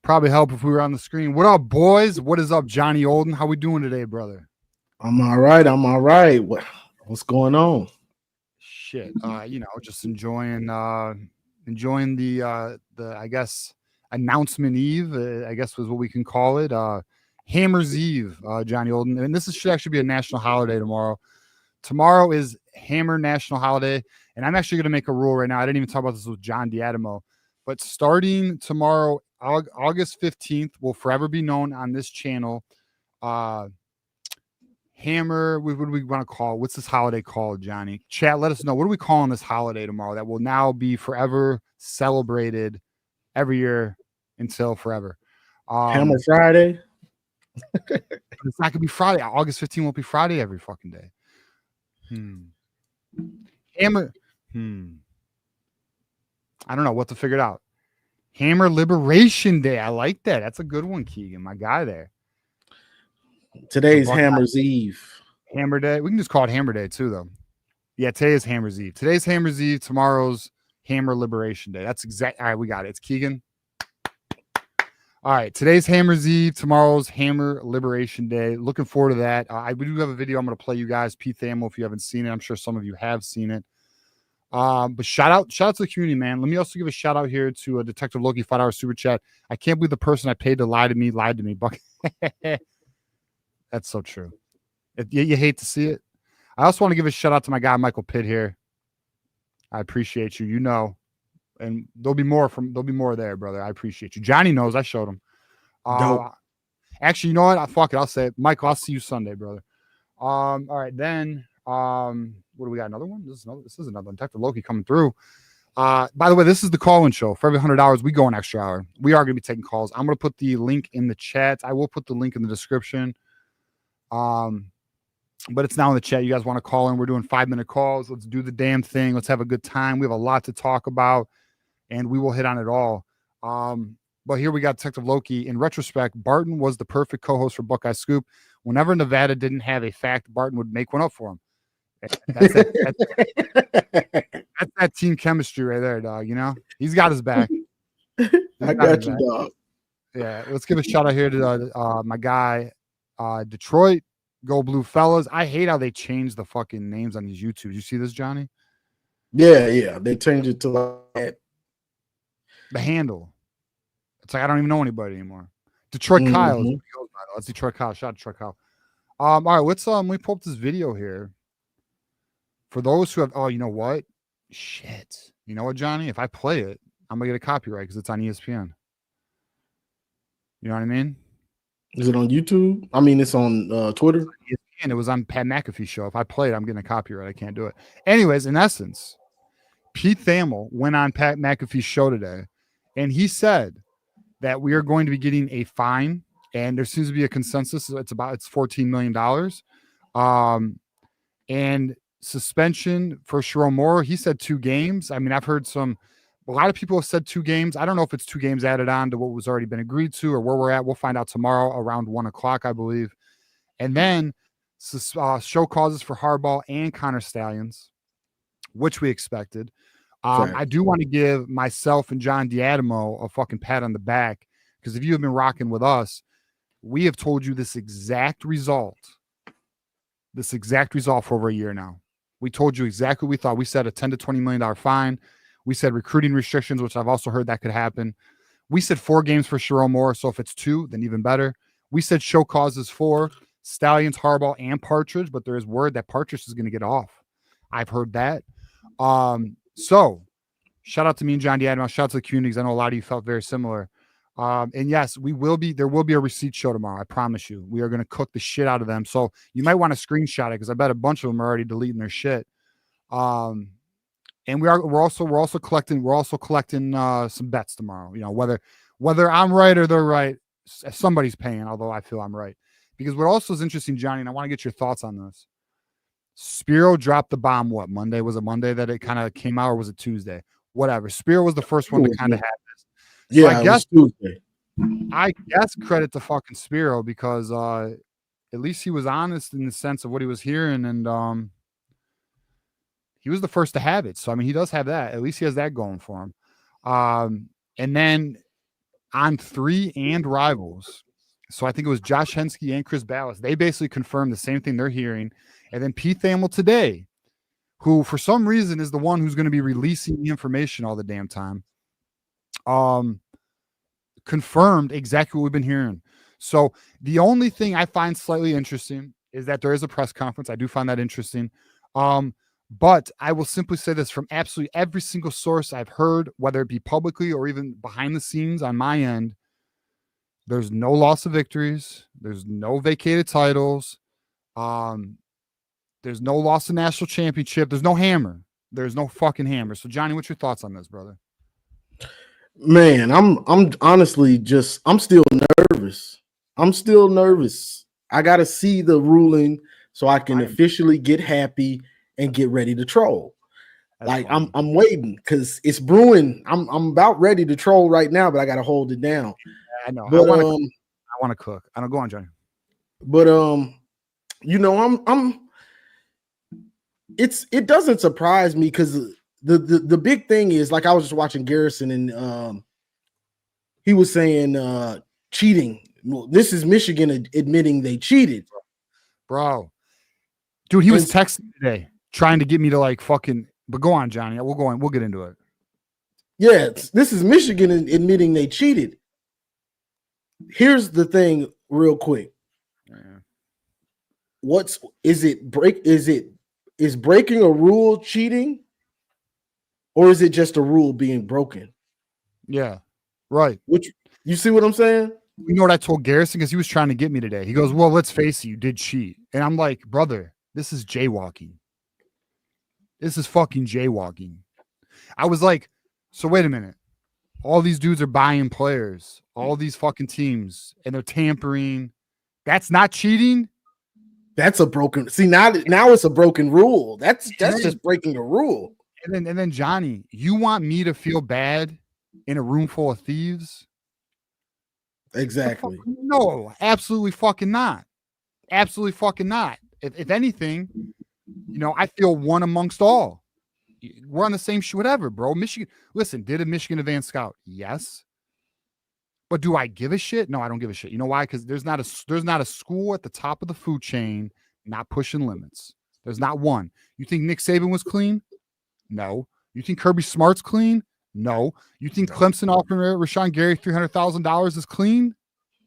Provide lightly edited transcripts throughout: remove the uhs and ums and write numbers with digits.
Probably help if we were on the screen. What up, boys? What is up, Johnny Olden? How we doing today, brother? I'm all right. What's going on? Shit. Just enjoying the I guess announcement eve, I guess was what we can call it. Hammer's Eve, Johnny Olden. And should actually be a national holiday tomorrow. Tomorrow is Hammer National Holiday, and I'm actually gonna make a rule right now. I didn't even talk about this with John Diadamo, but starting tomorrow, August 15th, will forever be known on this channel. Hammer, what do we want to call? What's this holiday called, Johnny? Chat, let us know. What are we calling this holiday tomorrow that will now be forever celebrated every year until forever? Hammer Friday? It's not going to be Friday. August 15th won't be Friday every fucking day. Hammer. I don't know what to figure it out. Hammer Liberation Day. I like that. That's a good one, Keegan, my guy there. Today's Hammer's Eve. Hammer Day. We can just call it Hammer Day too, though. Yeah, today is Hammer's Eve. Today's Hammer's Eve. Tomorrow's Hammer Liberation Day. That's exact. All right, we got it. It's Keegan. All right, today's Hammer's Eve. Tomorrow's Hammer Liberation Day. Looking forward to that. We do have a video I'm going to play you guys. Pete Thamel, if you haven't seen it. I'm sure some of you have seen it. But shout out to the community, man. Let me also give a shout out here to Detective Loki, $5 super chat. I can't believe the person I paid to lied to me. Buck. That's so true. You hate to see it. I also want to give a shout out to my guy Michael Pitt here. I appreciate you. You know, and there'll be more there, brother. I appreciate you. Johnny knows. I showed him. Actually, you know what? Fuck it. I'll say it. Michael, I'll see you Sunday, brother. All right, then. What do we got? Another one? This is another one. Detective Loki coming through. By the way, this is the call-in show. For every $100, we go an extra hour. We are going to be taking calls. I'm going to put the link in the chat. I will put the link in the description. But it's now in the chat. You guys want to call in? We're doing 5-minute calls. Let's do the damn thing. Let's have a good time. We have a lot to talk about, and we will hit on it all. But here we got Detective Loki. In retrospect, Barton was the perfect co-host for Buckeye Scoop. Whenever Nevada didn't have a fact, Barton would make one up for him. That's that team chemistry right there, dog. You know, he's got his back. I got you, dog. Yeah, let's give a shout out here to my guy, Detroit. Go Blue Fellas. I hate how they change the fucking names on these YouTube. You see this, Johnny? Yeah. They changed it to like the handle. It's like I don't even know anybody anymore. Detroit Kyle. That's Detroit Kyle. Shout out Detroit Kyle. All right, let's let me pull up this video here. For those who have, you know what? Shit. You know what, Johnny? If I play it, I'm going to get a copyright because it's on ESPN. You know what I mean? Is it on YouTube? I mean, it's on Twitter. And it was on Pat McAfee's show. If I play it, I'm getting a copyright. I can't do it. Anyways, in essence, Pete Thamel went on Pat McAfee's show today, and he said that we are going to be getting a fine, and there seems to be a consensus. It's $14 million. And suspension for Sharon Moore. He said 2 games. I mean, I've heard a lot of people have said 2 games. I don't know if it's 2 games added on to what was already been agreed to or where we're at. We'll find out tomorrow around 1:00, I believe. And then show causes for Harbaugh and Connor Stallions, which we expected. I do want to give myself and John D'Adamo a fucking pat on the back, because if you have been rocking with us, we have told you this exact result for over a year now. We told you exactly what we thought. We said a $10 to $20 million fine. We said recruiting restrictions, which I've also heard that could happen. We said 4 games for Sherrone Moore, so if it's 2, then even better. We said show causes for Stallions, Harbaugh, and Partridge, but there is word that Partridge is going to get off. I've heard that. So shout out to me and John D'Adamo. Shout out to the community, because I know a lot of you felt very similar. And yes, there will be a receipt show tomorrow. I promise you. We are going to cook the shit out of them. So you might want to screenshot it, because I bet a bunch of them are already deleting their shit. And we're also collecting some bets tomorrow. You know, whether I'm right or they're right, somebody's paying, although I feel I'm right. Because what also is interesting, Johnny, and I want to get your thoughts on this. Spiro dropped the bomb, what, Monday? Was it Monday that it kind of came out, or was it Tuesday? Whatever. Spiro was the first one to kind of have this. So I guess credit to fucking Spiro, because at least he was honest in the sense of what he was hearing, and he was the first to have it. So I mean, he does have that. At least he has that going for him. And then on 3 and Rivals, so I think it was Josh Hensky and Chris Ballas, they basically confirmed the same thing they're hearing. And then Pete Thamel today, who for some reason is the one who's going to be releasing the information all the damn time, confirmed exactly what we've been hearing. So the only thing I find slightly interesting is that there is a press conference. I do find that interesting. But I will simply say this, from absolutely every single source I've heard, whether it be publicly or even behind the scenes on my end, there's no loss of victories. There's no vacated titles. There's no loss of national championship. There's no hammer. There's no fucking hammer. So Johnny, what's your thoughts on this, brother? Man, I'm honestly I'm still nervous. I got to see the ruling so I can officially get happy and get ready to troll. That's funny. I'm waiting, because it's brewing. I'm about ready to troll right now, but I got to hold it down. I know. But, I want to cook. I don't go on, Johnny. But you know, it doesn't surprise me, because the big thing is, like, I was just watching Garrison, and he was saying cheating. Well, this is Michigan admitting they cheated, bro. Dude, he was texting today trying to get me to like fucking. But go on, Johnny. We'll go on. We'll get into it. Yeah, this is Michigan admitting they cheated. Here's the thing, real quick. Yeah. Is breaking a rule cheating, or is it just a rule being broken? Yeah, right. Which, you see what I'm saying? You know what I told Garrison, because he was trying to get me today. He goes, "Well, let's face it, you did cheat," and I'm like, "Brother, this is jaywalking. This is fucking jaywalking." I was like, "So wait a minute. All these dudes are buying players, all these fucking teams, and they're tampering. That's not cheating." That's a broken. See, now it's a broken rule. That's just breaking the rule. And then Johnny, you want me to feel bad in a room full of thieves? Exactly. No, absolutely fucking not. Absolutely fucking not. If anything, you know, I feel one amongst all. We're on the same shoe, whatever, bro. Michigan. Listen, did a Michigan advanced scout? Yes. But do I give a shit? No, I don't give a shit. You know why? Because there's not a school at the top of the food chain not pushing limits. There's not one. You think Nick Saban was clean? No. You think Kirby Smart's clean? No. You think Clemson offering Rashawn Gary $300,000 is clean?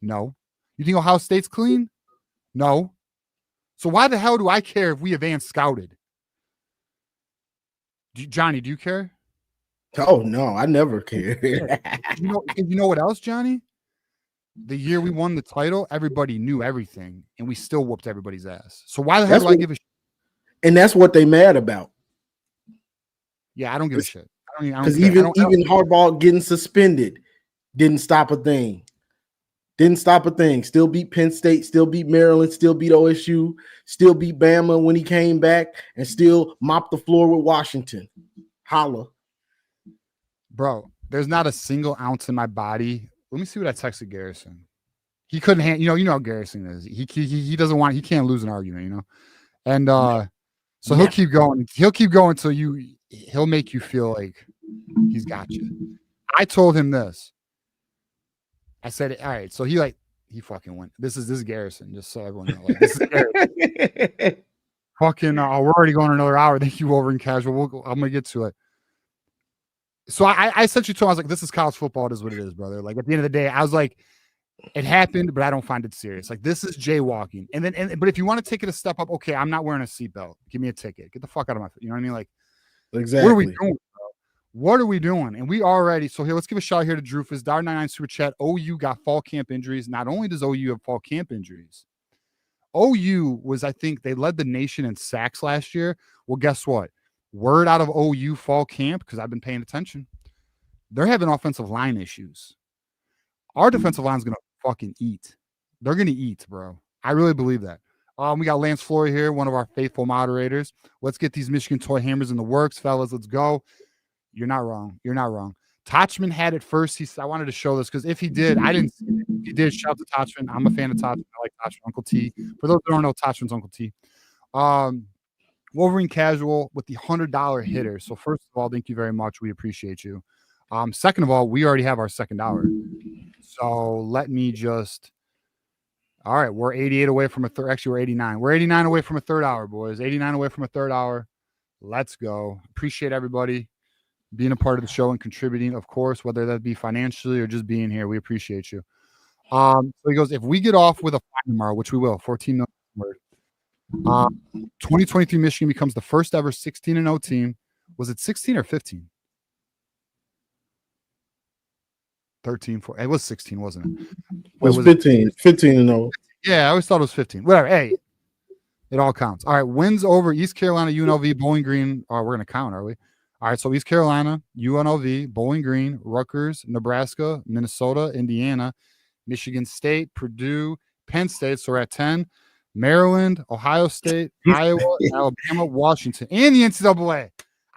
No. You think Ohio State's clean? No. So why the hell do I care if we advanced scouted? Johnny, do you care? Oh no, I never care. You know what else, Johnny? The year we won the title, everybody knew everything, and we still whooped everybody's ass. So why the hell do I give a shit? And that's what they mad about. Yeah, I don't give a shit. Because even Harbaugh getting suspended didn't stop a thing. Still beat Penn State, still beat Maryland, still beat OSU, still beat Bama when he came back, and still mopped the floor with Washington. Holla. Bro, there's not a single ounce in my body. Let me see what I texted Garrison. he couldn't hand. You know how Garrison is. He doesn't want. He can't lose an argument. You know, and so he'll keep going. He'll keep going till he'll make you feel like he's got you. I told him this. I said, all right. So he fucking went. This is Garrison. Just so everyone knows. Like, this is Garrison. Fucking. We're already going another hour. Thank you, Wolverine Casual. I'm gonna get to it. So I essentially told him, I was like, this is college football. It is what it is, brother. Like, at the end of the day, I was like, it happened, but I don't find it serious. Like, this is jaywalking. But if you want to take it a step up, okay, I'm not wearing a seatbelt. Give me a ticket. Get the fuck out of my. You know what I mean? Like, exactly. What are we doing, bro? What are we doing? And we already. So here, let's give a shout out here to Drufus. $99 super chat. OU got fall camp injuries. Not only does OU have fall camp injuries, OU was, I think, they led the nation in sacks last year. Well, guess what? Word out of OU fall camp, because I've been paying attention, they're having offensive line issues. Our defensive line is going to fucking eat. They're going to eat, bro. I really believe that. We got Lance Flory here, one of our faithful moderators. Let's get these Michigan toy hammers in the works, fellas. Let's go. You're not wrong. You're not wrong. Tachman had it first. He said, I wanted to show this because if he did, I didn't see it. If he did, shout out to Tachman. I'm a fan of Tachman. I like Tachman, Uncle T. For those who don't know, Tachman's Uncle T. Wolverine Casual with the $100 hitter. So first of all, thank you very much. We appreciate you. Second of all, we already have our second hour. So let me just. All right, we're 88 away from a third. Actually, we're 89. We're 89 away from a third hour, boys. 89 away from a third hour. Let's go. Appreciate everybody being a part of the show and contributing, of course, whether that be financially or just being here. We appreciate you. So he goes, if we get off with a fine tomorrow, which we will, 14 million word. 2023 Michigan becomes the first ever 16-0 team. Was it 16 or 15? 13, 4. It was 16, wasn't it? It was 15. 15-0. Yeah, I always thought it was 15. Whatever. Hey, it all counts. All right, wins over East Carolina, UNLV, Bowling Green. Oh, we're going to count, are we? All right, so East Carolina, UNLV, Bowling Green, Rutgers, Nebraska, Minnesota, Indiana, Michigan State, Purdue, Penn State. So we're at 10. Maryland, Ohio State, Iowa, Alabama, Washington, and the NCAA.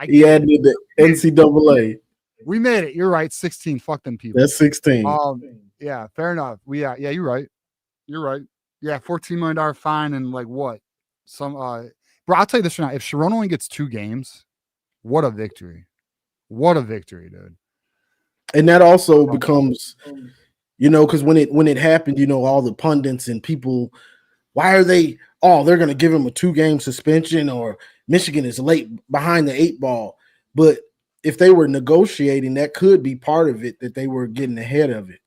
He added the NCAA. We made it. You're right. 16. Fuck them people. That's 16. Yeah, fair enough. Yeah, you're right. You're right. Yeah, $14 million fine and like what? Bro, I'll tell you this right now. If Sharon only gets 2 games, what a victory. What a victory, dude. And that also becomes, because when it happened, all the pundits and people, why are they, they're going to give him a 2-game suspension, or Michigan is late behind the 8 ball. But if they were negotiating, that could be part of it, that they were getting ahead of it.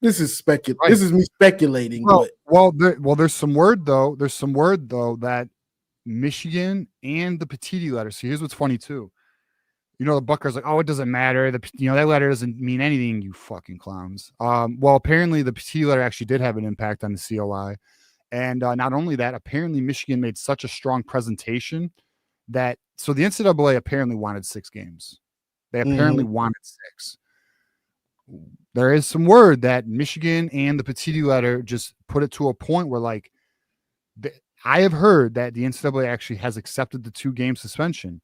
This is Right. This is me speculating. There's some word though. There's some word though that Michigan and the Petiti letter. So here's what's funny too. The Buckers like, it doesn't matter. That letter doesn't mean anything. You fucking clowns. Well, apparently the Petiti letter actually did have an impact on the COI, and not only that, apparently Michigan made such a strong presentation that so the NCAA apparently wanted 6 games. They apparently wanted 6. There is some word that Michigan and the Petiti letter just put it to a point where, like, I have heard that the NCAA actually has accepted the 2-game suspension.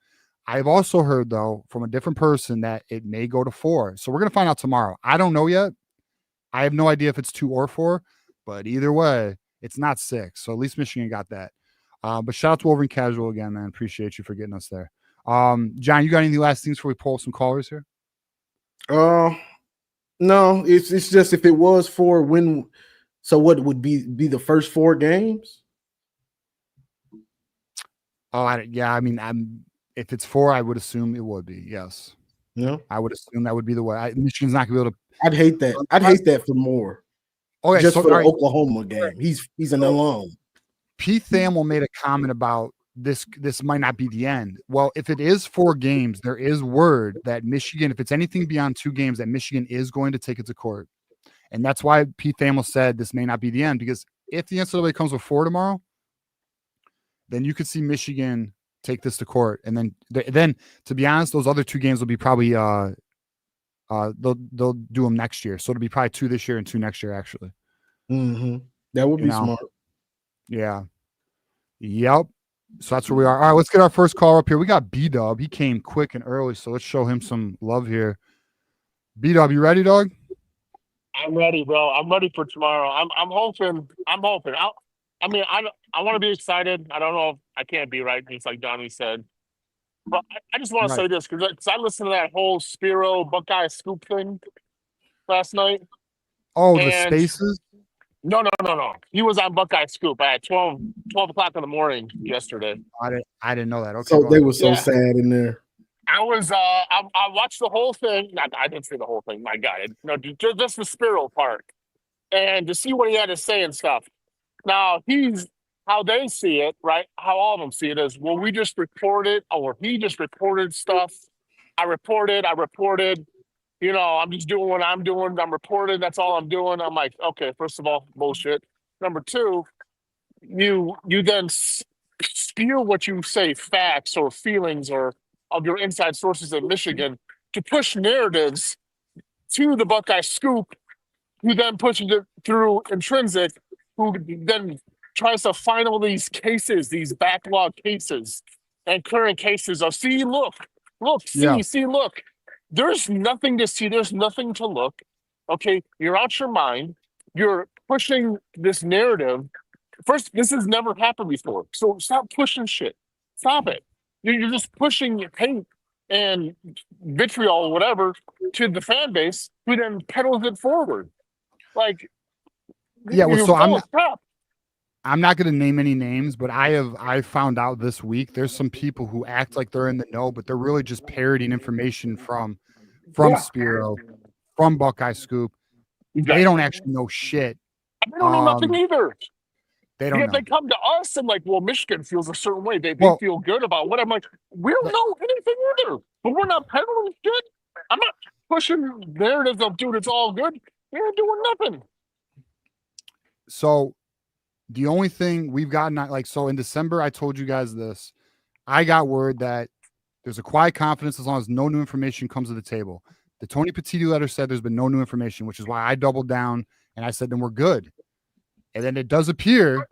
I have also heard, though, from a different person that it may go to 4. So we're going to find out tomorrow. I don't know yet. I have no idea if it's 2 or 4, but either way, it's not 6. So at least Michigan got that. But shout out to Wolverine Casual again, man. Appreciate you for getting us there. John, you got any last things before we pull some callers here? No, it's just if it was 4, so what would be the first 4 games? If it's 4, I would assume it would be. Yes. No, I would assume that would be the way. Michigan's not gonna be able to. I'd hate that. I'd hate that for more. Okay, just for the Oklahoma game. He's an alum. Pete Thamel made a comment about this might not be the end. Well, if it is 4 games, there is word that Michigan, if it's anything beyond 2 games, that Michigan is going to take it to court. And that's why Pete Thamel said this may not be the end, because if the NCAA comes with 4 tomorrow, then you could see Michigan take this to court. And then to be honest, those other 2 games will be probably they'll do them next year. So it'll be probably 2 this year and 2 next year, actually. Mm-hmm. That would be smart. Yeah. Yep. So that's where we are. All right, let's get our first call up here. We got B-Dub. He came quick and early, so let's show him some love here. B-Dub, you ready, dog? I'm ready, bro. I'm ready for tomorrow. I'm hoping. I want to be excited. I don't know if I can't be right. It's like Johnny said. But I just want to Right. say this because I listened to that whole Spiro Buckeye scoop thing last night. Oh, the And spaces. no. He was on Buckeye Scoop at 12 o'clock in the morning yesterday. I didn't know that. Okay, So go they ahead. were so Yeah. sad in there. I watched the whole thing. Not, I didn't see the whole thing. My God. Just the Spiro part. And to see what he had to say and stuff. Now, how they see it, right? How all of them see it is, well, we just reported, or he just reported stuff. I reported. I'm just doing what I'm doing. I'm reporting. That's all I'm doing. I'm like, okay, first of all, bullshit. Number two, you then spew what you say, facts or feelings or of your inside sources in Michigan to push narratives to the Buckeye Scoop, who then pushes it through Intrinsic, who then tries to find all these cases, these backlog cases and current cases of Yeah. look. There's nothing to see. There's nothing to look. Okay, you're out your mind. You're pushing this narrative. First, this has never happened before. So stop pushing shit. Stop it. You're just pushing hate and vitriol or whatever to the fan base, who then peddles it forward. Like, Yeah. Well, you're so full of crap. I'm not going to name any names, but I found out this week there's some people who act like they're in the know, but they're really just parodying information from Yeah. Spiro, from Buckeye Scoop. They Exactly. don't actually know shit. They don't know nothing either. They don't Yet know. they come to us and like, well, Michigan feels a certain way. They Well, feel good about what I'm like. We don't know anything either, but we're not peddling shit. I'm not pushing narratives of, dude, it's all good. You're doing nothing. So the only thing we've gotten, like, so in December, I told you guys this. I got word that there's a quiet confidence as long as no new information comes to the table. The Tony Petitti letter said there's been no new information, which is why I doubled down and I said, then we're good. And then it does appear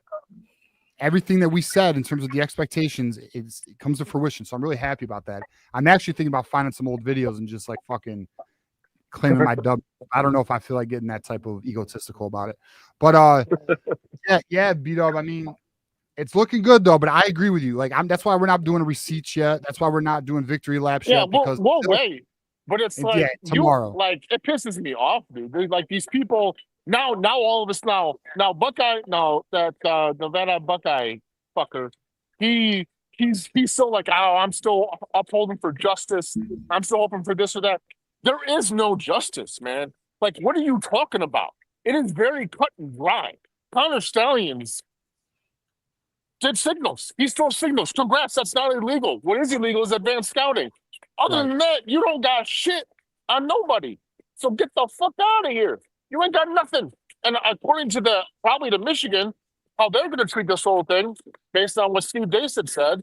everything that we said in terms of the expectations, it comes to fruition. So I'm really happy about that. I'm actually thinking about finding some old videos and just like fucking claiming my dub. I don't know if I feel like getting that type of egotistical about it, but yeah, B-Dub. I mean, it's looking good though, but I agree with you. Like, that's why we're not doing a receipts yet. That's why we're not doing victory laps yet. Because we'll wait. But it's like, tomorrow. It pisses me off, dude. There's like these people now all of us now Buckeye, that Nevada Buckeye fucker, he's so like, oh, I'm still upholding for justice. I'm still hoping for this or that. There is no justice, man. Like, what are you talking about? It is very cut and dry. Connor Stallions did signals. He stole signals. Congrats, that's not illegal. What is illegal is advanced scouting. Other than that, you don't got shit on nobody. So get the fuck out of here. You ain't got nothing. And according to probably to Michigan, how they're going to treat this whole thing, based on what Steve Dason said,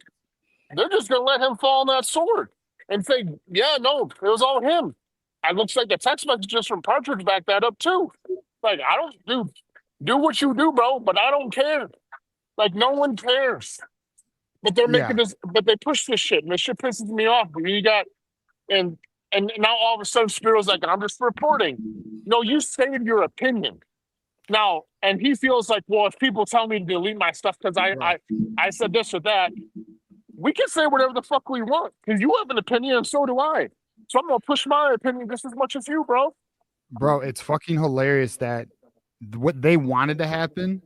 they're just going to let him fall on that sword and say, yeah, no, it was all him. It looks like the text messages from Partridge back that up too. Like, I don't do what you do, bro, but I don't care. Like, no one cares. But they're making this, but they push this shit, and this shit pisses me off. You got, and now all of a sudden Spiro's like, I'm just reporting. No, you stated your opinion. Now, and he feels like, well, if people tell me to delete my stuff because I said this or that, we can say whatever the fuck we want because you have an opinion and so do I. So I'm gonna push my opinion just as much as you, bro. Bro, it's fucking hilarious that what they wanted to happen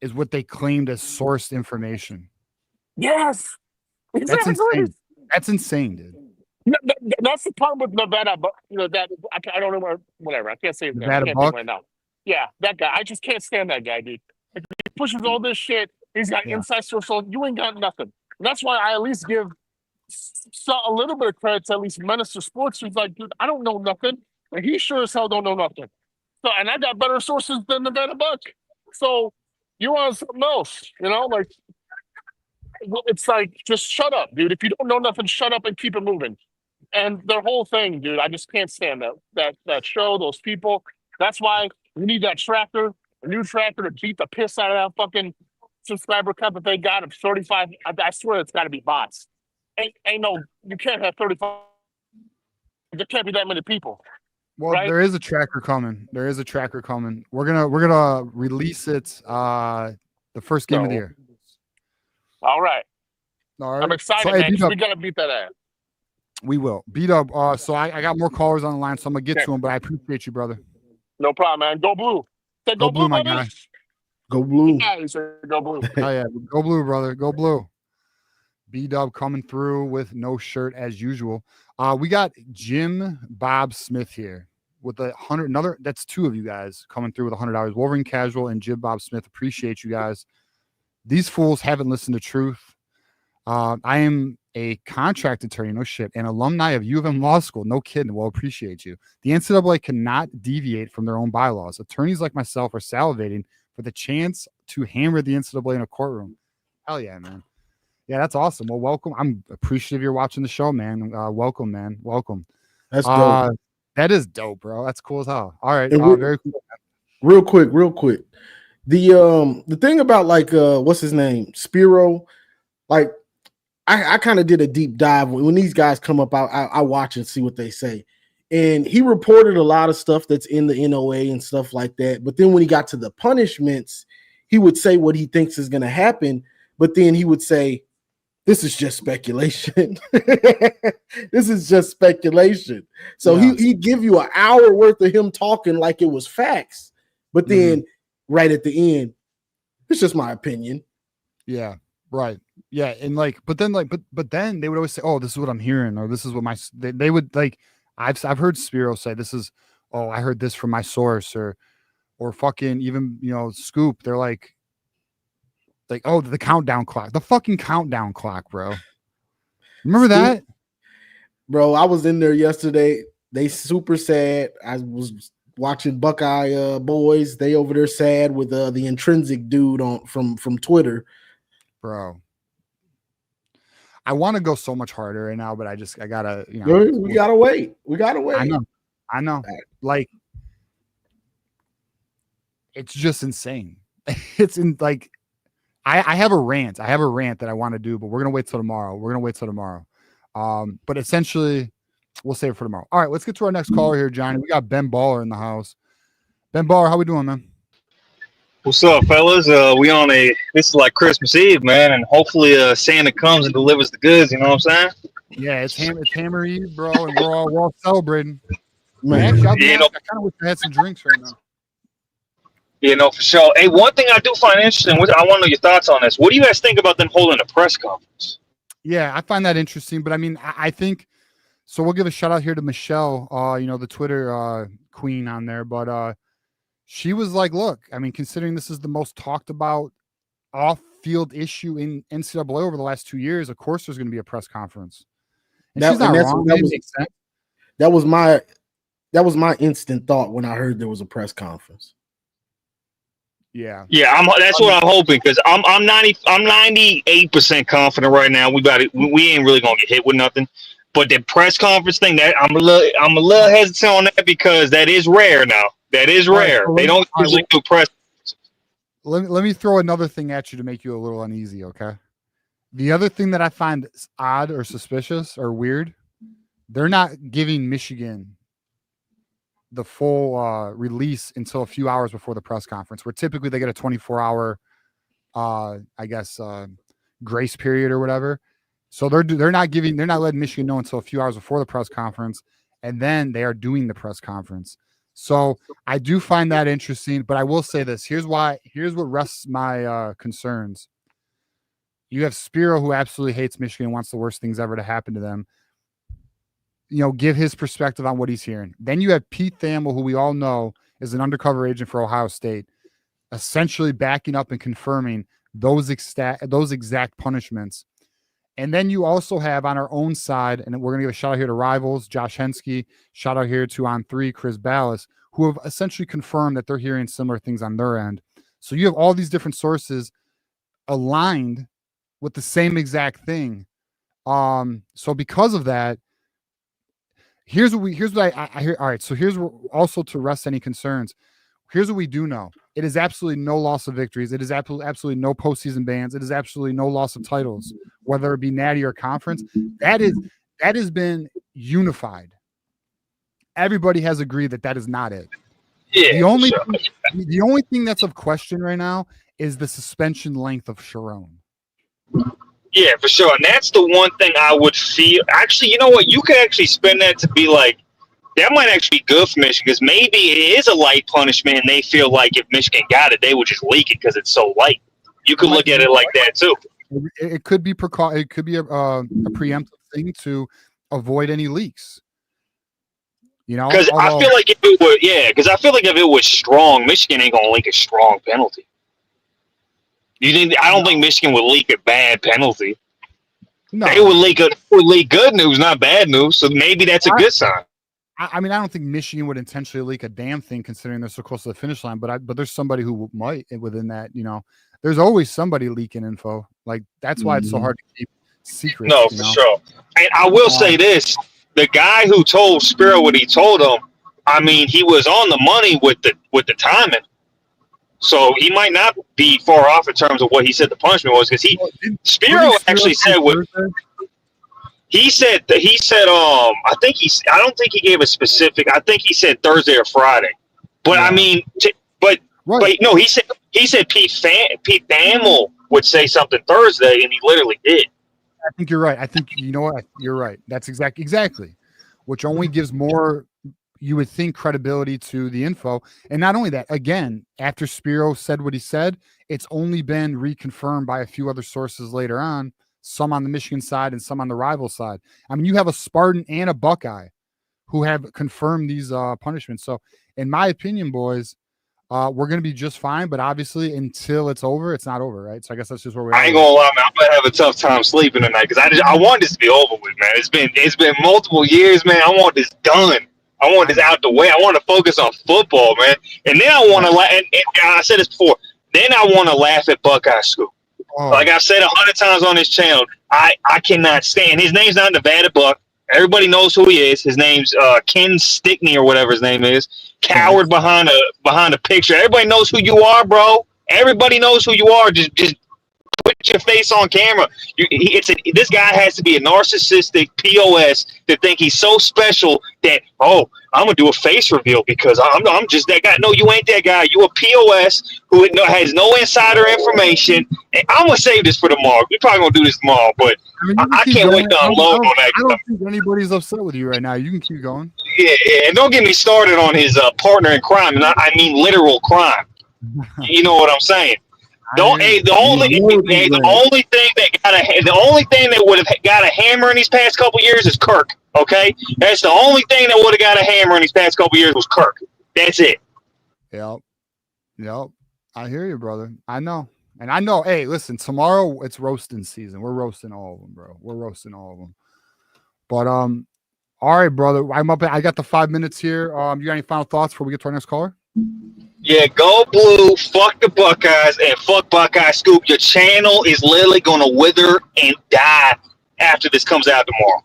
is what they claimed as sourced information. Yes, exactly. That's insane. That's insane, dude. That's the problem with Nevada, but that I don't know whatever. I can't say his name. I can't think right now. Yeah, that guy. I just can't stand that guy, dude. Like, he pushes all this shit. He's got inside social. You ain't got nothing. And that's why I at least give a little bit of credit to at least Minister Sports. Who's like, dude, I don't know nothing, and he sure as hell don't know nothing. So, and I got better sources than Nevada Buck. So you want something else, like. It's like, just shut up, dude. If you don't know nothing, shut up and keep it moving. And their whole thing, dude, I just can't stand that show, those people. That's why we need that tractor, a new tractor to beat the piss out of that fucking subscriber count that they got of 35. I swear it's got to be bots. Ain't no, you can't have 35. There can't be that many people. Well, right? there is a tracker coming. We're gonna release it the first game of the So, year. all right. All right. I'm excited, hey, man, because B-Dub, we got to beat that ass. we will. B-Dub, so I got more callers on the line, so I'm gonna get Okay. to them, but I appreciate you, brother. No problem, man. Go blue. Say Go go blue, blue, my baby. guy. Go blue. Yeah, you said go blue. Oh yeah, go blue, brother. Go blue. B-Dub coming through with no shirt as usual. We got Jim Bob Smith here with $100. That's two of you guys coming through with $100. Wolverine Casual and Jim Bob Smith. Appreciate you guys. These fools haven't listened to truth. I am a contract attorney, no shit, and alumni of U of M Law School. No kidding. Well, appreciate you. The NCAA cannot deviate from their own bylaws. Attorneys like myself are salivating for the chance to hammer the NCAA in a courtroom. Hell yeah, man. Yeah, that's awesome. Well, welcome. I'm appreciative you're watching the show, man. Welcome, man. Welcome. That's dope. That is dope, bro. That's cool as hell. All right. Very cool. Real quick. The thing about like what's his name? Spiro, like I kind of did a deep dive when these guys come up. I watch and see what they say. And he reported a lot of stuff that's in the NOA and stuff like that. But then when he got to the punishments, he would say what he thinks is going to happen. But then he would say, this is just speculation. This is just speculation. So he'd give you an hour worth of him talking like it was facts. But then right at the end, it's just my opinion. Yeah, right. Yeah. And but then they would always say, oh, this is what I'm hearing, or this is what they would like. I've heard Spiro say this is, oh, I heard this from my source, or fucking even, Scoop. They're like, oh, the countdown clock, the fucking countdown clock, bro. Remember that? Bro, I was in there yesterday. They super sad. I was watching Buckeye boys. They over there sad with the intrinsic dude from Twitter. Bro. I want to go so much harder right now, but I gotta, we gotta wait. We gotta wait. I know. Like, it's just insane. It's in like, I have a rant. I have a rant that I want to do, but we're gonna wait till tomorrow. But essentially, we'll save it for tomorrow. All right, let's get to our next caller here, Johnny. We got Ben Baller in the house. Ben Baller, how we doing, man? What's up, fellas? This is like Christmas Eve, man, and hopefully Santa comes and delivers the goods. You know what I'm saying? Yeah, it's Hammer Eve, bro, and we're all celebrating. Man, actually, I kind of wish I had some drinks right now. For sure. Hey, one thing I do find interesting, which I want to know your thoughts on this. What do you guys think about them holding a press conference? Yeah, I find that interesting, but I mean, I think so. We'll give a shout out here to Michelle, the Twitter queen on there, but she was like, look, I mean, considering this is the most talked about off-field issue in NCAA over the last 2 years, of course there's going to be a press conference. And she's not wrong. That was my instant thought when I heard there was a press conference. Yeah. That's what I'm hoping, because I'm 98% confident right now. We ain't really gonna get hit with nothing. But the press conference thing, that I'm a little hesitant on that, because that is rare now. That is rare. They don't usually do press. Let me throw another thing at you to make you a little uneasy, okay? The other thing that I find odd or suspicious or weird, they're not giving Michigan the full release until a few hours before the press conference, where typically they get a 24-hour, grace period or whatever. So they're not letting Michigan know until a few hours before the press conference, and then they are doing the press conference. So I do find that interesting, but I will say this: here's what rests my concerns. You have Spiro, who absolutely hates Michigan, wants the worst things ever to happen to them. Give his perspective on what he's hearing. Then you have Pete Thamel, who we all know is an undercover agent for Ohio State, essentially backing up and confirming those exact punishments. And then you also have on our own side, and we're going to give a shout out here to Rivals, Josh Hensky, shout out here to On3, Chris Ballas, who have essentially confirmed that they're hearing similar things on their end. So you have all these different sources aligned with the same exact thing. So because of that, here's what I hear. All right. So here's also to rest any concerns. Here's what we do know. It is absolutely no loss of victories. It is absolutely no postseason bans. It is absolutely no loss of titles, whether it be natty or conference. That has been unified. everybody has agreed that is not it. Yeah, the only thing that's of question right now is the suspension length of Sharon. Yeah, for sure. And that's the one thing I would feel. Actually, you know what? You could actually spin that to be like, that might actually be good for Michigan because maybe it is a light punishment and they feel like if Michigan got it, they would just leak it because it's so light. You could look at it like that too. It could be it could be a preemptive thing to avoid any leaks. You know, because I feel like if it was strong, Michigan ain't gonna leak a strong penalty. I don't think Michigan would leak a bad penalty. No. They would leak good news, not bad news. So maybe that's a good sign. I mean, I don't think Michigan would intentionally leak a damn thing considering they're so close to the finish line, but there's somebody who might within that, you know. There's always somebody leaking info. Like, that's why it's so hard to keep secrets. No, for sure. And I will say this. The guy who told Spiro what he told him, I mean, he was on the money with the timing. So he might not be far off in terms of what he said the punishment was, because Spiro actually said what he said. I don't think he gave a specific. I think he said Thursday or Friday. But I mean, but no, he said Pete Thamel would say something Thursday, and he literally did. I think you're right. I think you know what, you're right. That's exactly, which only gives more, you would think, credibility to the info. And not only that, again, after Spiro said what he said, it's only been reconfirmed by a few other sources later on, some on the Michigan side and some on the rival side. I mean, you have a Spartan and a Buckeye who have confirmed these punishments. So in my opinion, boys, we're going to be just fine, but obviously until it's over, it's not over, right? So I guess that's just where we're at. I ain't going to lie, man. I'm going to have a tough time sleeping tonight because I want this to be over with, man. It's been multiple years, man. I want this done. I want this out the way. I want to focus on football, man. And then I want to and I said this before, then I want to laugh at Buckeye Scoop. Oh. Like I've said 100 times on this channel, I cannot stand. His name's not Nevada Buck. Everybody knows who he is. His name's Ken Stickney or whatever his name is. Coward behind a picture. Everybody knows who you are, bro. Everybody knows who you are. Just put your face on camera. This guy has to be a narcissistic POS to think he's so special that, oh, I'm gonna do a face reveal because I'm just that guy. No, you ain't that guy. You a POS who has no insider information. And I'm gonna save this for tomorrow. We're probably gonna do this tomorrow, but I can't wait to unload on that. I don't think anybody's upset with you right now. You can keep going. Yeah, and don't get me started on his partner in crime. And I mean literal crime. You know what I'm saying? The only thing that would have got a hammer in these past couple years is Kirk. Okay, that's the only thing that would have got a hammer in these past couple years was Kirk. That's it. Yep. I hear you, brother. I know, and I know. Hey, listen, tomorrow it's roasting season. We're roasting all of them, bro. We're roasting all of them. But all right, brother. I'm up. I got the 5 minutes here. You got any final thoughts before we get to our next caller? Yeah, go blue, fuck the Buckeyes, and fuck Buckeye Scoop. Your channel is literally going to wither and die after this comes out tomorrow.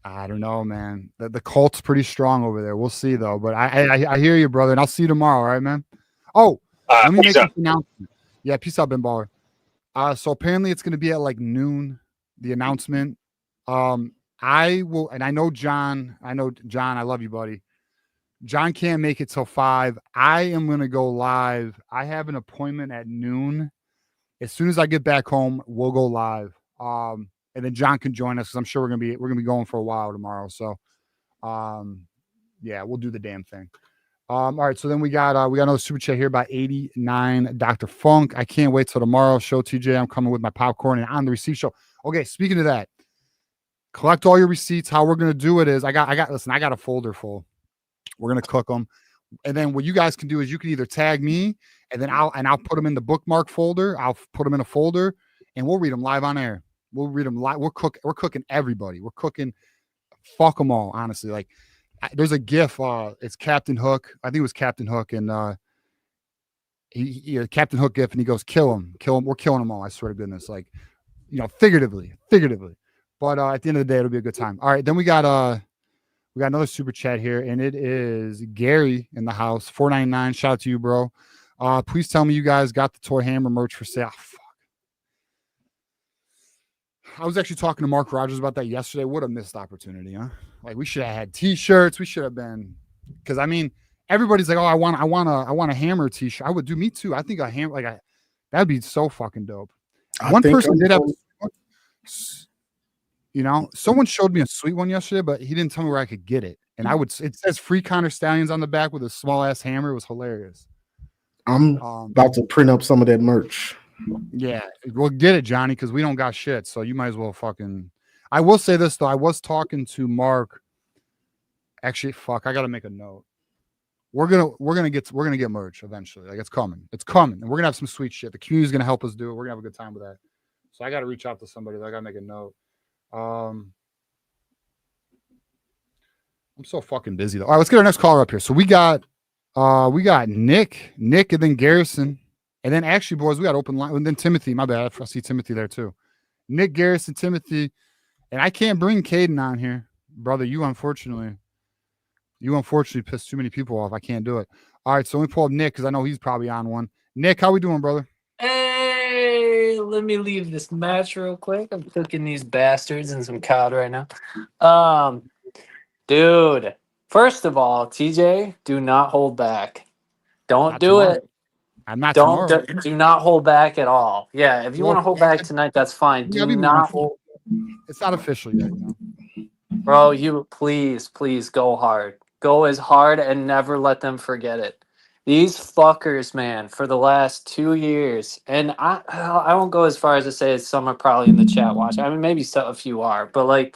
I don't know, man. The cult's pretty strong over there. We'll see, though. But I hear you, brother, and I'll see you tomorrow, all right, man? Oh, let me make this announcement. Yeah, peace out, Ben Baller. So apparently it's going to be at like noon, the announcement. I will, and I know John, I love you, buddy. John can't make it till 5. I am going to go live. I have an appointment at noon. As soon as I get back home, we'll go live. And then John can join us because I'm sure we're going to be going for a while tomorrow. So, yeah, we'll do the damn thing. All right. So then we got another super chat here by 89 Dr. Funk. I can't wait till tomorrow. Show TJ I'm coming with my popcorn and on the receipt show. Okay. Speaking of that, collect all your receipts. How we're going to do it is I got a folder full. We're going to cook them. And then what you guys can do is you can either tag me and then I'll put them in the bookmark folder. I'll put them in a folder and we'll read them live on air. We'll read them live. We're cooking everybody. We're cooking. Fuck them all. Honestly. Like there's a GIF. It's Captain Hook. I think it was Captain Hook. And he Captain Hook GIF and he goes, kill him. We're killing them all. I swear to goodness. Like, figuratively. But at the end of the day, it'll be a good time. All right. Then we got another super chat here, and it is Gary in the house, 499. Shout out to you, bro. Please tell me you guys got the toy hammer merch for sale. Oh, I was actually talking to Mark Rogers about that yesterday. What a missed opportunity, huh? Like we should have had T-shirts. We should have been, because I mean, everybody's like, oh, I want a hammer T-shirt. I would do. Me too. I think a hammer, that'd be so fucking dope. One person did have, someone showed me a sweet one yesterday, but he didn't tell me where I could get it. And it says Free Connor Stallions on the back with a small ass hammer. It was hilarious. I'm about to print up some of that merch. Yeah, we'll get it, Johnny, because we don't got shit. So you might as well fucking. I will say this though. I was talking to Mark. Actually, fuck, I gotta make a note. We're gonna get merch eventually. Like it's coming, and we're gonna have some sweet shit. The community's gonna help us do it. We're gonna have a good time with that. So I gotta reach out to somebody. I gotta make a note. I'm so fucking busy though. All right, let's get our next caller up here. So we got Nick, and then Garrison. And then actually, boys, we got open line. And then Timothy, my bad. I see Timothy there too. Nick, Garrison, Timothy. And I can't bring Caden on here. Brother, you unfortunately pissed too many people off. I can't do it. All right, so let me pull up Nick because I know he's probably on one. Nick, how we doing, brother? Hey, let me leave this match real quick. I'm cooking these bastards in some cod right now. Dude, first of all, TJ, do not hold back. Don't do it. I'm not Don't tomorrow. do not hold back at all. Yeah, if you want to hold back tonight, that's fine. Do not hold. It's not official yet, Bro, you please go hard. Go as hard and never let them forget it. These fuckers, man, for the last 2 years, and I won't go as far as to say some are probably in the chat watching. I mean, maybe a few are, but like,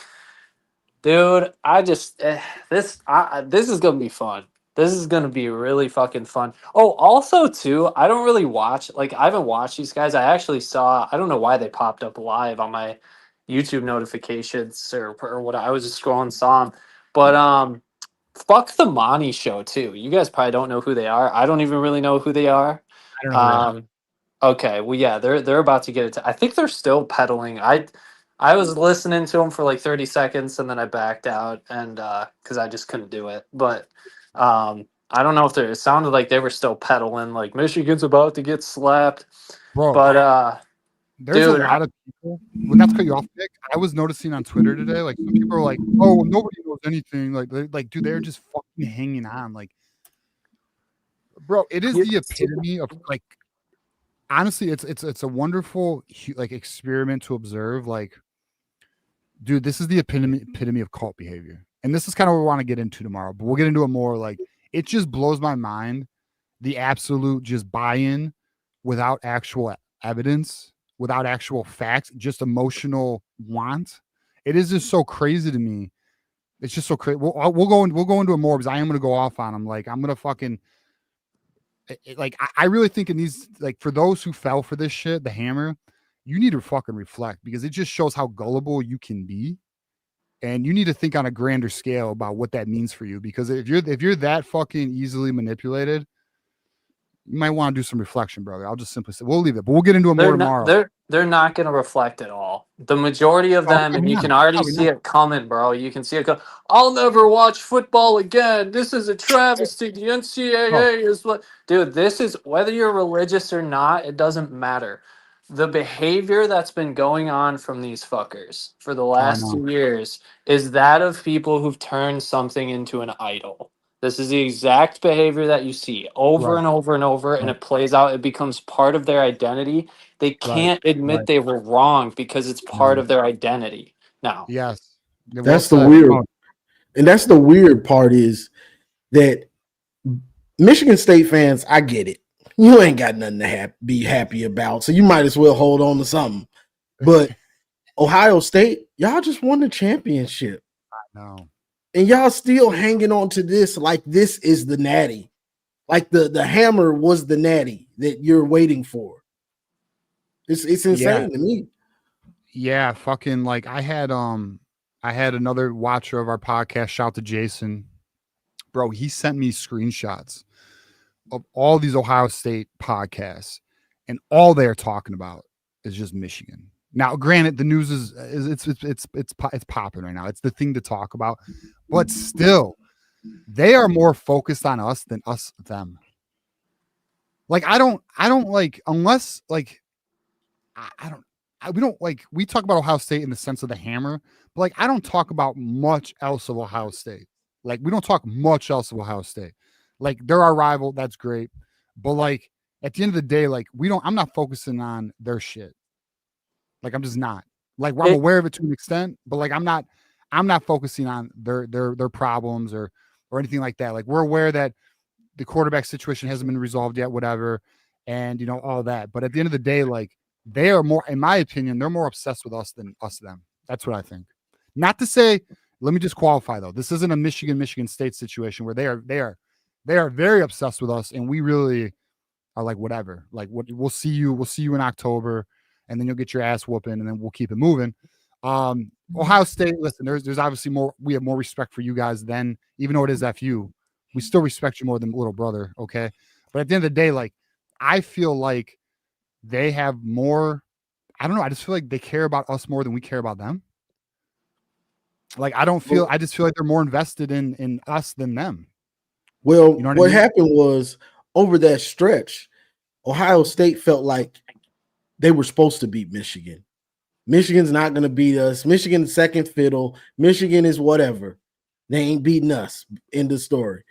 dude, this is gonna be fun. This is going to be really fucking fun. Oh, also, too, I don't really watch. Like, I haven't watched these guys. I actually saw, I don't know why they popped up live on my YouTube notifications or what. I was just scrolling, saw them. But, fuck the Monty show, too. You guys probably don't know who they are. I don't even really know who they are. I don't know. Okay, well, yeah, they're about to get it. I think they're still pedaling. I was listening to them for like 30 seconds and then I backed out and because I just couldn't do it. But I don't know if it sounded like they were still pedaling, like Michigan's about to get slapped. Bro, but there's a lot of people. Well, not to cut you off, Nick. I was noticing on Twitter today, like some people are like, "Oh, nobody knows anything." Like, dude, they're just fucking hanging on. Like, bro, it is the epitome of like. Honestly, it's a wonderful like experiment to observe. Like, dude, this is the epitome of cult behavior, and this is kind of what we want to get into tomorrow. But we'll get into it more. Like, it just blows my mind, the absolute just buy-in without actual evidence, without actual facts, just emotional want. It is just so crazy to me. It's just so crazy. We'll go into it more because I am going to go off on them. Like, I'm going to fucking. Like, I really think in these, like, for those who fell for this shit, the hammer, you need to fucking reflect because it just shows how gullible you can be, and you need to think on a grander scale about what that means for you. Because if you're that fucking easily manipulated, you might want to do some reflection, brother. I'll just simply say we'll leave it, but we'll get into it more tomorrow. They're not going to reflect at all. The majority of them, and you can already see it coming, bro. You can see it go. I'll never watch football again. This is a travesty. The NCAA is what, dude. This is whether you're religious or not. It doesn't matter. The behavior that's been going on from these fuckers for the last 2 years is that of people who've turned something into an idol. This is the exact behavior that you see over and over and over, and it plays out. It becomes part of their identity. They can't admit they were wrong because it's part of their identity now. Yes. That's the weird. And that's the weird part is that Michigan State fans, I get it. You ain't got nothing to be happy about, so you might as well hold on to something. But Ohio State, y'all just won the championship. I know. And y'all still hanging on to this like this is the natty. Like the hammer was the natty that you're waiting for. It's insane to me. Yeah, fucking like I had another watcher of our podcast, shout to Jason. Bro, he sent me screenshots of all these Ohio State podcasts, and all they're talking about is just Michigan. Now, granted, the news is it's popping right now. It's the thing to talk about, but still, they are more focused on us than us them. Like I don't like unless like I we don't like, we talk about Ohio State in the sense of the hammer, but like, I don't talk about much else of Ohio State. Like, we don't talk much else of Ohio State. Like, they're our rival. That's great. But like, at the end of the day, like, I'm not focusing on their shit. Like, I'm just not. Like, I'm aware of it to an extent, but like, I'm not focusing on their problems or anything like that. Like, we're aware that the quarterback situation hasn't been resolved yet, whatever, and you know, all that. But at the end of the day, like, they are more, in my opinion, they're more obsessed with us than us them. That's what I think. Not to say, let me just qualify though. This isn't a Michigan State situation where they are very obsessed with us, and we really are like, whatever. Like, we'll see you in October, and then you'll get your ass whooping, and then we'll keep it moving. Ohio State, listen, there's obviously more. We have more respect for you guys than, even though it is FU, we still respect you more than little brother. Okay, but at the end of the day, like, I feel like they have more. I don't know. I just feel like they care about us more than we care about them. Like, I just feel like they're more invested in us than them. Well, you know what I mean? happened was, over that stretch, Ohio State felt like they were supposed to beat Michigan. Michigan's not going to beat us. Michigan's second fiddle. Michigan is whatever. They ain't beating us. End of story.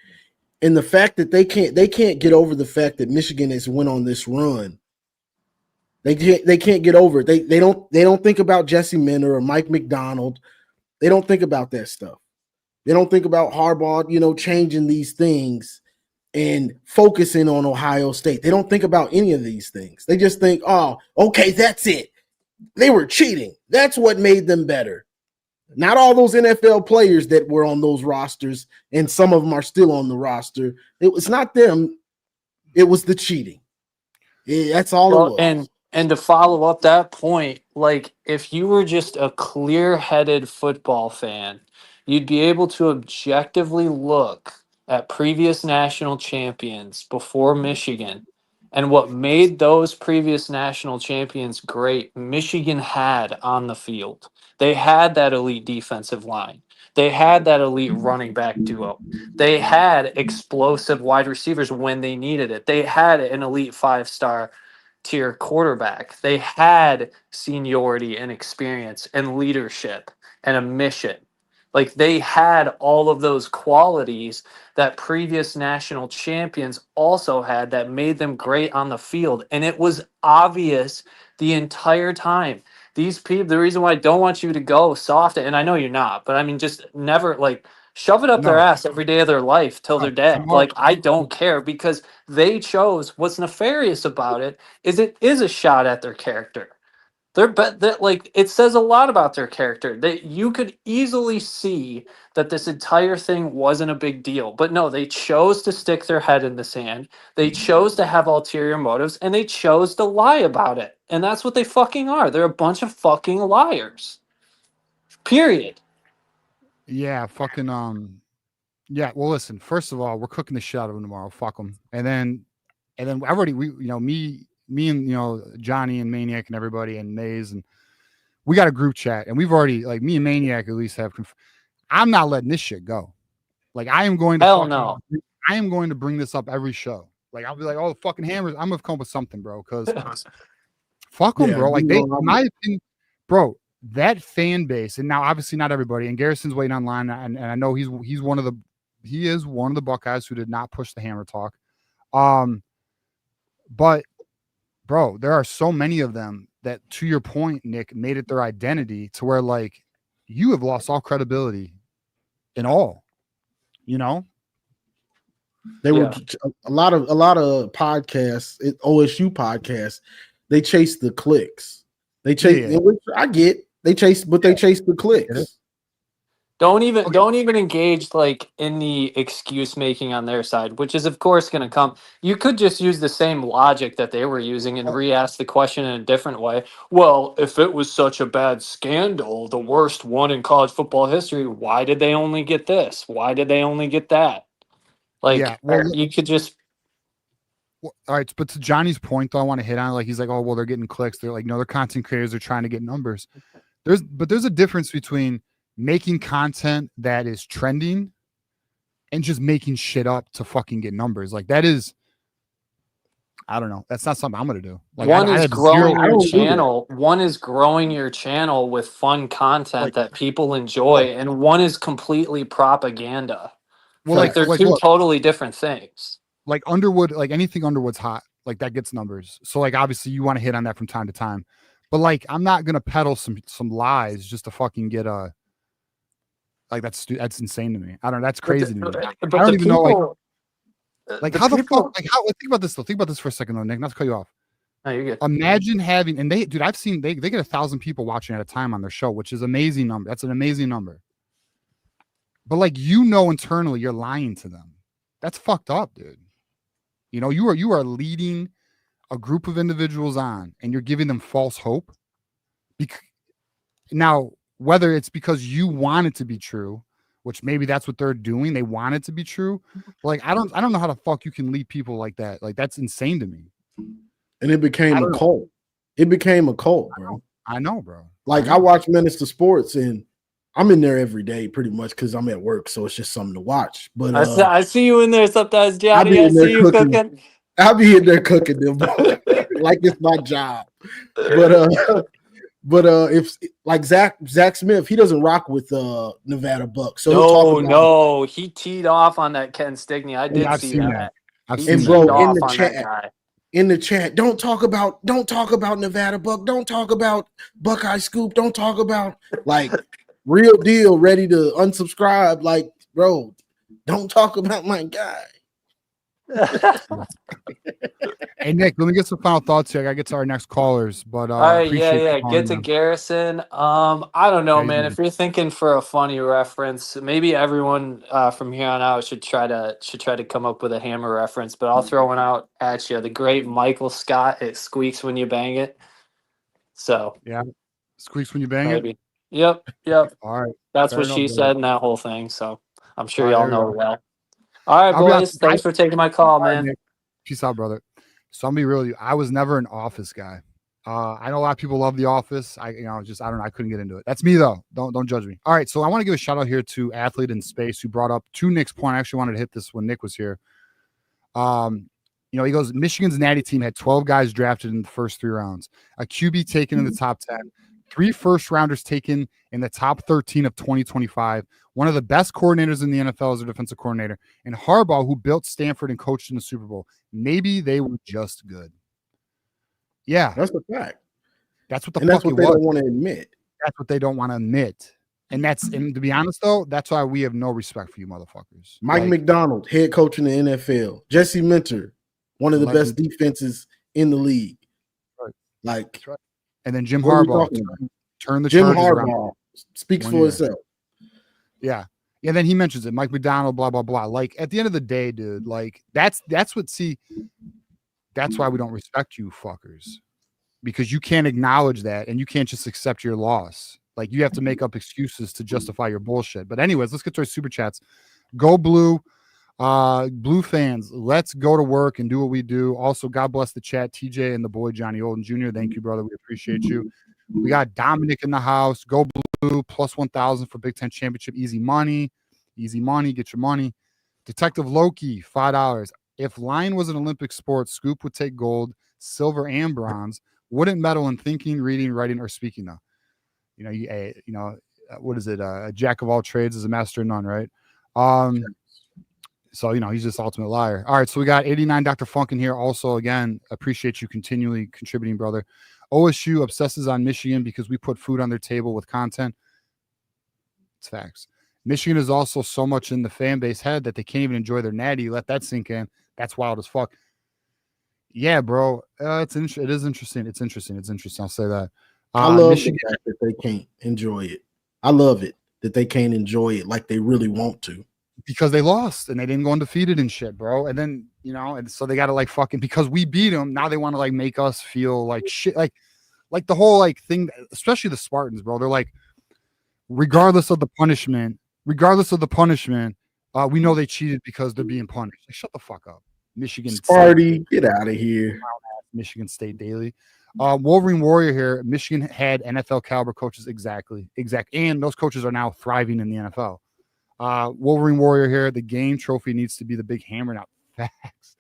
And the fact that they can't get over the fact that Michigan has went on this run. They can't get over it. They don't think about Jesse Minter or Mike McDonald. They don't think about that stuff. They don't think about Harbaugh, changing these things and focusing on Ohio State. They don't think about any of these things. They just think, oh, okay, that's it. They were cheating. That's what made them better. Not all those NFL players that were on those rosters, and some of them are still on the roster. It was not them. It was the cheating. That's all it was. And to follow up that point, like, if you were just a clear-headed football fan, you'd be able to objectively look at previous national champions before Michigan, and what made those previous national champions great, Michigan had on the field. They had that elite defensive line. They had that elite running back duo. They had explosive wide receivers when they needed it. They had an elite 5-star tier quarterback. They had seniority and experience and leadership and a mission. Like, they had all of those qualities that previous national champions also had that made them great on the field. And it was obvious the entire time. These people, the reason why I don't want you to go soft, and I know you're not, but I mean, just never, like, shove it up their ass every day of their life till they're dead. Like, I don't care, because they chose. What's nefarious about it is a shot at their character. Like, it says a lot about their character. You could easily see that this entire thing wasn't a big deal, but no, they chose to stick their head in the sand. They chose to have ulterior motives, and they chose to lie about it. And that's what they fucking are. They're a bunch of fucking liars. Period. Yeah, fucking yeah. Well, listen. First of all, we're cooking the shit out of them tomorrow. Fuck them. And then me and Johnny and Maniac and everybody and Maze, and we got a group chat, and we've already, like, me and Maniac at least have. I'm not letting this shit go. Like, I am going to. Hell no. I am going to bring this up every show. Like, I'll be like, oh, the fucking Hammers. I'm gonna come up with something, bro. Because fuck them, bro. Like, in my opinion, bro. That fan base, and now obviously not everybody, and Garrison's waiting online, and I know he is one of the Buckeyes who did not push the hammer talk. But bro, there are so many of them that, to your point, Nick, made it their identity to where, like, you have lost all credibility in all, They were a lot of podcasts, OSU podcasts. They chase the clicks. They chase. I get. They chase the clicks. Don't even engage, like, in the excuse making on their side, which is of course going to come. You could just use the same logic that they were using and re-ask the question in a different way. Well, if it was such a bad scandal, the worst one in college football history, why did they only get this? Why did they only get that? Like, you could just. All right, but to Johnny's point, though, I want to hit on, like, he's like, oh, well, they're getting clicks. They're like, no, they're content creators. They're trying to get numbers. There's a difference between making content that is trending and just making shit up to fucking get numbers. Like, that is, I don't know. That's not something I'm gonna do. Like One I is have growing I your don't do that. channel. One is growing your channel with fun content Like- that people enjoy, and one is completely propaganda. well, Like they're two look, totally different things. like Underwood, like anything Underwood's hot, like that gets numbers. So like obviously you want to hit on that from time to time, but like I'm not gonna peddle some lies just to fucking get a like that's insane to me. I don't know. That's crazy to me. I don't even know like how the fuck like how think about this though. Think about this for a second though, Nick. Not to cut you off. No, you're good. Imagine having and dude, I've seen they get 1,000 people watching at a time on their show, which is amazing number. That's an amazing number. But like internally you're lying to them. That's fucked up, dude. You are leading a group of individuals on and you're giving them false hope. Now, whether it's because you want it to be true, which maybe that's what they're doing, they want it to be true. Like I don't know how the fuck you can lead people like that. Like that's insane to me. And it became a cult. It became a cult, bro. I know, bro. Like I watch Minister Sports and I'm in there every day pretty much because I'm at work, so it's just something to watch. But I see you in there sometimes, I Johnny. I see you cooking. I'll be in there cooking them like it's my job. But if like Zach Smith, he doesn't rock with Nevada Bucks. So he teed off on that Ken Stickney. I did see that. I've He seen teed bro, off on that guy. in the chat, don't talk about Nevada Buck, don't talk about Buckeye Scoop, don't talk about like real deal, ready to unsubscribe. Like, bro, don't talk about my guy. Hey Nick, let me get some final thoughts here. I gotta get to our next callers, but All right, appreciate you get calling to in. Garrison. I don't know, How you man. doing? If you're thinking for a funny reference, maybe everyone from here on out should try to come up with a Hammer reference. But I'll throw one out at you. The great Michael Scott. It squeaks when you bang it. So Yeah, squeaks when you bang it. maybe. Yep. All right, That's fair what enough, she brother. said in that whole thing. So I'm sure All right, y'all there we know go. it well. All right, I'll be boys. honest, Thanks for taking my call, All right, man. Nick. Peace out, brother. So I'm gonna be real with you. I was never an Office guy. I know a lot of people love The Office. I don't know. I couldn't get into it. That's me though. Don't judge me. All right. So I want to give a shout out here to Athlete in Space who brought up to Nick's point. I actually wanted to hit this when Nick was here. He goes, Michigan's natty team had 12 guys drafted in the first 3 rounds, a QB taken in the top 10, 3 first-rounders taken in the top 13 of 2025, one of the best coordinators in the NFL as a defensive coordinator, and Harbaugh, who built Stanford and coached in the Super Bowl. Maybe they were just good. Yeah. That's a fact. That's what they don't want to admit. That's what they don't want to admit. And to be honest, though, that's why we have no respect for you motherfuckers. Mike McDonald, head coach in the NFL. Jesse Minter, one of the best defenses in the league. Right. Like, that's right. And then Jim Harbaugh turn the Jim Chargers Harbaugh around. speaks for itself. Yeah. Yeah, then he mentions it. Mike McDonald, blah, blah, blah. Like, at the end of the day, dude, like, that's why we don't respect you fuckers. Because you can't acknowledge that and you can't just accept your loss. Like, you have to make up excuses to justify your bullshit. But anyways, let's get to our super chats. Go Blue. Blue fans, let's go to work and do what we do. Also, God bless the chat, TJ and the boy Johnny Olden Jr. Thank you, brother. We appreciate you. We got Dominic in the house. Go Blue, plus 1,000 for Big Ten Championship. Easy money. Get your money. Detective Loki, $5. If line was an Olympic sport, Scoop would take gold, silver, and bronze. Wouldn't medal in thinking, reading, writing, or speaking, though. What is it? A jack of all trades is a master of none, right? So, he's just ultimate liar. All right, so we got 89 Dr. Funk in here. Also, again, appreciate you continually contributing, brother. OSU obsesses on Michigan because we put food on their table with content. It's facts. Michigan is also so much in the fan base head that they can't even enjoy their natty. Let that sink in. That's wild as fuck. Yeah, bro. It is interesting. It's interesting. I'll say that. I love Michigan, the fact that they can't enjoy it. I love it that they can't enjoy it like they really want to. because they lost and they didn't go undefeated and shit, bro. And then, and so they got to like fucking, because we beat them. Now they want to like make us feel like shit. Like the whole like thing, especially the Spartans, bro. They're like, regardless of the punishment, we know they cheated because they're being punished. Like, shut the fuck up. Michigan Sparty, get out of here. Michigan State Daily. Wolverine Warrior here. Michigan had NFL caliber coaches. Exactly. And those coaches are now thriving in the NFL. Wolverine Warrior here. The game trophy needs to be the big hammer. Now, facts.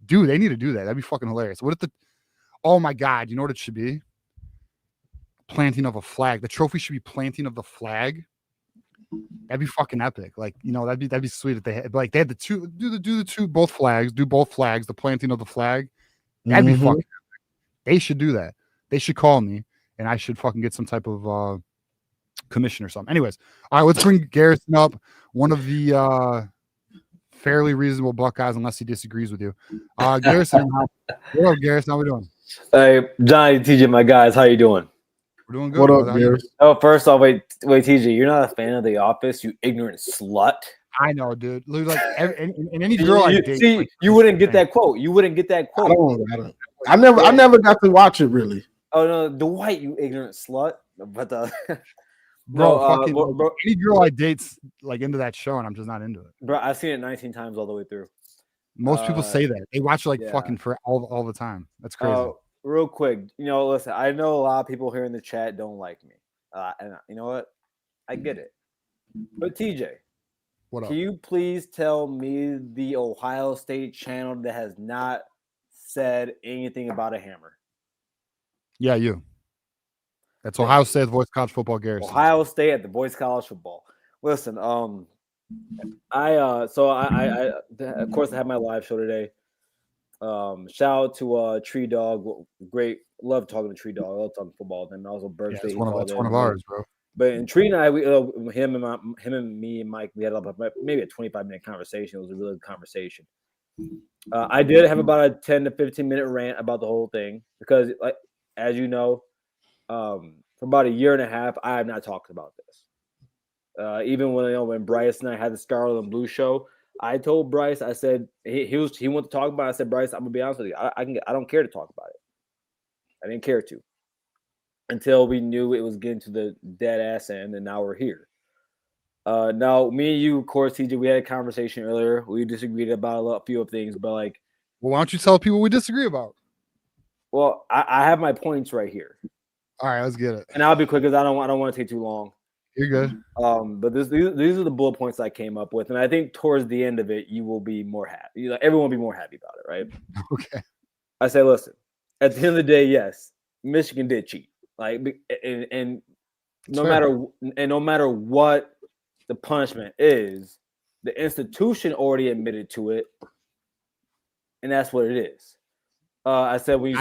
Dude, they need to do that. That'd be fucking hilarious. What if oh my God, you know what it should be? Planting of a flag. The trophy should be planting of the flag. That'd be fucking epic. Like, that'd be sweet if they had the two, do the two, both flags, the planting of the flag. That'd be fucking epic. They should do that. They should call me and I should fucking get some type of commission or something. Anyways, all right, let's bring Garrison up. One of the fairly reasonable Buckeyes, unless he disagrees with you. Garrison, what up, Garrison? How we doing? Hey, Johnny, TJ, my guys, how you doing? We're doing good. What up, brother. Garrison? Oh, first off, wait, TJ, you're not a fan of The Office, you ignorant slut. I know, dude. Like, and any girl I date, see, like, you wouldn't get that quote. You wouldn't get that quote. I never got to watch it really. Oh no, Dwight, you ignorant slut. But bro, bro, any girl I date's like into that show, and I'm just not into it. bro, I've seen it 19 times all the way through. Most people say that they watch like yeah. fucking for all the time. That's crazy. Real quick, listen, I know a lot of people here in the chat don't like me, and you know what? I get it. But TJ, What up? can you please tell me the Ohio State channel that has not said anything about a hammer? Yeah, you. That's Ohio State, the Voice of College Football, Garrison. Ohio State at the Boys College Football. Listen, I of course I had my live show today. Shout out to Tree Dog. Great, love talking to Tree Dog. I love talking football with him. Also, Berg State. That's one of ours, bro. But in Tree and I, him and me and Mike, we had maybe a 25-minute conversation. It was a really good conversation. I did have about a 10 to 15-minute rant about the whole thing because, like, as you know, for about a year and a half, I have not talked about this. Even when Bryce and I had the Scarlet and Blue show, I told Bryce, I said he wanted to talk about it. I said, Bryce, I'm gonna be honest with you, I don't care to talk about it. I didn't care to until we knew it was getting to the dead ass end, and now we're here. Now, me and you, of course, TJ, we had a conversation earlier. We disagreed about a few of things, but like, well, why don't you tell people we disagree about? Well, I have my points right here. All right, let's get it. And I'll be quick because I don't want to take too long. You're good. But these are the bullet points I came up with, and I think towards the end of it, you will be more happy. Everyone will be more happy about it, right? Okay. I say, listen. At the end of the day, yes, Michigan did cheat. Like, and no matter what the punishment is, the institution already admitted to it, and that's what it is. I said when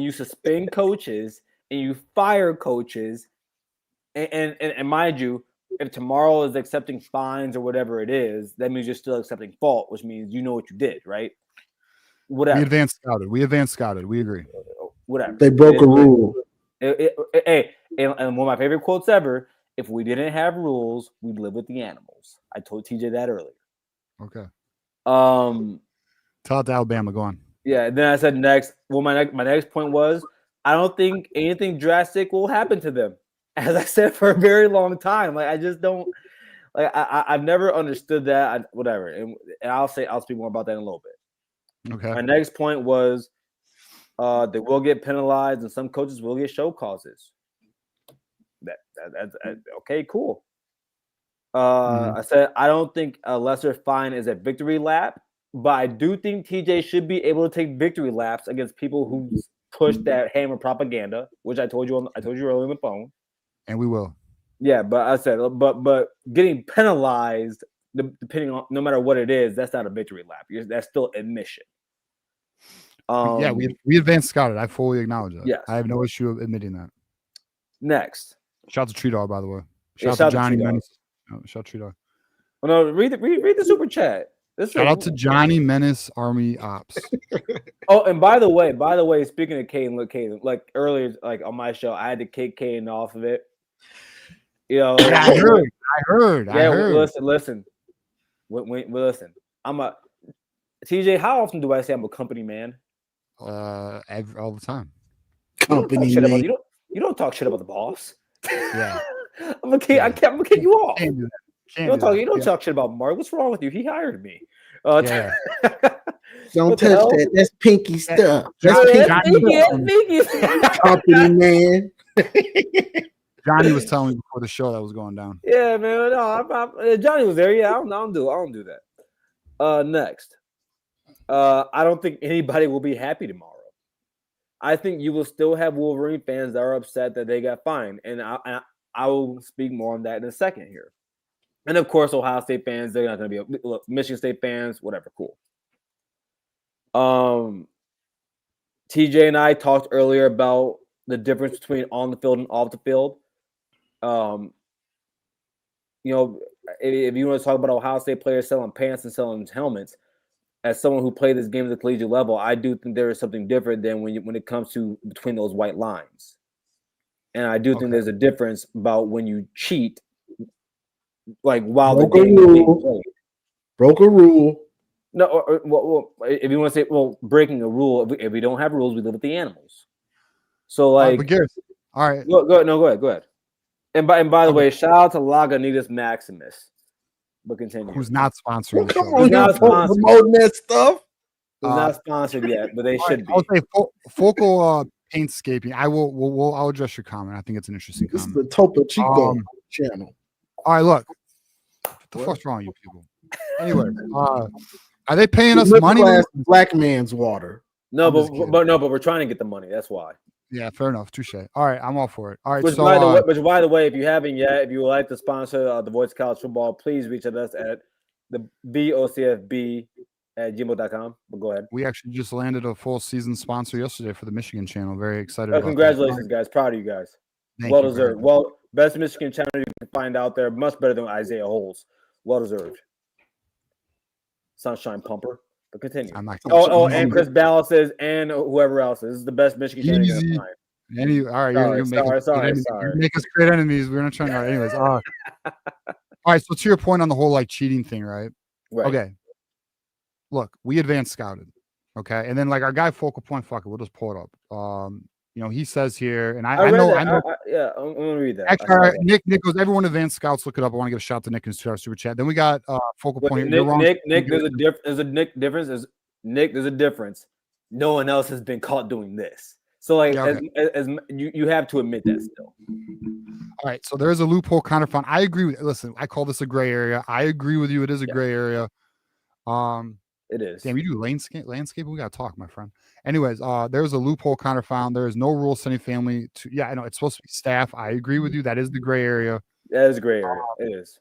you suspend coaches and you fire coaches, and mind you, if tomorrow is accepting fines or whatever it is, that means you're still accepting fault, which means you know what you did, right? Whatever. We advanced scouted. We agree. Whatever. They broke a rule. Hey, and one of my favorite quotes ever: "If we didn't have rules, we'd live with the animals." I told TJ that earlier. Okay. Tell it to Alabama. Go on. Yeah. And then I said next. Well, my next point was I don't think anything drastic will happen to them. As I said for a very long time, like I just don't like. I've never understood that. Whatever. And I'll speak more about that in a little bit. Okay. My next point was they will get penalized and some coaches will get show causes. That's okay, cool. I said I don't think a lesser fine is a victory lap, but I do think TJ should be able to take victory laps against people who push that hammer propaganda, which I told you earlier on the phone. And we will. Yeah, but I said, but getting penalized, depending on no matter what it is, that's not a victory lap. That's still admission. Yeah, we advanced scouted. I fully acknowledge that. Yes. I have no issue admitting that. Next. Shout out to Tree Dog, by the way. Shout out to Johnny Menace. Oh, shout out to Tree Dog. Oh, no, read the super chat. Shout out to Johnny Menace Army Ops. Oh, and by the way, speaking of Caden, look, Caden, like earlier, like on my show, I had to kick Caden off of it. Yeah, I heard. Listen. Listen. I'm a TJ. How often do I say I'm a company man? All the time. Company man. You don't talk shit about the boss. Yeah. I'm gonna kick you off. Can't do that. You don't talk shit about Mark. What's wrong with you? He hired me. Yeah. Don't touch that. That's pinky stuff. That's pinky. Company man. Johnny was telling me before the show that was going down. Yeah, man. No, Johnny was there. Yeah, I don't do that. Next. I don't think anybody will be happy tomorrow. I think you will still have Wolverine fans that are upset that they got fined, and I will speak more on that in a second here. And of course, Ohio State fans, they're not going to be Michigan State fans, whatever, cool. TJ and I talked earlier about the difference between on the field and off the field. You know, if you want to talk about Ohio State players selling pants and selling helmets, as someone who played this game at the collegiate level, I do think there is something different than when it comes to between those white lines. And I do think there's a difference about when you cheat, like while the game is being played. Broke a rule. No, well, if you want to say, well, breaking a rule, if we don't have rules, we live with the animals. So, like, all right, go ahead. And by the way, shout out to Lagunitas Maximus. But continue. Who's not sponsoring the show? Come on, you're promoting that stuff. Who's not sponsored yet, but they should be. I'll say Focal Paintscaping. I'll address your comment. I think it's an interesting This comment. is the Topo Chico channel. All right, look. What the fuck's wrong with you people? Anyway, are they paying us money? Black man's water. No, but we're trying to get the money. That's why. Yeah, fair enough. Touche. All right, I'm all for it. All right, Which, by the way, if you haven't yet, if you would like to sponsor the Voice of College Football, please reach out to us at the vocfb@gmail.com. But go ahead. We actually just landed a full season sponsor yesterday for the Michigan channel. Very excited. Congratulations, guys! Proud of you guys. Well deserved. Well, best Michigan channel you can find out there. Much better than Isaiah Holes. Well deserved. Sunshine Pumper. But continue. And Chris Ballas says, and whoever else is. This is the best Michigan channel you're going to find. All right, sorry. Make us create enemies. We're not trying to. Anyways, all right. So to your point on the whole like cheating thing, right? Okay. Look, we advanced scouted, okay, and then like our guy Focal Point, fuck it, we'll just pull it up. You know, he says here, and I know. Yeah, I'm gonna read that. Actually, Nick goes. Everyone advanced scouts, look it up. I want to give a shout to Nick and our super chat. Then we got Focal Point. Nick, there's a difference. No one else has been caught doing this. So, like, as you have to admit that still. All right, so there is a loophole kind of found. I agree with. Listen, I call this a gray area. I agree with you. It is a gray area. It is. Damn, you do landscape. We gotta talk, my friend. Anyways, there's a loophole kind of found. There is no rule sending family to. Yeah, I know it's supposed to be staff. I agree with you. That is the gray area. That is a gray area. It is.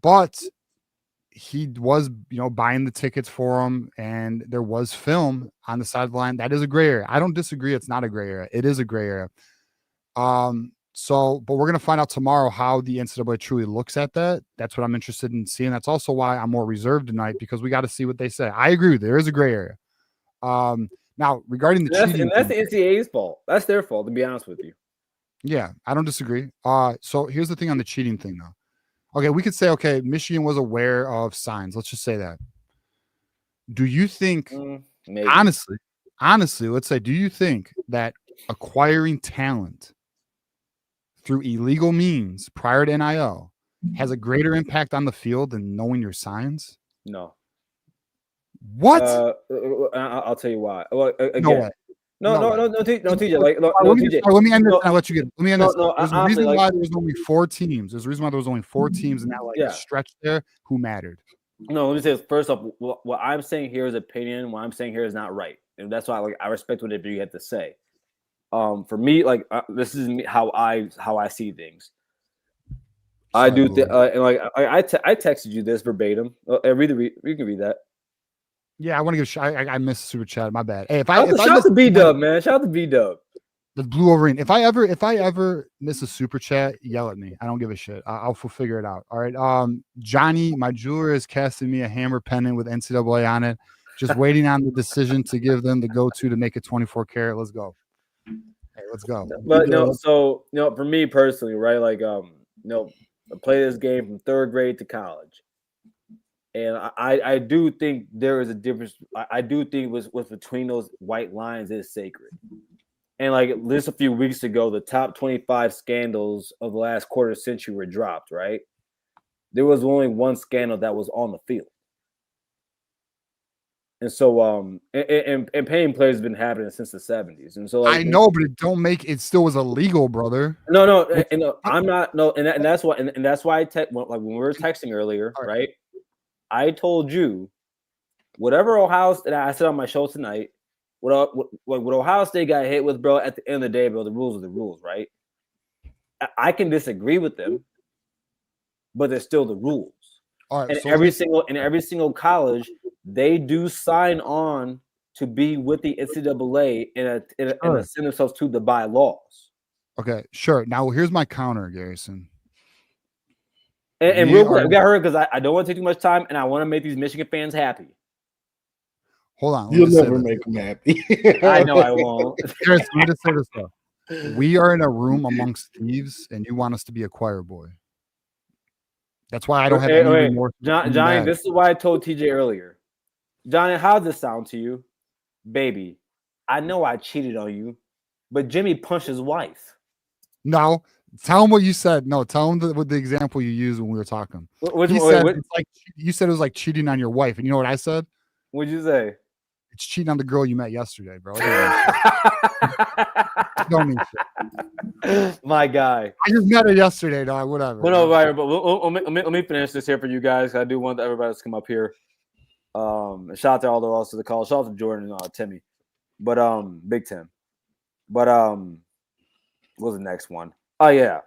But he was, buying the tickets for him, and there was film on the sideline. That is a gray area. I don't disagree. It's not a gray area. It is a gray area. But we're gonna find out tomorrow how the NCAA truly looks at that. That's what I'm interested in seeing. That's also why I'm more reserved tonight, because we got to see what they say. I agree with you. There is a gray area. Now regarding the cheating, that's the NCAA's fault. That's their fault, to be honest with you. Yeah, I don't disagree. So here's the thing on the cheating thing, though. Okay, we could say, okay, Michigan was aware of signs. Let's just say that. Do you think, honestly, let's say, do you think that acquiring talent through illegal means prior to NIL has a greater impact on the field than knowing your signs? No. What? I'll tell you why. Well, again, no, TJ. Let me end this. I'll let you get it. Let me end this. There's a reason why there was only 4 teams. There's a reason why there was only 4 teams in that stretch there who mattered. No, let me say this. First off, what I'm saying here is opinion. What I'm saying here is not right, and that's why I respect whatever you have to say. For me, this is how I see things. I do, I texted you this verbatim. You can read that. Yeah, I want to give. I missed super chat. My bad. Hey, shout out to B-Dub, man. Shout out to B-Dub. The Blue Wolverine. If I ever miss a super chat, yell at me. I don't give a shit. I'll figure it out. All right. Johnny, my jeweler is casting me a hammer pendant with NCAA on it. Just waiting on the decision to give them the go-to to make it 24 karat. Let's go. Hey, let's go. But for me personally, right? I play this game from 3rd grade to college. And I do think there is a difference. I do think what's between those white lines is sacred. And just a few weeks ago, the top 25 scandals of the last quarter century were dropped, right? There was only one scandal that was on the field. And so and paying players has been happening since the 70s. And so I know, but it still was illegal, brother. No, I'm not and that's why when we were texting earlier, right? I told you whatever Ohio, and I said on my show tonight, what Ohio State got hit with, bro. At the end of the day, bro, the rules are the rules, right? I can disagree with them, but they're still the rules. All right, And so every single college, they do sign on to be with the NCAA and send themselves to the bylaws. okay, sure. Now here's my counter, Garrison. And real quick, we got her because I don't want to take too much time, and I want to make these Michigan fans happy. Hold on, You'll never make them happy. I know I won't. Garrison, let me just say this though. We are in a room amongst thieves, and you want us to be a choir boy. That's why I don't have any more. Johnny, this is why I told TJ earlier. Johnny, how does this sound to you? Baby, I know I cheated on you, but Jimmy punched his wife. No, tell him what you said. No, tell him the example you used when we were talking. It's like you said it was like cheating on your wife, and you know what I said? What'd you say? It's cheating on the girl you met yesterday, bro. Don't mean shit. My guy. I just met her yesterday, dog. Whatever. But no, right, but let me finish this here for you guys. I do want everybody to come up here. Shout out to all the rest of the call. Shout out to Jordan and Timmy. But Big Tim. But what was the next one? Oh yeah.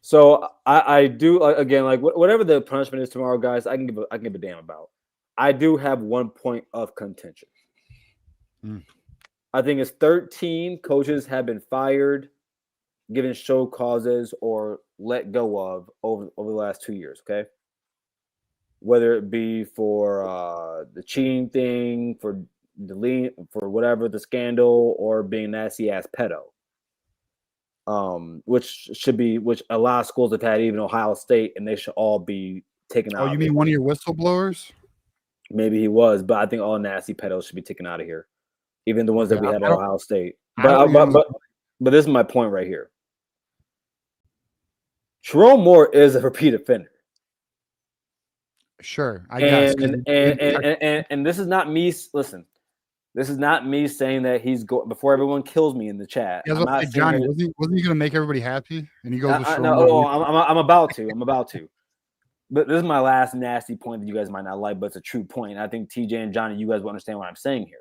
So I do again, like whatever the punishment is tomorrow, guys, I can give a damn about. I do have 1 point of contention. I think it's 13 coaches have been fired, given show causes, or let go of over the last 2 years. Okay, whether it be for the cheating thing, for deleting, for whatever the scandal, or being nasty ass pedo. Which a lot of schools have had, even Ohio State, and they should all be taken out. Oh, you mean one of your whistleblowers? Maybe he was, but I think all nasty pedos should be taken out of here, even the ones that we had at Ohio State. But this is my point right here. Jerome Moore is a repeat offender. Sure, I guess. And this is not me. Listen, this is not me saying that he's going before everyone kills me in the chat. Yeah, Johnny, wasn't he going to make everybody happy? And he goes, I'm about to. But this is my last nasty point that you guys might not like, but it's a true point. I think TJ and Johnny, you guys will understand what I'm saying here.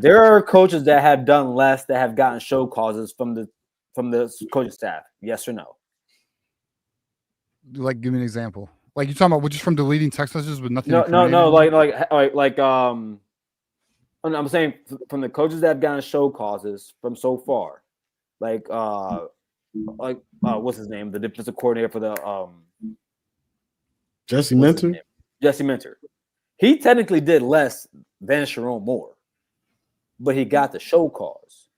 There are coaches that have done less that have gotten show causes from the coaching staff. Yes or no? Like, give me an example. Like you talking about just from deleting text messages with nothing. I'm saying from the coaches that have gotten show causes from so far, what's his name? The defensive coordinator for the Jesse Minter. Jesse Minter. He technically did less than Jerome Moore, but he got the show cause.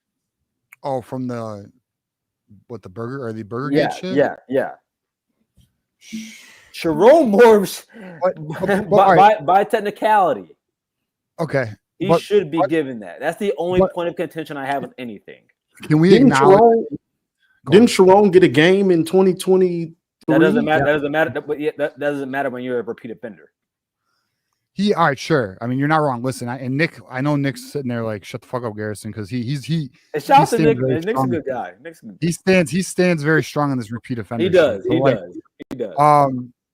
Oh, from the Burger Gate shit? Yeah. Jerome Moore, by technicality, okay, he should be given that. That's the only point of contention I have with anything. Can we acknowledge? Didn't Sharon get a game in 2020? That doesn't matter. That doesn't matter. But that doesn't matter when you're a repeat offender. All right, sure. I mean, you're not wrong. Listen, I know Nick's sitting there like, shut the fuck up, Garrison, because he. Shout out to Nick. Nick's a good guy. He stands very strong on this repeat offender. He does. He does.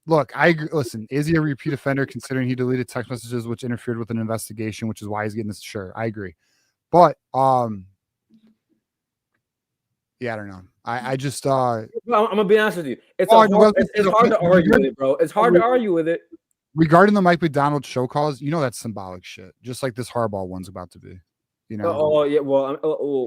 Look, I agree. Listen, is he a repeat offender considering he deleted text messages which interfered with an investigation, which is why he's getting this? Sure, I agree. But yeah, I don't know. I just I'm gonna be honest with you. It's hard to argue with it, bro. It's hard to argue with it. Regarding the Mike McDonald show cause, you know that's symbolic shit. Just like this Harbaugh one's about to be. You know. Oh yeah. Well,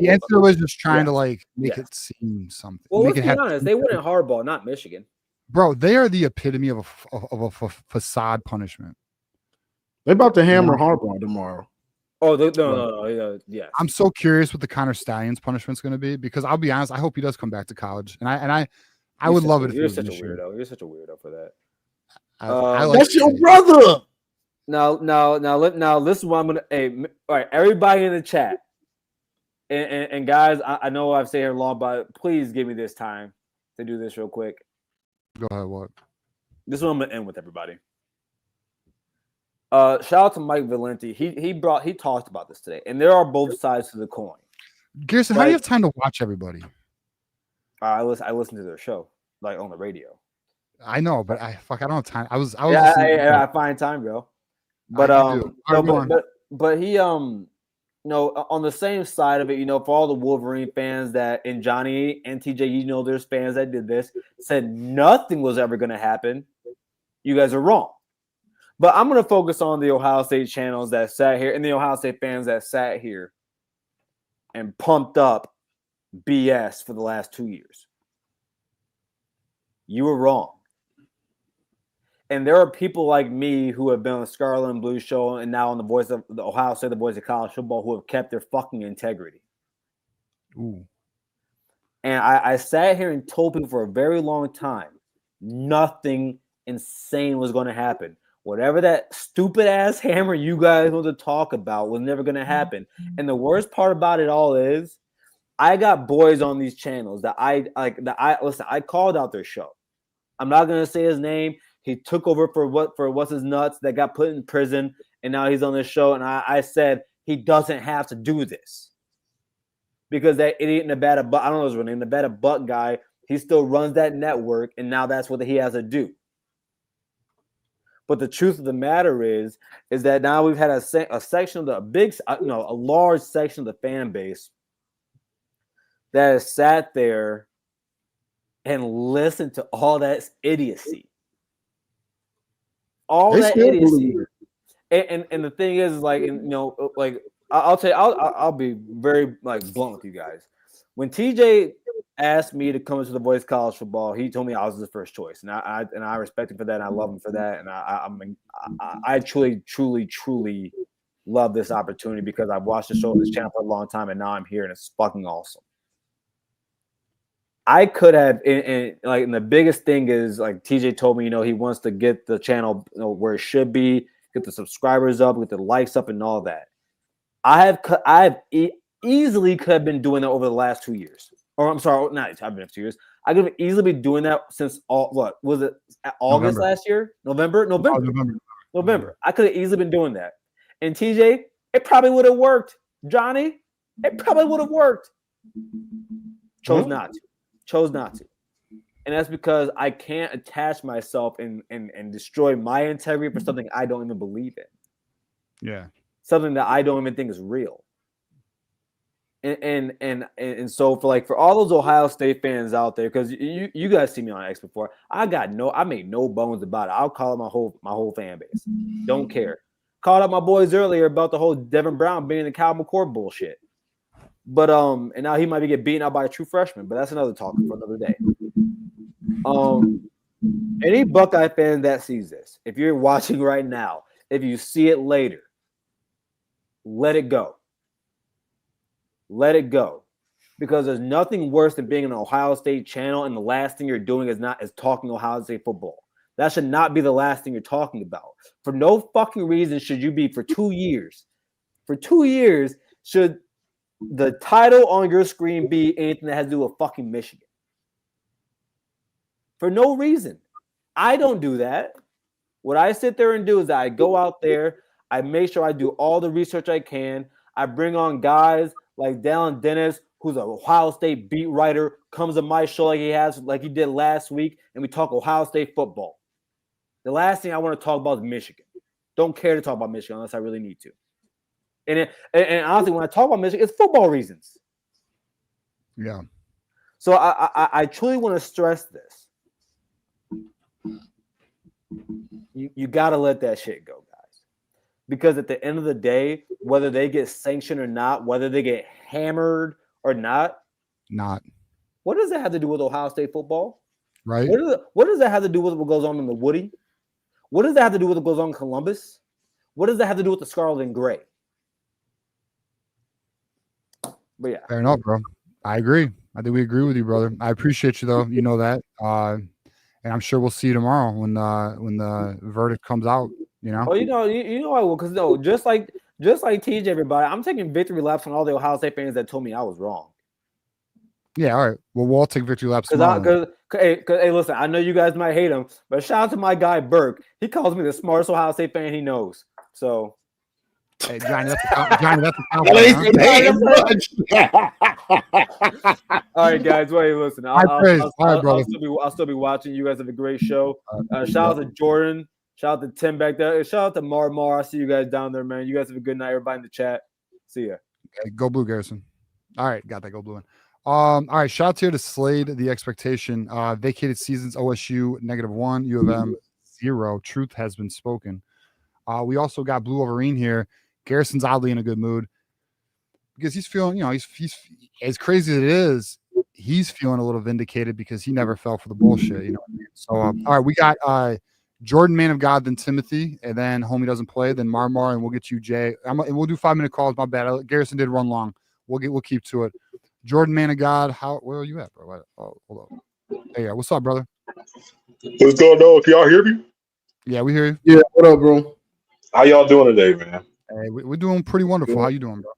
the answer was just trying to make it seem something. Well, let's be honest. They wouldn't Harbaugh, not Michigan. Bro, they are the epitome of a facade punishment. They're about to hammer Harbaugh tomorrow. Oh, no. Yeah. I'm so curious what the Connor Stallions punishment's going to be because I'll be honest, I hope he does come back to college, and I would love it. If you're such a weirdo. You're such a weirdo for that. That's your brother. Now, this is what I'm gonna. Hey, all right, everybody in the chat, and guys, I know I've stayed here long, but please give me this time to do this real quick. Go ahead. What? This is what I'm gonna end with, everybody. Shout out to Mike Valenti. He talked about this today, and there are both sides to the coin. Garrison, how do you have time to watch everybody? I listen to their show, like on the radio. I know, but I don't have time. I was Yeah, listening. I find time, bro. But you do. All right, go on. but he on the same side of it, for all the Wolverine fans and Johnny and TJ, there's fans that did this, said nothing was ever going to happen. You guys are wrong. But I'm going to focus on the Ohio State channels that sat here and the Ohio State fans that sat here and pumped up BS for the last 2 years. You were wrong. And there are people like me who have been on the Scarlet and Blue show and now on the Voice of the Ohio State, the Voice of College Football, who have kept their fucking integrity. Ooh. And I sat here and told people for a very long time, nothing insane was going to happen. Whatever that stupid ass hammer you guys want to talk about was never going to happen. And the worst part about it all is, I got boys on these channels that listen. I called out their show. I'm not going to say his name. He took over for what's his nuts that got put in prison, and now he's on this show. And I said he doesn't have to do this because that idiot Nevada Buck, I don't know his real name, Nevada Buck guy, he still runs that network, and now that's what he has to do. But the truth of the matter is that now we've had a section of a large section of the fan base that has sat there and listened to all that idiocy. All that idiocy. And the thing is, I'll tell you, I'll be very blunt with you guys. When TJ asked me to come into the Voice of College Football, he told me I was his first choice, and I respect him for that, and I love him for that, and I truly love this opportunity because I've watched the show on this channel for a long time, and now I'm here, and it's fucking awesome. I could have, and the biggest thing is TJ told me, he wants to get the channel where it should be, get the subscribers up, get the likes up, and all that. I've easily could have been doing that over the last 2 years. Or I'm sorry, not I've been 2 years. I could have easily been doing that since August November. last year? November. I could have easily been doing that. And TJ, it probably would have worked. Johnny, it probably would have worked. Chose not to. And that's because I can't attach myself and destroy my integrity for something I don't even believe in. Yeah. Something that I don't even think is real. And so for all those Ohio State fans out there, because you guys see me on X before, I made no bones about it. I'll call it my whole fan base. Don't care. Called out my boys earlier about the whole Devin Brown being the Cal McCord bullshit. But and now he might be getting beaten out by a true freshman, but that's another talk for another day. Any Buckeye fan that sees this, if you're watching right now, if you see it later, let it go. Let it go. Because there's nothing worse than being an Ohio State channel and the last thing you're doing is talking Ohio State football. That should not be the last thing you're talking about. For no fucking reason should you be for 2 years. For 2 years, should the title on your screen be anything that has to do with fucking Michigan? For no reason. I don't do that. What I sit there and do is I go out there, I make sure I do all the research I can. I bring on guys like Dallin Dennis, who's an Ohio State beat writer, comes on my show like he did last week, and we talk Ohio State football. The last thing I want to talk about is Michigan. Don't care to talk about Michigan unless I really need to. And honestly, when I talk about Michigan, it's football reasons. Yeah. So I truly want to stress this. You got to let that shit go, guys. Because at the end of the day, whether they get sanctioned or not, whether they get hammered or not, what does that have to do with Ohio State football? Right. What does that have to do with what goes on in the Woody? What does that have to do with what goes on in Columbus? What does that have to do with the Scarlet and Gray? But yeah. Fair enough, bro. I agree. I think we agree with you, brother. I appreciate you, though. You know that. And I'm sure we'll see you tomorrow when the verdict comes out. You know. Oh, you know I will, because just like TJ, everybody, I'm taking victory laps on all the Ohio State fans that told me I was wrong. Yeah, all right. Well, we'll all take victory laps. Because hey, listen, I know you guys might hate him, but shout out to my guy Burke. He calls me the smartest Ohio State fan he knows. So Hey, Johnny, that's a compliment. All right, guys. Wait, listen. High praise. All right, brother. I'll still be watching. You guys have a great show. Shout out to Jordan. Shout out to Tim back there. Shout out to Mar. I see you guys down there, man. You guys have a good night. Everybody in the chat. See ya. Okay, go Blue, Garrison. All right, got that. Go Blue. All right, shout out here to Slade the Expectation. Vacated seasons OSU -1, U of M 0. Truth has been spoken. We also got Blue Wolverine here. Garrison's oddly in a good mood because he's feeling, he's as crazy as it is, he's feeling a little vindicated because he never fell for the bullshit, So, all right, we got Jordan, Man of God, then Timothy, and then Homie Doesn't Play, then Marmar, and we'll get you Jay. And we'll do 5-minute calls. My bad. Garrison did run long. We'll keep to it. Jordan, Man of God, where are you at, bro? Oh, hold on. Hey, what's up, brother? What's going on? Can y'all hear me? Yeah, we hear you. Yeah, what up, bro? How y'all doing today, man? Hey, we're doing pretty wonderful. How you doing, bro?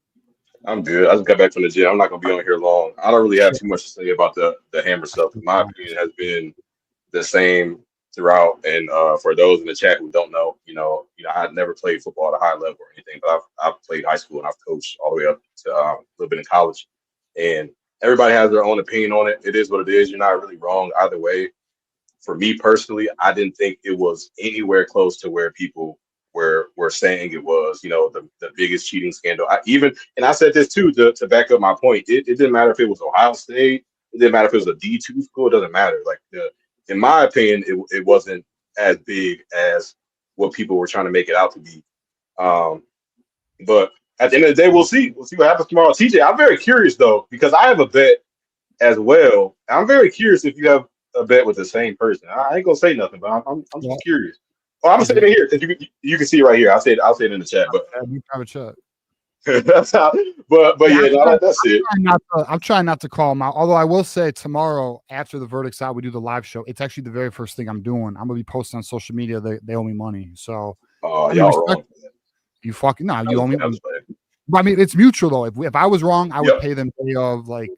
I'm good. I just got back from the gym. I'm not gonna be on here long. I don't really have too much to say about the hammer stuff. My opinion has been the same throughout. And for those in the chat who don't know, I never played football at a high level or anything, but I've played high school and I've coached all the way up to a little bit in college. And everybody has their own opinion on it. It is what it is. You're not really wrong either way. For me personally, I didn't think it was anywhere close to where people were saying it was, the biggest cheating scandal. I said this too to back up my point. It didn't matter if it was Ohio State. It didn't matter if it was a D2 school. It doesn't matter. Like in my opinion, it wasn't as big as what people were trying to make it out to be. But at the end of the day, we'll see. We'll see what happens tomorrow. TJ, I'm very curious though, because I have a bet as well. I'm very curious if you have a bet with the same person. I ain't gonna say nothing, but I'm just curious. Oh, I'm gonna say it in here because you can see it right here. I'll say it in the chat. But you have a chat. That's how. But yeah, that's it. I'm trying not to call them out. Although I will say tomorrow after the verdict's out, we do the live show. It's actually the very first thing I'm doing. I'm gonna be posting on social media. They owe me money. So y'all wrong. You fucking no. You owe me. But I mean, it's mutual though. If I was wrong, I would pay them pay of like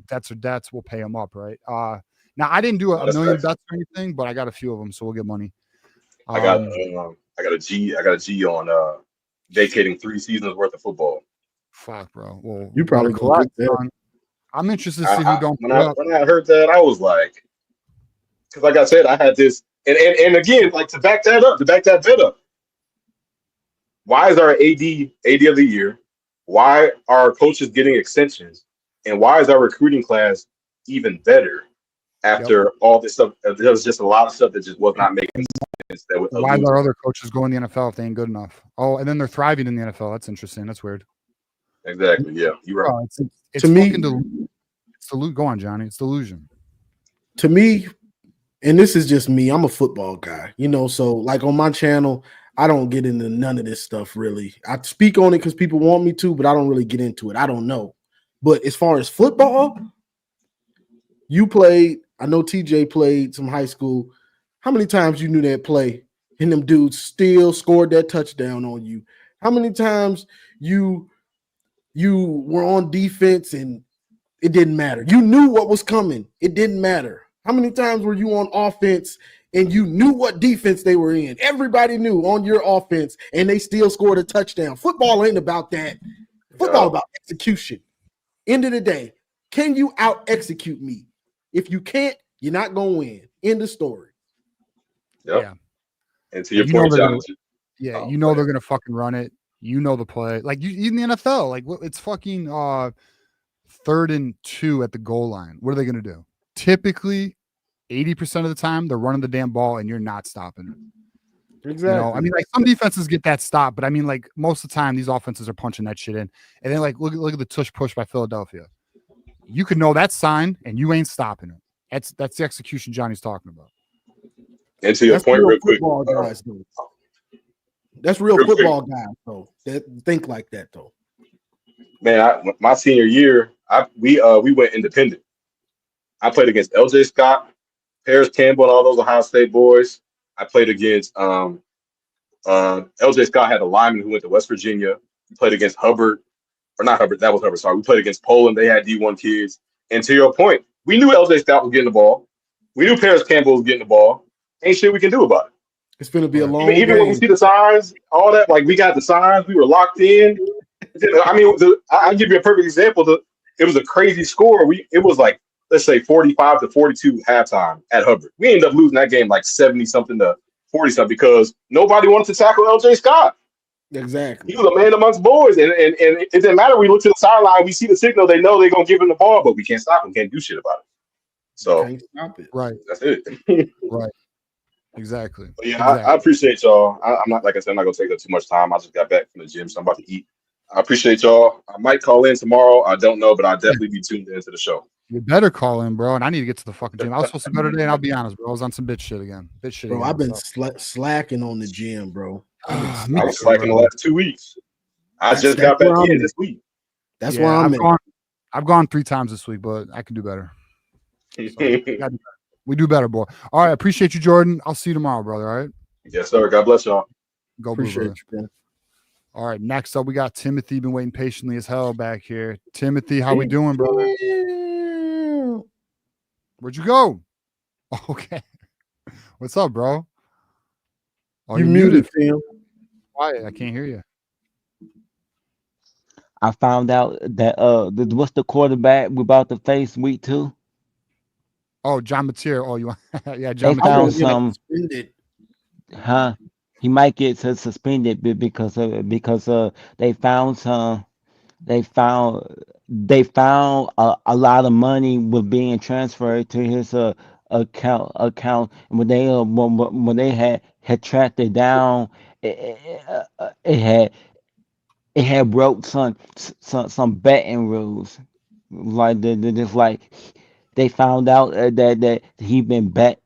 debts or debts. We'll pay them up, right? Now I didn't do a million bets or anything, but I got a few of them, so we'll get money. I got a G on vacating 3 seasons worth of football. Fuck, bro. Well, you probably collect that. I'm interested to see who don't. When I heard that, I was like, because like I said, I had this, and again, like to back that bet up. Why is our AD of the year? Why are coaches getting extensions? And why is our recruiting class even better after all this stuff? There was just a lot of stuff that just was not making sense. Why are other coaches going to the NFL if they ain't good enough? Oh, and then they're thriving in the NFL. That's interesting. That's weird. Exactly. Yeah, you're right. It's to me, it's go on, Johnny. It's delusion. To me, and this is just me. I'm a football guy, So like on my channel, I don't get into none of this stuff really. I speak on it because people want me to, but I don't really get into it. I don't know. But as far as football, you played. I know TJ played some high school. How many times you knew that play and them dudes still scored that touchdown on you? How many times you were on defense and it didn't matter? You knew what was coming. It didn't matter. How many times were you on offense and you knew what defense they were in? Everybody knew on your offense and they still scored a touchdown. Football ain't about that. Football about execution. End of the day, can you out-execute me? If you can't, you're not going to win. End of story. Yep. Yeah. And to your point, they're going to fucking run it. You know the play. Like you in the NFL, like it's fucking 3rd and 2 at the goal line. What are they going to do? Typically, 80% of the time, they're running the damn ball and you're not stopping it. Exactly. I mean, like some defenses get that stop, but I mean, like most of the time, these offenses are punching that shit in. And then, like, look at the tush push by Philadelphia. You could know that sign and you ain't stopping it. That's the execution Johnny's talking about. And to your point, real quick, that's real football guys, though. That think like that, though. Man, my senior year, we went independent. I played against LJ Scott, Paris Campbell, and all those Ohio State boys. I played against LJ Scott had a lineman who went to West Virginia. We played against Hubbard, or not Hubbard. That was Hubbard. Sorry, we played against Poland. They had D1 kids. And to your point, we knew LJ Scott was getting the ball. We knew Paris Campbell was getting the ball. Ain't shit we can do about it. It's gonna be a long Even when we game. see the signs, all that, like we got the signs, we were locked in. I mean, I'll give you a perfect example. It was a crazy score. It was like, let's say 45-42 halftime at Hubbard. We ended up losing that game like 70 something to 40 something because nobody wanted to tackle LJ Scott. Exactly. He was a man amongst boys, and it didn't matter. We look to the sideline, we see the signal. They know they're gonna give him the ball, but we can't stop him. Can't do shit about it. So Can't stop it. Right. that's it. Right. Exactly. But yeah, Exactly. I appreciate y'all. I'm not, like I said, I'm not gonna take up too much time. I just got back from the gym, so I'm about to eat. I appreciate y'all. I might call in tomorrow. I don't know, but I'll definitely be tuned into the show. You better call in, bro. And I need to get to the fucking gym. I was supposed to go today, and I'll be honest, bro. I was on some bitch shit again. Bro, I've been slacking on the gym, bro. I was slacking the last 2 weeks. I just got back in this week. That's where I'm at. I've gone 3 times this week, but I can do better. We do better, boy. All right, appreciate you, Jordan. I'll see you tomorrow, brother. All right. Yes, sir. God bless y'all. Go, Appreciate Blue, you, all right, next up, we got Timothy. Been waiting patiently as hell back here. Timothy, how we doing, brother? Where'd you go? Okay. What's up, bro? Oh, you muted, Tim. Quiet. I can't hear you. I found out that what's the quarterback we about to face week 2? Oh, John Mateer. Oh, you yeah, They John found Mateer. some, he might get suspended because they found some. They found a lot of money was being transferred to his account when they had tracked it down. It had broke some betting rules, like just like they found out that he been bet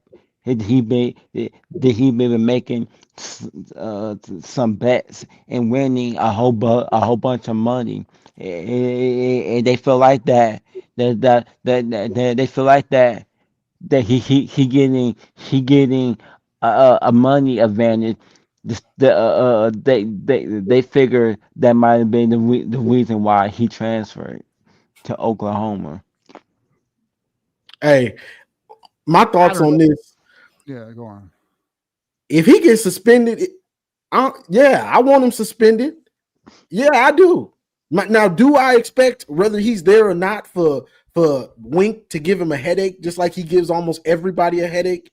he been that he been making some bets and winning a whole bunch of money, and they feel like that they feel like that he getting a money advantage. They figure that might have been the reason why he transferred to Oklahoma. Hey, my thoughts on this. Yeah, go on. If he gets suspended, I want him suspended. Yeah, I do. Now, do I expect whether he's there or not for Wink to give him a headache, just like he gives almost everybody a headache?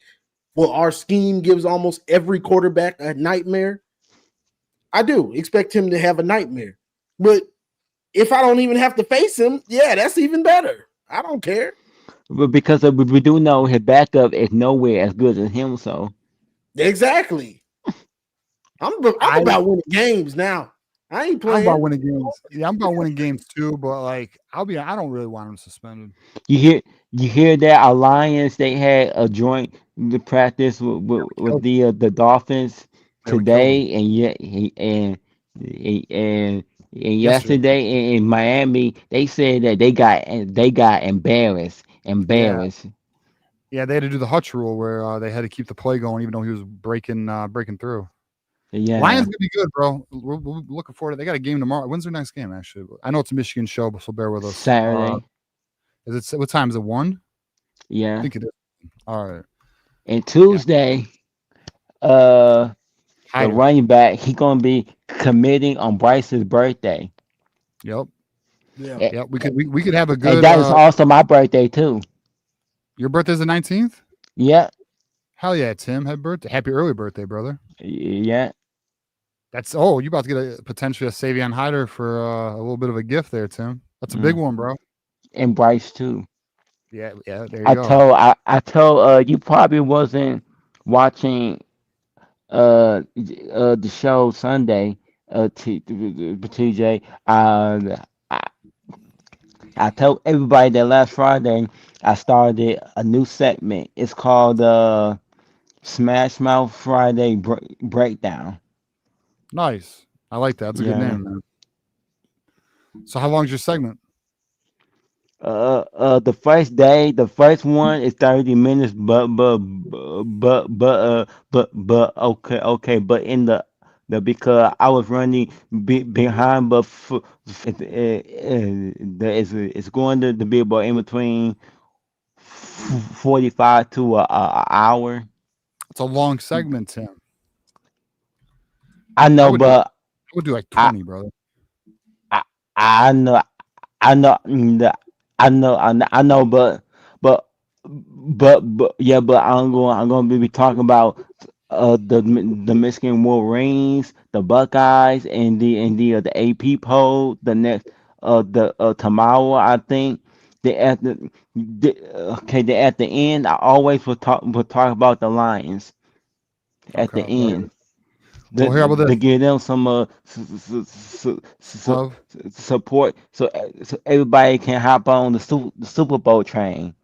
Well, our scheme gives almost every quarterback a nightmare. I do expect him to have a nightmare. But if I don't even have to face him, yeah, that's even better. I don't care. But because we do know his backup is nowhere as good as him, so exactly. I'm about winning games now. I ain't playing. I'm about winning games. Yeah, I'm about winning games too. But like, I don't really want him suspended. You hear that Alliance they had a joint practice with the Dolphins today, and yesterday in Miami they said that they got embarrassed. Yeah, they had to do the Hutch rule where they had to keep the play going even though he was breaking through. Yeah, Lions gonna be good, bro. We're looking forward to it. They got a game tomorrow. When's their next game? Actually, I know it's a Michigan show, but so bear with us. Saturday. Is it what time is it? 1? Yeah, I think it is. All right. And Tuesday, the running back he gonna be committing on Bryce's birthday. Yep. Yeah. Yep. We could have a good. And that is also my birthday too. Your birthday's the 19th? Yeah. Hell yeah, Tim. Happy early birthday, brother. Yeah. You about to get potentially a Savion Hyder for a little bit of a gift there, Tim. That's a big one, bro. And Bryce too. Yeah, there you go. I told you probably wasn't watching the show Sunday, TJ. I told everybody that last Friday I started a new segment. It's called Smash Mouth Friday Breakdown. Nice. I like that. That's a good name, man. So how long is your segment? The first one is 30 minutes, but okay, but in the because I was running behind, but it's going to be about in between 45 to an hour. It's a long segment, Tim. I know, but I would do like I 20, brother. I I know I know I know, but yeah, but I'm gonna be talking about the Michigan Wolverines, the Buckeyes, and the AP poll the next the tomorrow I think. They at the end I always will talk about the Lions at the Okay, brother. end Well, here, how about to this? give them some Love. support so everybody can hop on the Super Bowl train.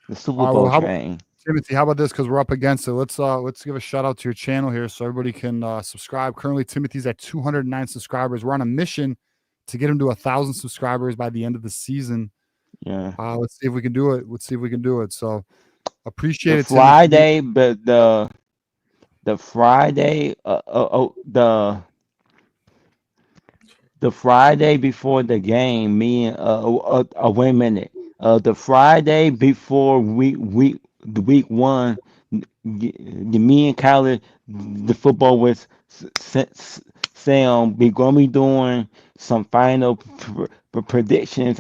The Super All right, well, Bowl how about train. Timothy? How about this? Because we're up against it. Let's give a shout out to your channel here so everybody can subscribe. Currently, Timothy's at 209 subscribers. We're on a mission to get him to 1,000 subscribers by the end of the season. Yeah. Let's see if we can do it. Let's see if we can do it. So appreciate The it, Timothy. Friday, but the Friday the Friday before the game, me and wait a minute. The Friday before the week one, me and Kyler, the football was saying we gonna be doing some final predictions.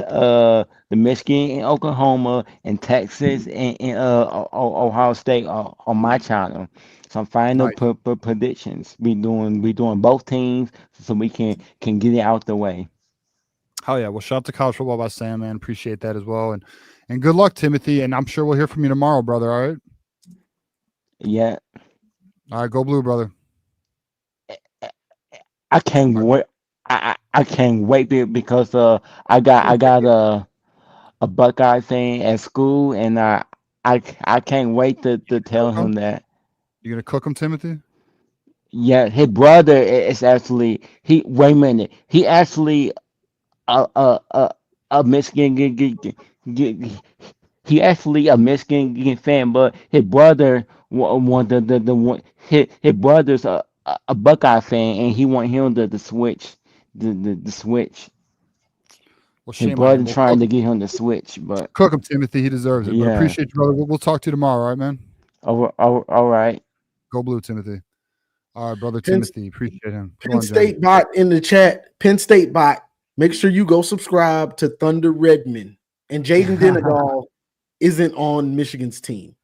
The Michigan and Oklahoma and Texas and Ohio State on my channel. Some final Nice. predictions. We doing both teams so we can get it out the way. Hell yeah. Well, shout out to College Football by Sam, man. Appreciate that as well. And good luck, Timothy. And I'm sure we'll hear from you tomorrow, brother. All right. Yeah, All right. Go blue, brother. I can't All right. wait. I can't wait because I got a Buckeye thing at school and I can't wait to tell Cook him? him that. You gonna cook him, Timothy? Yeah, his brother is actually wait a minute. He actually a Michigan he actually a Michigan fan, but his brother want the one his brother's a Buckeye fan, and he want him to switch the switch. Well, His shame on brother him. Well, trying to get him to switch, but cook him, Timothy. He deserves it. But yeah, appreciate you, brother. We'll talk to you tomorrow. All right, man. all right. Go blue, Timothy. All right, brother Penn, Timothy. Appreciate him. Go Penn on, Johnny. State bot in the chat. Penn State bot. Make sure you go subscribe to Thunder Redmond. And Jaden Denegal isn't on Michigan's team.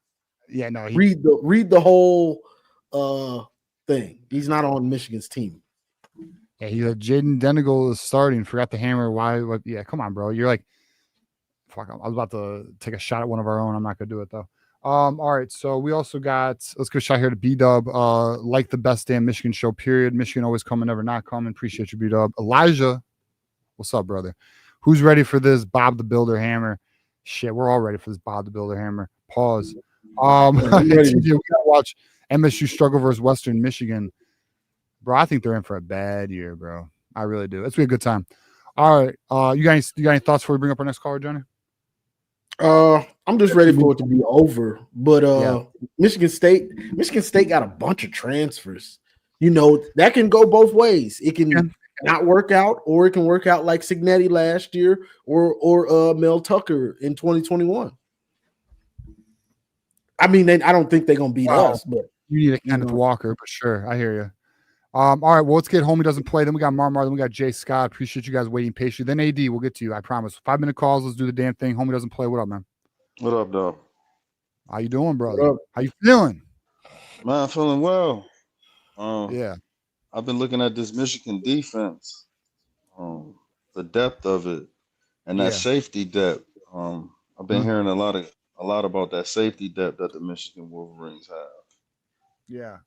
Yeah, no. Read the whole thing. He's not on Michigan's team. Yeah, he Jaden Denegal is starting. Forgot the hammer. Why? What? Yeah, come on, bro. You're like, fuck. I was about to take a shot at one of our own. I'm not gonna do it though. All right. So we also got. Let's go shot here to B Dub. Like the best damn Michigan show. Period. Michigan always coming, never not coming. Appreciate you, B Dub. Elijah, what's up, brother? Who's ready for this Bob the Builder hammer? Shit, we're all ready for this Bob the Builder hammer. Pause. I'm ready. TJ, we gotta watch MSU struggle versus Western Michigan. Bro, I think they're in for a bad year, bro. I really do. It's gonna be a good time. All right. You got any thoughts before we bring up our next caller, Johnny? I'm just ready for it to be over. But Yeah. Michigan State got a bunch of transfers. You know, that can go both ways. It can not work out, or it can work out like Signetti last year, or Mel Tucker in 2021. I mean, I don't think they're gonna beat us, but you need a Kenneth Walker, but sure, I hear you. All right, well, let's get Homie doesn't play. Then we got Marmar. Then we got Jay Scott. Appreciate you guys waiting patiently. Then AD, we'll get to you. I promise. 5-minute calls. Let's do the damn thing. Homie doesn't play. What up, man? What up, dog? How you doing, brother? How you feeling? Man, I'm feeling well. Yeah. I've been looking at this Michigan defense, the depth of it, and that safety depth. I've been hearing a lot about that safety depth that the Michigan Wolverines have. Yeah.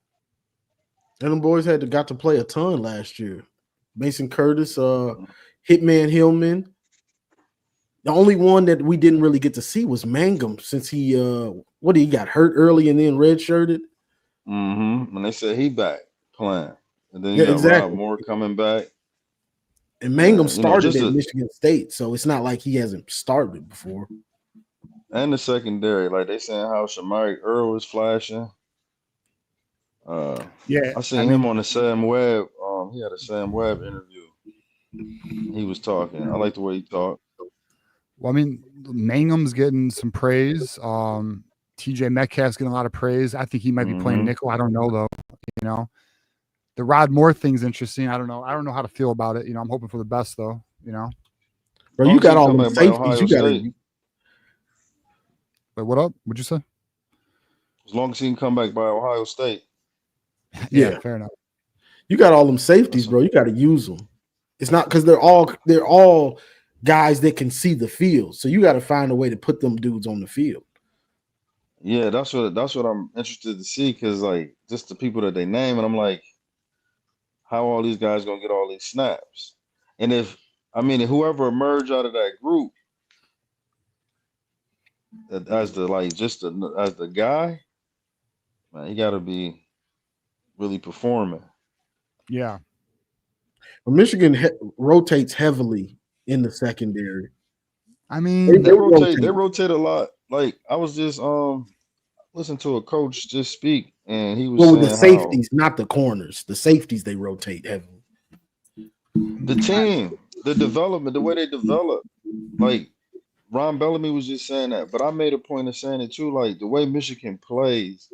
And them boys got to play a ton last year. Mason Curtis, Hitman Hillman. The only one that we didn't really get to see was Mangum, since he got hurt early and then redshirted. And they said he back playing, and then you got Rob Moore coming back. And Mangum started at Michigan State, so it's not like he hasn't started before. And the secondary, like they saying how Shamari Earl was flashing. I seen him on the Sam Webb. He had a Sam Webb interview. He was talking. I like the way he talked. Well, I mean, Mangum's getting some praise. TJ Metcalf's getting a lot of praise. I think he might be playing nickel. I don't know though. You know, The Rod Moore thing's interesting. I don't know. I don't know how to feel about it. I'm hoping for the best though. Bro, Long you as he got all come the back by safeties. Ohio You got State. to. Wait, what up? What'd you say? As long as he can come back by Ohio State. Yeah, fair enough. you got all them safeties, bro. You got to use them. It's not because they're all guys that can see the field. So you got to find a way to put them dudes on the field. Yeah, that's what I'm interested to see, because like just the people that they name, and I'm like, how all these guys gonna get all these snaps? And if whoever emerged out of that group as the guy, man, he got to be really performing. Yeah. Michigan rotates heavily in the secondary. I mean, They rotate a lot. Like I was just listening to a coach just speak, and he was Well, with the saying how safeties, not the corners. The safeties they rotate heavily. the team, the development, the way they develop, like Ron Bellamy was just saying that, but I made a point of saying it too. Like the way Michigan plays,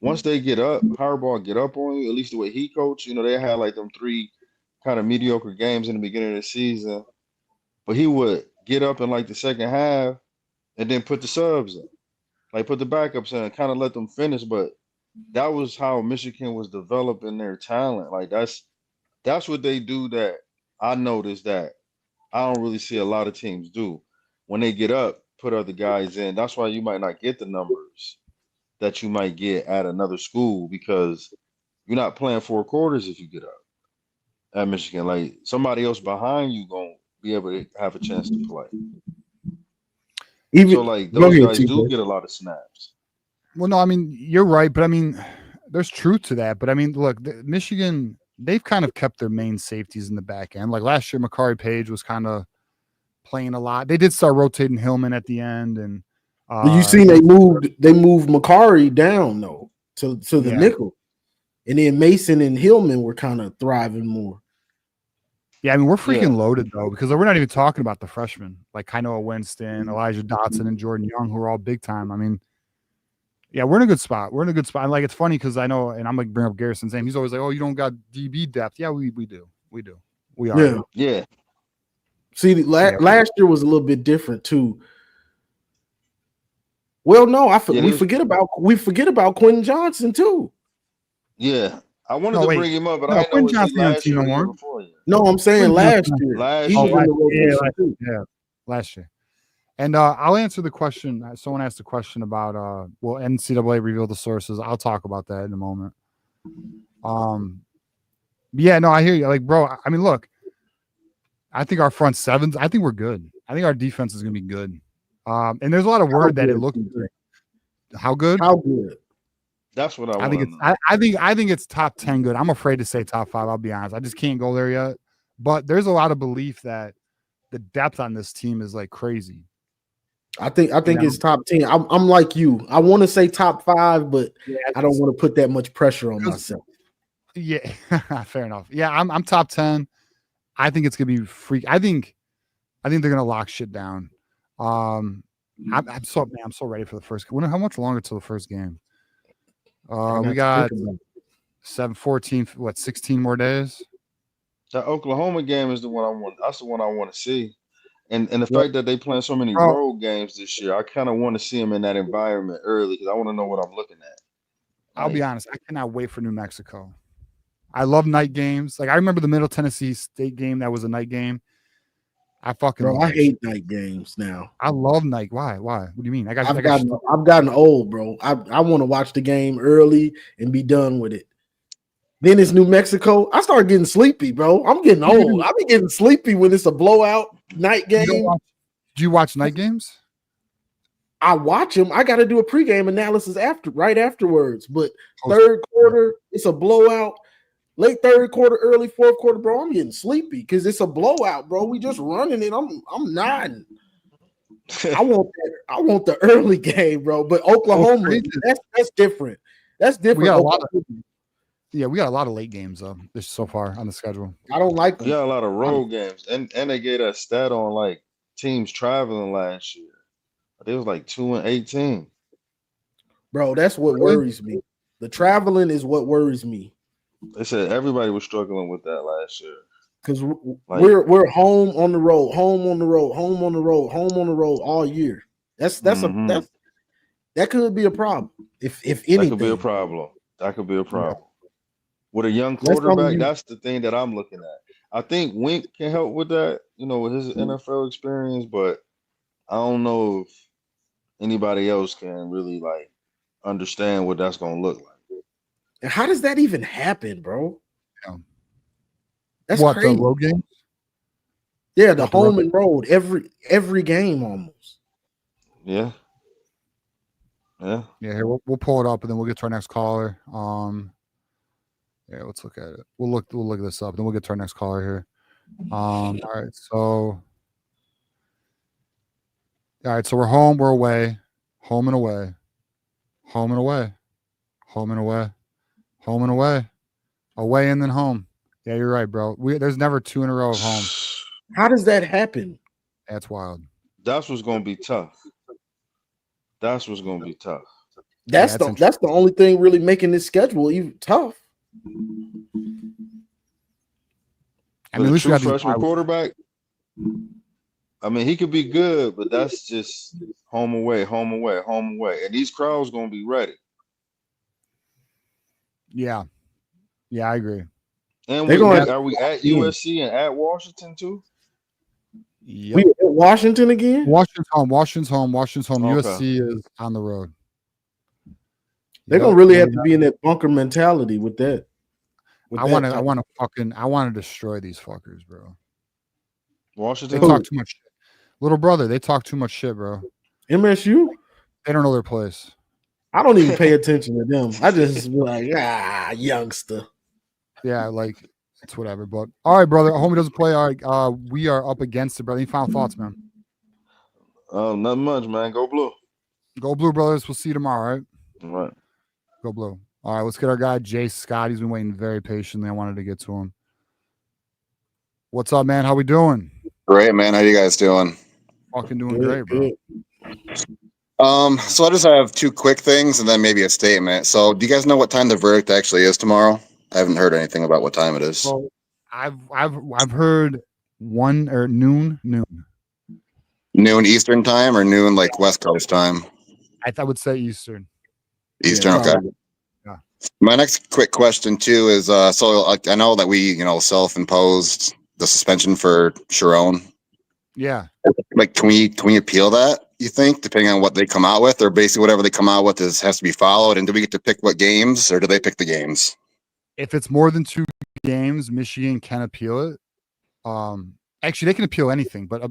once they get up, Harbaugh get up on you. At least the way he coached, they had like them 3 kind of mediocre games in the beginning of the season, but he would get up in like the second half and then put the subs in, like put the backups in, and kind of let them finish. But that was how Michigan was developing their talent. Like that's what they do that I noticed that I don't really see a lot of teams do. When they get up, put other guys in. That's why you might not get the numbers that you might get at another school, because you're not playing 4 quarters if you get up at Michigan. Like somebody else behind you gonna be able to have a chance to play. So like those guys do get a lot of snaps. Well, no, I mean, you're right, but I mean, there's truth to that. But I mean, look, Michigan, they've kind of kept their main safeties in the back end. Like last year, Makari Page was kind of playing a lot. They did start rotating Hillman at the end, and you seen they moved Makari down though to the nickel, and then Mason and Hillman were kind of thriving more. Yeah, I mean, we're freaking loaded though, because we're not even talking about the freshmen like Kainoa Winston, Elijah Dotson, and Jordan Young, who are all big time. I mean, yeah, we're in a good spot. We're in a good spot. Like, it's funny because I know, and I'm gonna bring up Garrison's name. He's always like, "Oh, you don't got DB depth." Yeah, we do. We are. Yeah. See, last year was a little bit different too. Well, no, we forget about Quentin Johnson too. Yeah, I wanted to bring him up, but I know Quentin Johnson last year no before. No, I'm saying last year. Last year. And I'll answer the question. Someone asked a question about will NCAA reveal the sources? I'll talk about that in a moment. Yeah, no, I hear you. Like, bro, I mean, look, I think our front sevens, I think we're good. I think our defense is gonna be good. And there's a lot of word that it looks good. How good? How good? That's what I think. I think it's top 10 good. I'm afraid to say top 5. I'll be honest. I just can't go there yet. But there's a lot of belief that the depth on this team is like crazy. I think it's top 10. I'm like you. I want to say top 5, but I don't want to put that much pressure on myself. Yeah, fair enough. Yeah, I'm top 10. I think it's gonna be freak. I think they're gonna lock shit down. I'm so ready for the first. How much longer till the first game? We got 14, 16 more days. That Oklahoma game is the one I want. That's the one I want to see. And the fact that they playing so many road games this year, I kind of want to see them in that environment early, because I want to know what I'm looking at. I'll be honest, I cannot wait for New Mexico. I love night games. Like, I remember the Middle Tennessee State game that was a night game. I hate night games now. I love night. Why? What do you mean? I've gotten old, bro. I want to watch the game early and be done with it. Then it's New Mexico. I start getting sleepy, bro. I'm getting old. I be getting sleepy when it's a blowout night game. Do you watch night games? I watch them. I got to do a pregame analysis right afterwards. But third quarter, it's a blowout. Late third quarter, early fourth quarter, bro. I'm getting sleepy because it's a blowout, bro. We just running it. I'm nodding. I want the early game, bro. But Oklahoma, that's different. That's different. We got a lot of late games though this so far on the schedule. I don't like them. We got a lot of road games, and they gave that stat on like teams traveling last year. It was like 2-18. Bro, that's what worries me. The traveling is what worries me. They said everybody was struggling with that last year. Because we're home on the road, home on the road, home on the road, home on the road all year. That could be a problem. If anything, that could be a problem. That could be a problem. Yeah. With a young quarterback, that's the thing that I'm looking at. I think Wink can help with that, with his NFL experience, but I don't know if anybody else can really understand what that's gonna look like. And how does that even happen, bro? Yeah. That's what, crazy. the road games? Yeah, the home and road every game almost. Yeah. Yeah. Here we'll pull it up and then we'll get to our next caller. Yeah, let's look at it. We'll look this up, then we'll get to our next caller here. All right, so we're home, we're away, home and away, home and away, home and away, home and away, away and then home. Yeah, you're right, bro. There's never 2 in a row of home. How does that happen? That's wild. That's what's gonna be tough. That's what's gonna be tough. That's the only thing really making this schedule even tough. I mean, a true freshman quarterback. I mean, he could be good, but that's just home away, home away, home away, and these crowds gonna be ready. Yeah, I agree. And are we at USC and at Washington too? Yep. We at Washington again? Washington's home. Okay. USC is on the road. They're gonna really have to be in that bunker mentality with that. I want to destroy these fuckers, bro. Washington. They talk too much shit. Little brother, they talk too much shit, bro. MSU? They don't know their place. I don't even pay attention to them. I just be like, youngster. Yeah, it's whatever. But all right, brother. Homie doesn't play. All right, we are up against it, brother. Any final thoughts, man? Nothing much, man. Go blue. Go blue, brothers. We'll see you tomorrow, right? All right. Go blue. All right, let's get our guy Jay Scott. He's been waiting very patiently. I wanted to get to him. What's up, man? How we doing? Great, man. How you guys doing? Fucking doing great, bro. So I just have 2 quick things and then maybe a statement. So do you guys know what time the verdict actually is tomorrow? I haven't heard anything about what time it is. So I've heard 1 or noon. Noon Eastern time or noon West Coast time? I would say Eastern. Eastern, okay. Yeah. My next quick question too is so I know that we self-imposed the suspension for Sharon. Yeah. Can we appeal that? You think, depending on what they come out with, or basically whatever they come out with has to be followed? And do we get to pick what games, or do they pick the games? If it's more than 2 games, Michigan can appeal it. Actually, they can appeal anything, but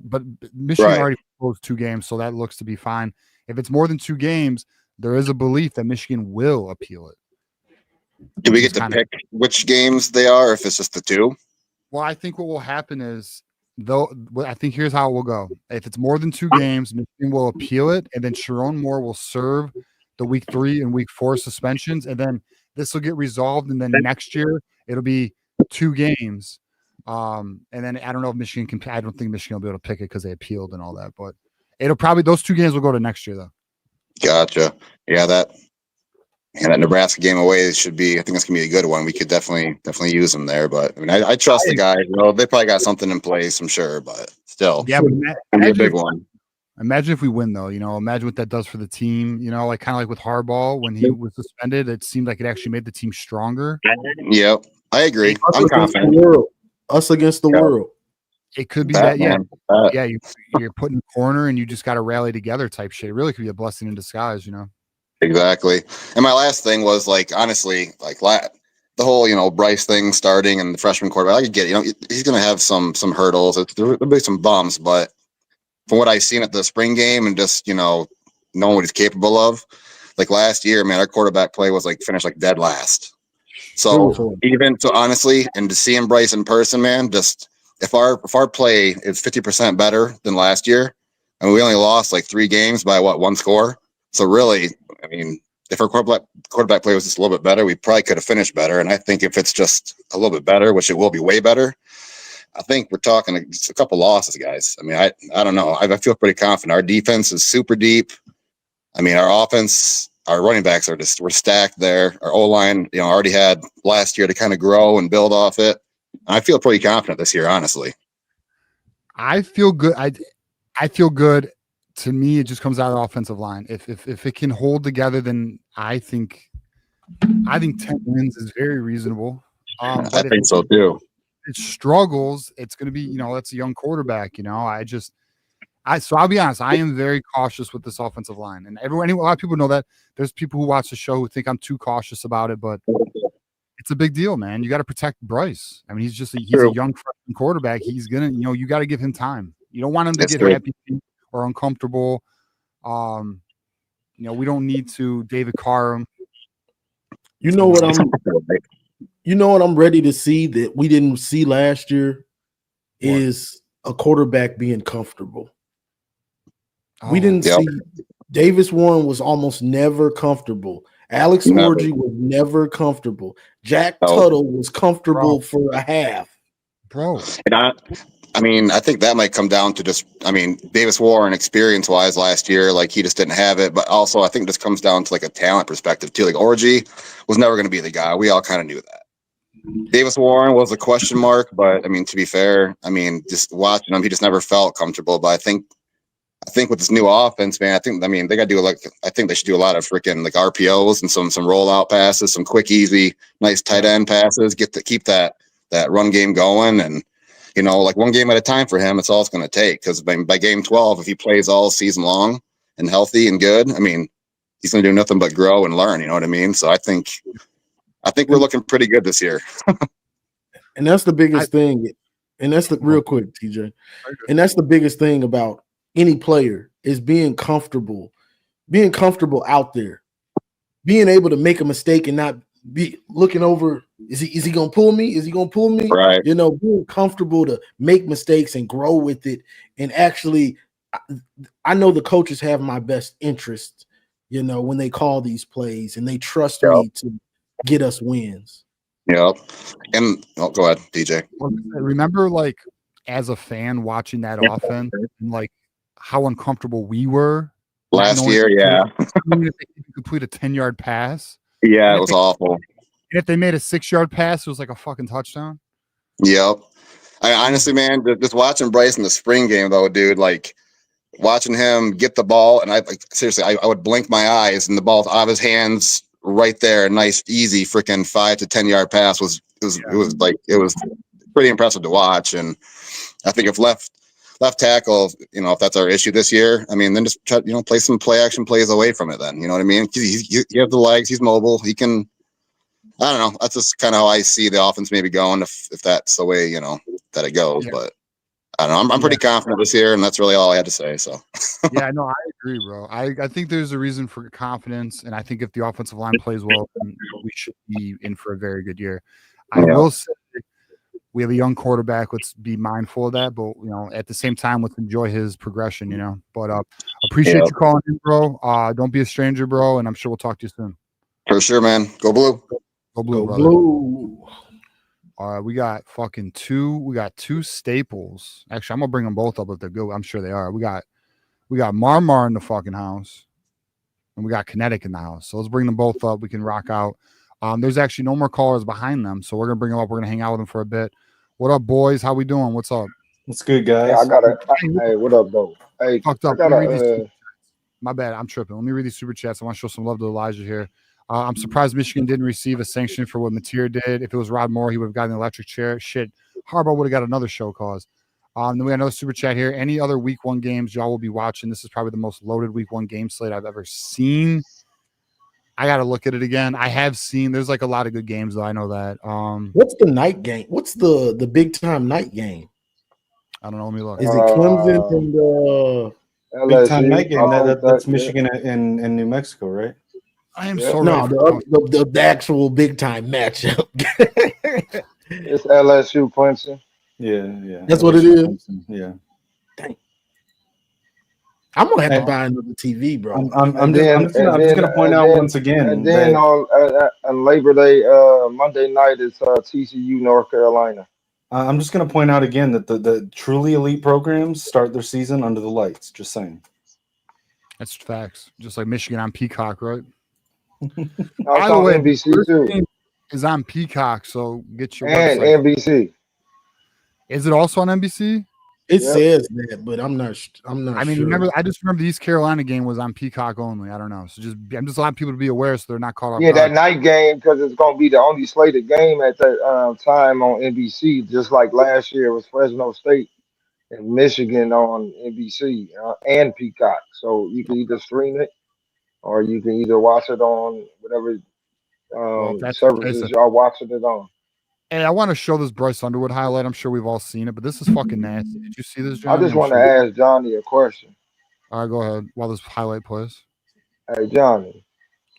Michigan already proposed 2 games, so that looks to be fine. If it's more than 2 games, there is a belief that Michigan will appeal it. Do we get to pick which games they are, if it's just the 2? Well, I think what will happen is, I think here's how it will go. If it's more than 2 games, Michigan will appeal it, and then Sharon Moore will serve the week 3 and week 4 suspensions, and then this will get resolved, and then next year it'll be 2 games. And then I don't know if Michigan can. I don't think Michigan will be able to pick it because they appealed and all that. But it'll probably those 2 games will go to next year though. Gotcha. Yeah, that Nebraska game away should be. I think it's gonna be a good one. We could definitely use them there. But I mean, I trust the guys. They probably got something in place, I'm sure. But still, yeah, but a big one. Imagine if we win, though. Imagine what that does for the team. Kind of like with Harbaugh when he was suspended, it seemed like it actually made the team stronger. Yep, I agree. I'm confident. Us against the world. It could be that, yeah. Yeah, you're put in the corner and you just got to rally together type shit. It really could be a blessing in disguise, Exactly. And my last thing was honestly, the whole, Bryce thing starting and the freshman quarterback. I could get it. He's going to have some hurdles. There'll be some bumps, but from what I've seen at the spring game and just, knowing what he's capable of, last year, man, our quarterback play was finished dead last. So honestly, and to see him Bryce in person, man, just if our play is 50% better than last year, and we only lost 3 games by 1 score. So really, I mean, if our quarterback play was just a little bit better, we probably could have finished better. And I think if it's just a little bit better, which it will be way better, I think we're talking just a couple losses, guys. I mean, I don't know. I feel pretty confident. Our defense is super deep. I mean, our offense our running backs we're stacked there. Our O-line, already had last year to kind of grow and build off it. I feel pretty confident this year, honestly. I feel good. I feel good. To me, it just comes out of the offensive line. If it can hold together, then I think 10 wins is very reasonable. But I think so too. It struggles, it's going to be, that's a young quarterback. So I'll be honest. I am very cautious with this offensive line, and a lot of people know that. There's people who watch the show who think I'm too cautious about it, but it's a big deal, man. You got to protect Bryce. I mean, he's a young freshman quarterback. He's gonna, you got to give him time. You don't want him to get happy or uncomfortable. We don't need to David Carr him. You know what I'm ready to see that we didn't see last year is a quarterback being comfortable. We didn't see Davis Warren was almost never comfortable. Alex Orji was never comfortable. Jack Tuttle was comfortable for a half. Bro. And I think that might come down to Davis Warren experience-wise last year, like he just didn't have it. But also I think this comes down to like a talent perspective too. Like Orji was never going to be the guy. We all kind of knew that. Davis Warren was a question mark, but to be fair, just watching him, he just never felt comfortable. But I think with this new offense, man, they got to do I think they should do a lot of freaking like RPOs and some rollout passes, some quick, easy, nice tight end passes. Keep that run game going, and like one game at a time for him. It's all it's going to take, because by game 12, if he plays all season long and healthy and good, he's going to do nothing but grow and learn. You know what I mean? So I think we're looking pretty good this year. And that's the biggest thing. And that's real quick, TJ. And that's the biggest thing about any player is being comfortable out there, being able to make a mistake and not be looking over. Is he going to pull me? Is he going to pull me? Right. Being comfortable to make mistakes and grow with it. And actually, I know the coaches have my best interest, when they call these plays, and they trust me to get us wins. Yep. And go ahead, DJ. Remember, like, as a fan watching that offense, and like how uncomfortable we were last year. Yeah. If they complete a 10-yard pass. Yeah, it was awful. And if they made a 6-yard pass, it was like a fucking touchdown. Yep. I honestly, man, just watching Bryce in the spring game, though, dude, like watching him get the ball, and seriously, I would blink my eyes, and the ball's out of his hands right there. A nice, easy, freaking 5 to 10-yard pass was pretty impressive to watch. And I think if left tackle, if that's our issue this year, then just try, play some play action plays away from it. Then you know what I mean? You have the legs, he's mobile, he can. I don't know. That's just kind of how I see the offense maybe going, if that's the way that it goes. Yeah. But I don't know. I'm pretty confident this year, and that's really all I had to say. So yeah, no, I agree, bro. I think there's a reason for confidence, and I think if the offensive line plays well, then we should be in for a very good year. I will say we have a young quarterback. Let's be mindful of that, but at the same time, let's enjoy his progression. But appreciate you calling in, bro. Don't be a stranger, bro, and I'm sure we'll talk to you soon. For sure, man. Go blue. Go blue, brother. Blue. All right, we got two staples. Actually, I'm gonna bring them both up if they're good. I'm sure they are. We got Marmar in the fucking house, and we got Kinetic in the house. So let's bring them both up. We can rock out. There's actually no more callers behind them, so we're gonna bring them up. We're gonna hang out with them for a bit. What up, boys? How we doing? What's up? What's good, guys? Hey, what up, though? Hey, fucked up. My bad. I'm tripping. Let me read these super chats. I want to show some love to Elijah here. I'm surprised Michigan didn't receive a sanction for what Mateer did. If it was Rod Moore, he would have gotten an electric chair. Shit, Harbaugh would have got another show cause. Then we got another super chat here. Any other week 1 games y'all will be watching? This is probably the most loaded week 1 game slate I've ever seen. I got to look at it again. I have seen. There's like a lot of good games, though. I know that. What's the night game? What's the big time night game? I don't know. Let me look. Is it Clemson and the big time night game? That's Michigan and New Mexico, right? I am so the actual big time matchup. It's LSU Clemson. Yeah. That's what it is. Clemson. Yeah. Dang. I'm gonna have to buy another TV, bro. I'm just gonna point out once again. And then on Labor Day, Monday night is TCU North Carolina. I'm just gonna point out again that the truly elite programs start their season under the lights. Just saying. That's facts. Just like Michigan on Peacock, right? By the on way, NBC first too, game is on Peacock, so get your and website. NBC. Is it also on NBC? It Yep. says that, but I'm not. I'm not I mean, sure. I just remember the East Carolina game was on Peacock only. I don't know. So I'm just allowing people to be aware so they're not caught off Yeah, that guard. night game because it's gonna be the only slated game at that time on NBC. Just like last year, it was Fresno State and Michigan on NBC and Peacock. So you can either stream it or you can either watch it on whatever Well, if that's the case, services y'all watching it on. hey, I want to show this Bryce Underwood highlight. I'm sure we've all seen it, but this is fucking nasty. Did you see this, I Johnny? just I'm want to sure. ask Johnny a question. All right, go ahead while this highlight plays. Hey Johnny,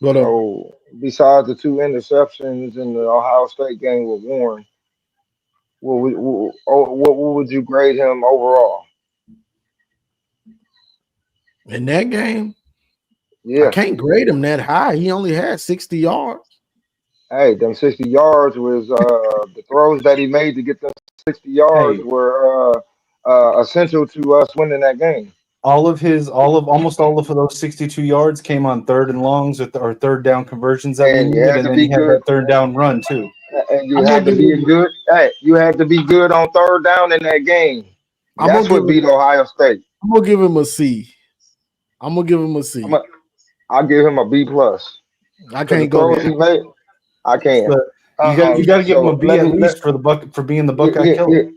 What up? so besides the 2 interceptions in the Ohio State game with Warren, what would you grade him overall? In that game, I Yeah. can't grade him that high. He only had 60 yards. Hey, them 60 yards was the throws that he made to get them 60 yards Hey, were essential to us winning that game. almost all of those 62 yards came on third and longs or third down conversions that we And you needed, had and to then be he had good. that third down run too. And you I'm gonna had to give be him. good. Hey, you had to be good on third down in that game. I'm gonna That's give what beat him. Ohio State. I'm gonna give him a C. I'm gonna give him a C. I'll give him a B plus I because the can't go throws there. he made. I can. But you got to give him a So B at least for being the Buckeye killer.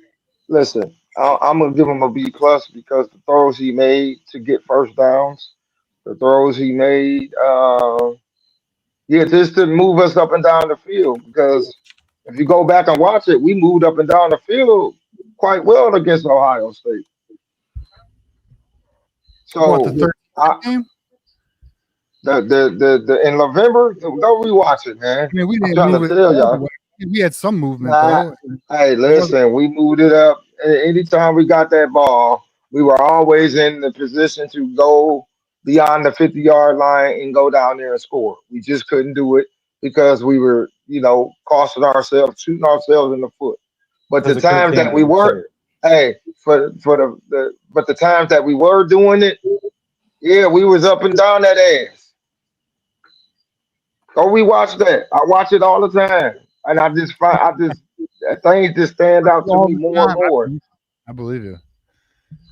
listen. I'm gonna give him a B plus because the throws he made to get first downs, the throws he made, just to move us up and down the field. Because if you go back and watch it, we moved up and down the field quite well against Ohio State. What, the So third I, game? the in November, go rewatch it, man. I mean, we I'm didn't trying to move it tell all the y'all. way. We had some movement Nah, though. hey, listen, we moved it up. Anytime we got that ball, we were always in the position to go beyond the 50-yard line and go down there and score. We just couldn't do it because we were, costing ourselves, shooting ourselves in the foot. But the Because of Kirk times that we Campbell. Say were, it. hey, but the times that we were doing it, yeah, we was up and down that ass. Go rewatch that. I watch it all the time, and things just stand out to All me the more and time. more. I believe you.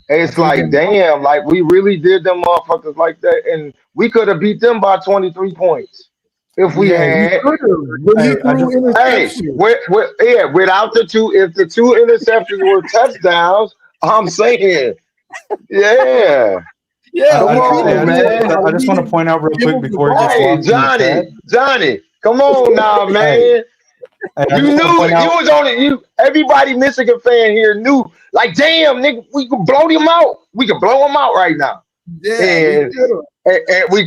It's I think, like, again, damn, like we really did them motherfuckers like that, and we could have beat them by 23 points if we Yeah, he had. could have, but he Hey, I threw just Hey, interceptions. without the two, if the 2 interceptions were touchdowns, I'm saying, yeah, Yeah, come he could on, have. man. I just want to point out real Give quick him the before it gets ball. Hey, lost in the chat. Come on now, Hey, man. I You just want to knew point you out. was on it. Everybody Michigan fan here knew, like, damn, nigga, we could blow them out. We could blow them out right now. Yeah, we And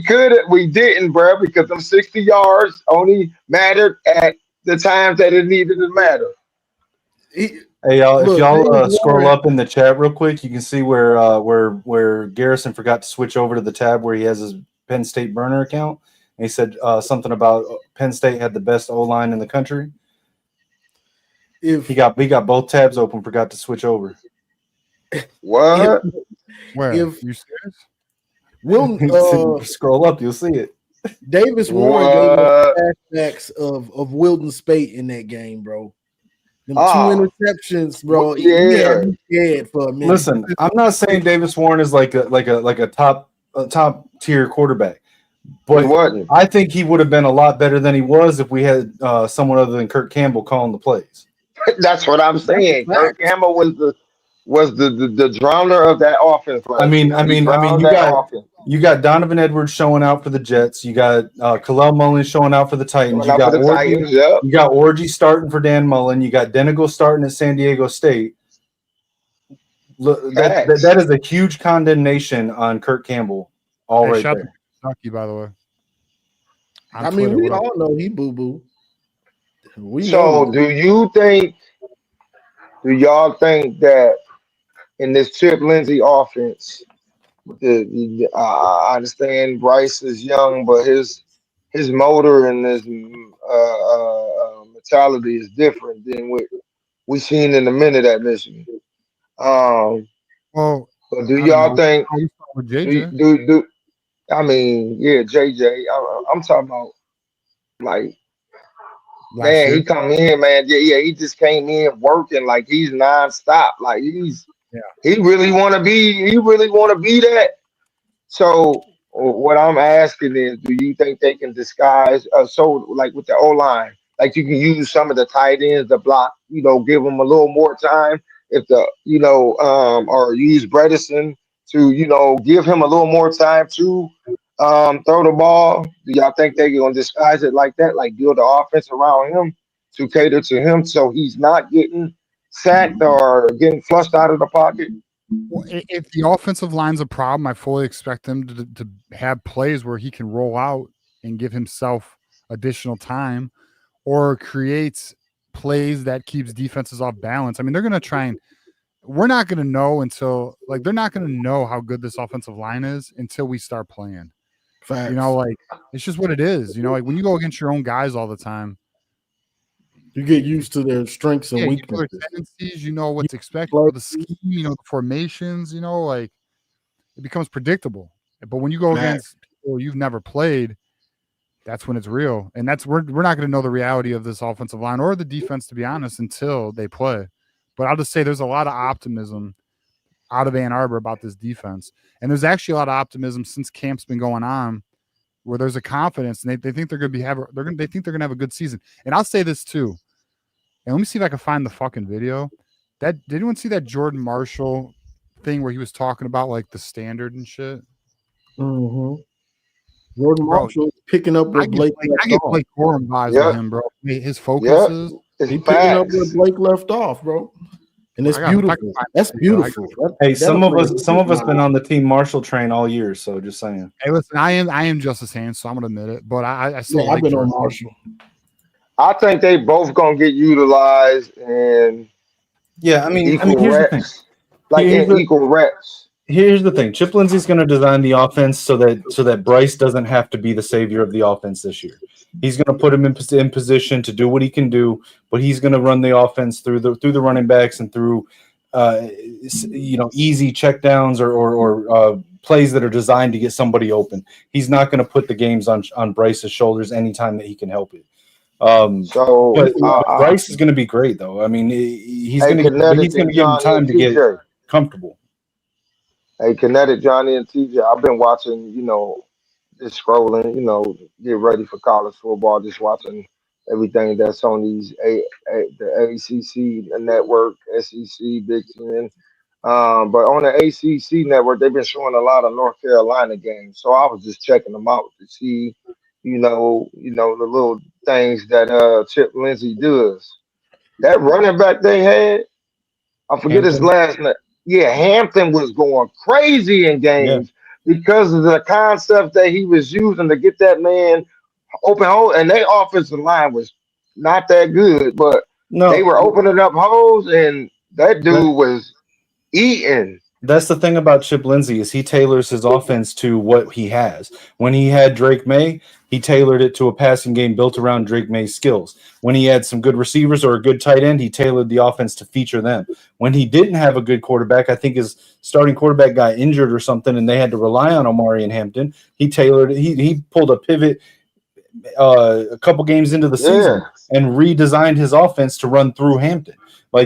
could have. we didn't, bro, because them 60 yards only mattered at the times that it needed to matter. Hey y'all, if Look, y'all Davis scroll Warren. up in the chat real quick, you can see where Garrison forgot to switch over to the tab where he has his Penn State burner account. And he said something about Penn State had the best O line in the country. If We got both tabs open, forgot to switch over. What? where? if You serious? Will So scroll up, you'll see it. Davis Warren gave us What? flashbacks of Wilton Spate in that game, bro. Them two Oh, interceptions, bro. He yeah. had me scared for a minute. Listen, I'm not saying Davis Warren is like a top tier quarterback, He but wasn't. I think he would have been a lot better than he was if we had someone other than Kirk Campbell calling the plays. That's what I'm That's saying. a Kirk fact. Campbell was the drowner of that offense I last mean, year. He drowned you that got offense. Donovan Edwards showing out for the Jets. You got Khalil Mullen showing out for the Titans. Coming You out for got the Titans, yep. Orgy starting for Dan Mullen. You got Denigal starting at San Diego State. Look, Facts. that is a huge condemnation on Kirk Campbell. All Hey, right shout there. to Kentucky, by the way. On I mean, Twitter, we what up? all know he boo boo. We So know. do y'all think that in this Chip Lindsay offense, I understand Bryce is young, but his motor and his mentality is different than what we seen in a minute at Michigan. Well, But do I don't y'all know. think We start with do JJ. do do? I mean, yeah, JJ. I'm talking about Like, last man, year. he come in, man. Yeah, he just came in working like he's nonstop. Like Yeah. he really want to be. He really want to be that. So what I'm asking is, do you think they can disguise? So like with the O line, like you can use some of the tight ends to block. Give them a little more time. If or use Bredesen to give him a little more time to throw the ball. Do y'all think they're gonna disguise it like that? Like build the offense around him to cater to him, so he's not getting sacked or getting flushed out of the pocket? Well, if the offensive line's a problem, I fully expect him to have plays where he can roll out and give himself additional time, or create plays that keeps defenses off balance. I mean, they're going to try and we're not going to know until they're not going to know how good this offensive line is until we start playing. Facts. It's just what it is. Like when you go against your own guys all the time, you get used to their strengths and weaknesses. Their tendencies, what's expected, the scheme, the formations, it becomes predictable. But when you go against people you've never played, that's when it's real. And we're not going to know the reality of this offensive line or the defense, to be honest, until they play. But I'll just say there's a lot of optimism out of Ann Arbor about this defense. And there's actually a lot of optimism since camp's been going on, where there's a confidence and they think they're going to they think they're going to have a good season. And I'll say this too. And let me see if I can find the fucking video. Did anyone see that Jordan Marshall thing where he was talking about the standard and shit? Mm-hmm. Jordan Marshall picking up where Blake left off. I get Blake Corum vibes with him, bro. His focuses. He's picking up where Blake left off, bro. And it's beautiful. That's beautiful. Hey, some of us been on the Team Marshall train all year, so just saying. Hey, listen, I am Justice Haynes, so I'm gonna admit it. But I still I've been on Marshall. I think they both gonna get utilized and equal reps. Equal reps. Here's the thing. Chip Lindsay's going to design the offense so that Bryce doesn't have to be the savior of the offense this year. He's going to put him in position to do what he can do, but he's going to run the offense through the running backs and through easy checkdowns or plays that are designed to get somebody open. He's not going to put the games on Bryce's shoulders anytime that he can help it. Bryce is going to be great, though. I mean, he's going to give him time to get comfortable. Hey, Kinetic, Johnny, and TJ, I've been watching, just scrolling, get ready for college football, just watching everything that's on these the ACC network, SEC, Big Ten. But on the ACC network, they've been showing a lot of North Carolina games. So I was just checking them out to see, the little things that Chip Lindsay does. That running back they had, I forget his last name. Yeah, Hampton was going crazy in games because of the concept that he was using to get that man open hole. And their offensive line was not that good, but they were opening up holes, and that dude was eating. That's the thing about Chip Lindsay is he tailors his offense to what he has. When he had Drake May, he tailored it to a passing game built around Drake May's skills. When he had some good receivers or a good tight end, he tailored the offense to feature them. When he didn't have a good quarterback, I think his starting quarterback got injured or something, and they had to rely on Omari and Hampton. He tailored it. He pulled a pivot a couple games into the season and redesigned his offense to run through Hampton.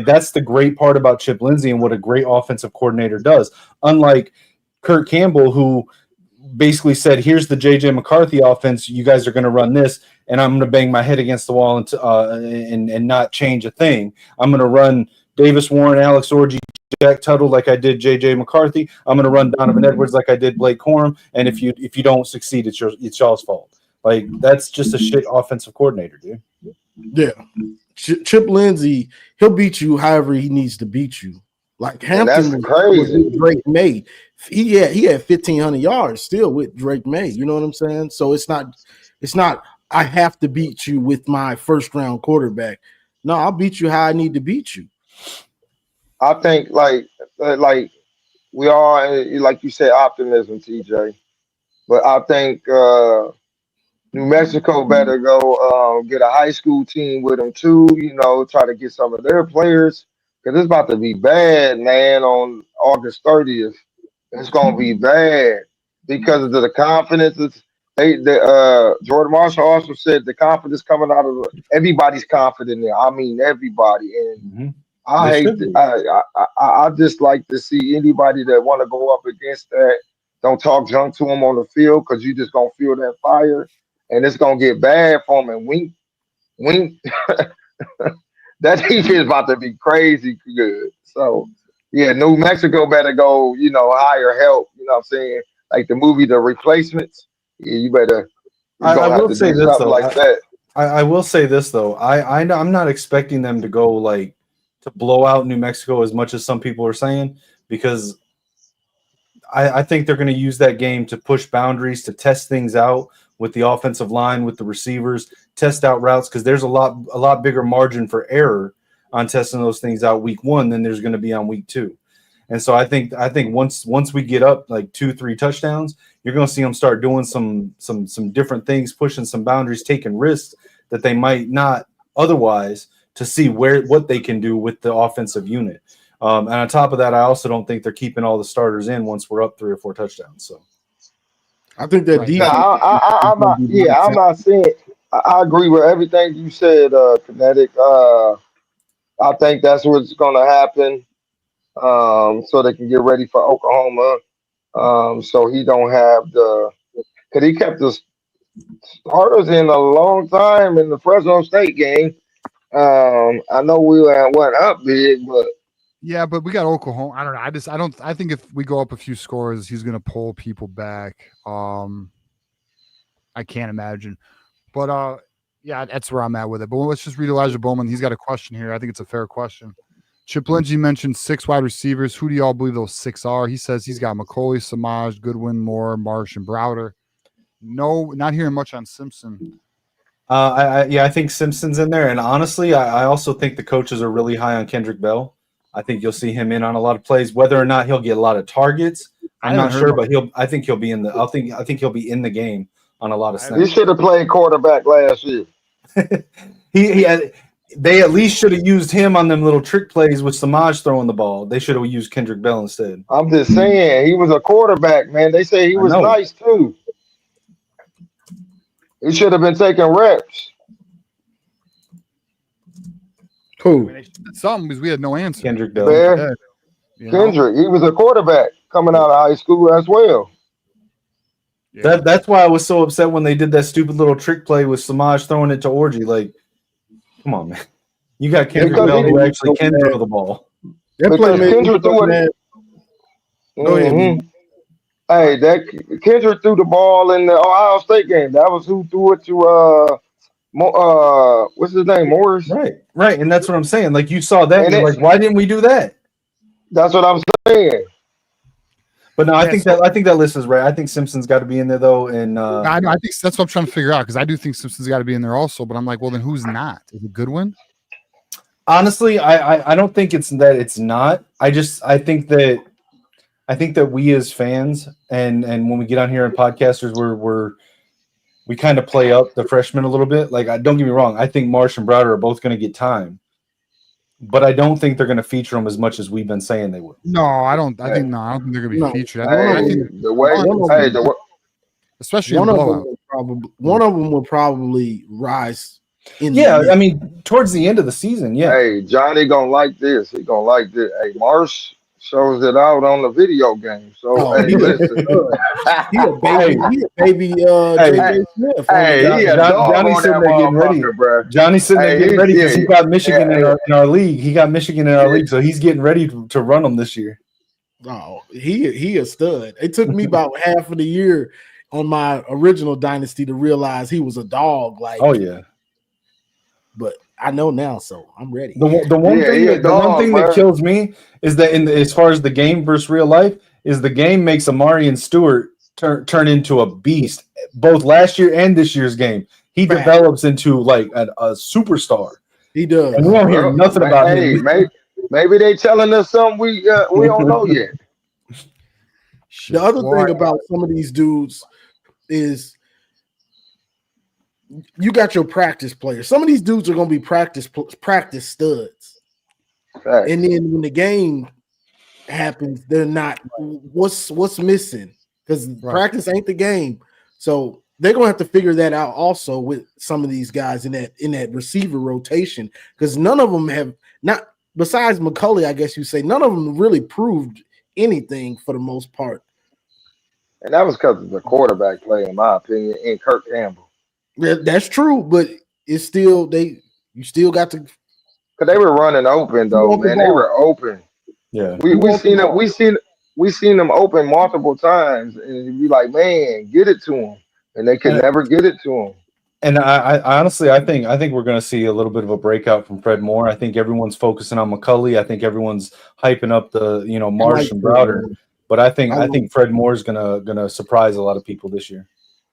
That's the great part about Chip Lindsay and what a great offensive coordinator does. Unlike Kurt Campbell, who basically said, here's the J.J. McCarthy offense. You guys are going to run this, and I'm going to bang my head against the wall and not change a thing. I'm going to run Davis Warren, Alex Orji, Jack Tuttle like I did J.J. McCarthy. I'm going to run Donovan Edwards like I did Blake Corum, and if you don't succeed, it's y'all's fault. That's just a shit offensive coordinator, dude. Yeah. Chip Lindsay, he'll beat you however he needs to beat you. Hampton was with Drake May. He had 1,500 yards still with Drake May. You know what I'm saying? So it's not I have to beat you with my first round quarterback. No, I'll beat you how I need to beat you. I think like we are, like you said, optimism, TJ. But I think New Mexico better go get a high school team with them too, try to get some of their players, because it's about to be bad, man, on August 30th. It's going to be bad because of the confidence Jordan Marshall also said the confidence coming out of everybody's confident there. I mean everybody, and I They hate should to, be. I just like to see anybody that want to go up against that. Don't talk junk to them on the field because you just gonna feel that fire, and it's gonna get bad for them. And wink, that defense about to be crazy good. So yeah, New Mexico better go, hire help. You know what I'm saying? Like the movie The Replacements. Yeah, you're I gonna have will to say do this something though. like that. I will say this though. I'm not expecting them to go like to blow out New Mexico as much as some people are saying, because I think they're going to use that game to push boundaries, to test things out with the offensive line, with the receivers, test out routes, because there's a lot bigger margin for error on testing those things out week 1 than there's going to be on week 2. And so I think once we get up like 2-3 touchdowns, you're going to see them start doing some different things, pushing some boundaries, taking risks that they might not otherwise, to see what they can do with the offensive unit. And on top of that, I also don't think they're keeping all the starters in once we're up 3 or 4 touchdowns. So I think that Right. No, defense is I'm going not. to be Yeah, lights I'm out. not saying. I agree with everything you said, Kinetic. I think that's what's gonna happen. So they can get ready for Oklahoma. So he don't have because he kept the starters in a long time in the Fresno State game. I know we went up big, but Yeah, but we got Oklahoma. I don't know. I think if we go up a few scores, he's gonna pull people back. I can't imagine. But yeah, that's where I'm at with it. But let's just read Elijah Bowman. He's got a question here. I think it's a fair question. Chip Lindsay mentioned 6 wide receivers. Who do y'all believe those 6 are? He says he's got McCauley, Samaj, Goodwin, Moore, Marsh, and Browder. No, not hearing much on Simpson. I think Simpson's in there, and honestly, I also think the coaches are really high on Kendrick Bell. I think you'll see him in on a lot of plays. Whether or not he'll get a lot of targets, I'm not sure, but I think he'll be in the. I think he'll be in the game on a lot of he snaps. should have played quarterback last year. They at least should have used him on them little trick plays with Samaj throwing the ball. They should have used Kendrick Bell instead. I'm just saying he was a quarterback, man. They say he I was know. nice too. He should have been taking reps. Cool. Some because we had no answer. Kendrick Bell. Bear, Kendrick, he was a quarterback coming out of high school as well. Yeah. That's why I was so upset when they did that stupid little trick play with Samaj throwing it to Orgy. Like, come on, man. You got Kendrick Bell who actually can throw the ball. That play made Kendrick threw it. Go ahead. Hey, that Kendrick threw the ball in the Ohio State game. That was who threw it to what's his name, Morris? Right, and that's what I'm saying. Like you saw that, and you're like, why didn't we do that? That's what I'm saying. But no, I think that list is right. I think Simpson's got to be in there though, and I think that's what I'm trying to figure out because I do think Simpson's got to be in there also. But I'm like, well, then who's not? Is it Goodwin? Honestly, I don't think it's that it's not. I think that we as fans and when we get on here and podcasters, we kind of play up the freshmen a little bit. Like, don't get me wrong, I think Marsh and Browder are both going to get time, but I don't think they're going to feature them as much as we've been saying they would. No, I don't think they're going to be featured. Especially one in of blowout. them will probably rise. I mean, towards the end of the season, yeah. Hey, Johnny gonna like this. He gonna like this. Hey, Marsh shows it out on the video game. So hey, listen. He a baby JJ Smith. Johnny's sitting there getting ready. Johnny's sitting there getting ready because he got Michigan in our league. He got Michigan in our league, so he's getting ready to run them this year. Oh, he a stud. It took me about half of the year on my original dynasty to realize he was a dog. Like, oh yeah. But I know now, so I'm ready. The one thing that kills me is that as far as the game versus real life is the game makes Amarian Stewart turn into a beast. Both last year and this year's game, he develops into like a superstar. He does. And we don't hear nothing about him. Maybe they telling us something we don't know yet. The other thing about some of these dudes is you got your practice players. Some of these dudes are going to be practice studs. Right. And then when the game happens, they're not. What's missing? Because practice ain't the game. So they're gonna have to figure that out also with some of these guys in that receiver rotation, because none of them have not, besides McCulley, I guess you say, none of them really proved anything for the most part. And that was because of the quarterback play, in my opinion, and Kirk Campbell. Yeah, that's true, but it's still you still got to, Because they were running open though, man. They were open. Yeah. We seen them open multiple times, and you'd be like, man, get it to them, and they could never get it to them. And I honestly, I think we're going to see a little bit of a breakout from Fred Moore. I think everyone's focusing on McCulley. I think everyone's hyping up the Marsh and Browder. But I think Fred Moore is gonna surprise a lot of people this year.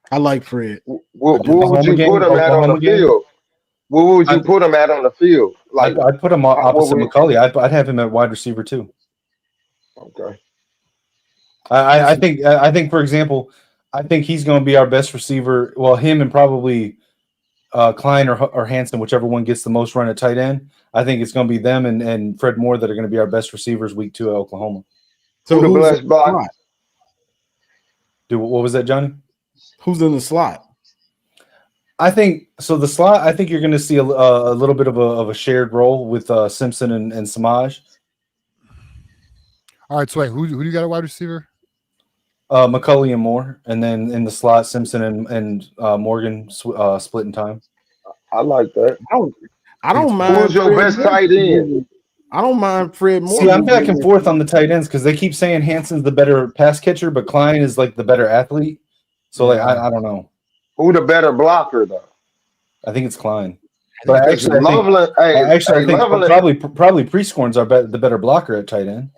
I like Fred. What would you put him at on the field? What would you put him at on the field? Like I'd put him opposite McCulley. I'd have him at wide receiver too. Okay. I think for example, I think he's going to be our best receiver. Well, him and probably Klein or Hansen, whichever one gets the most run at tight end. I think it's going to be them and Fred Moore that are going to be our best receivers week 2 at Oklahoma. So who's in the slot? What was that, Johnny? Who's in the slot? I think so. The slot, I think you're going to see a little bit of a shared role with Simpson and Samaj. All right, so wait, who do you got at wide receiver? McCulley and Moore, and then in the slot, Simpson and Morgan splitting time. I like that. I don't mind. Who's your best tight end? I don't mind Fred Moore. See, I'm back and forth on the tight ends because they keep saying Hansen's the better pass catcher, but Klein is like the better athlete. So like I don't know. Who the better blocker though? I think it's Klein. But I think probably Prescorn's the better blocker at tight end.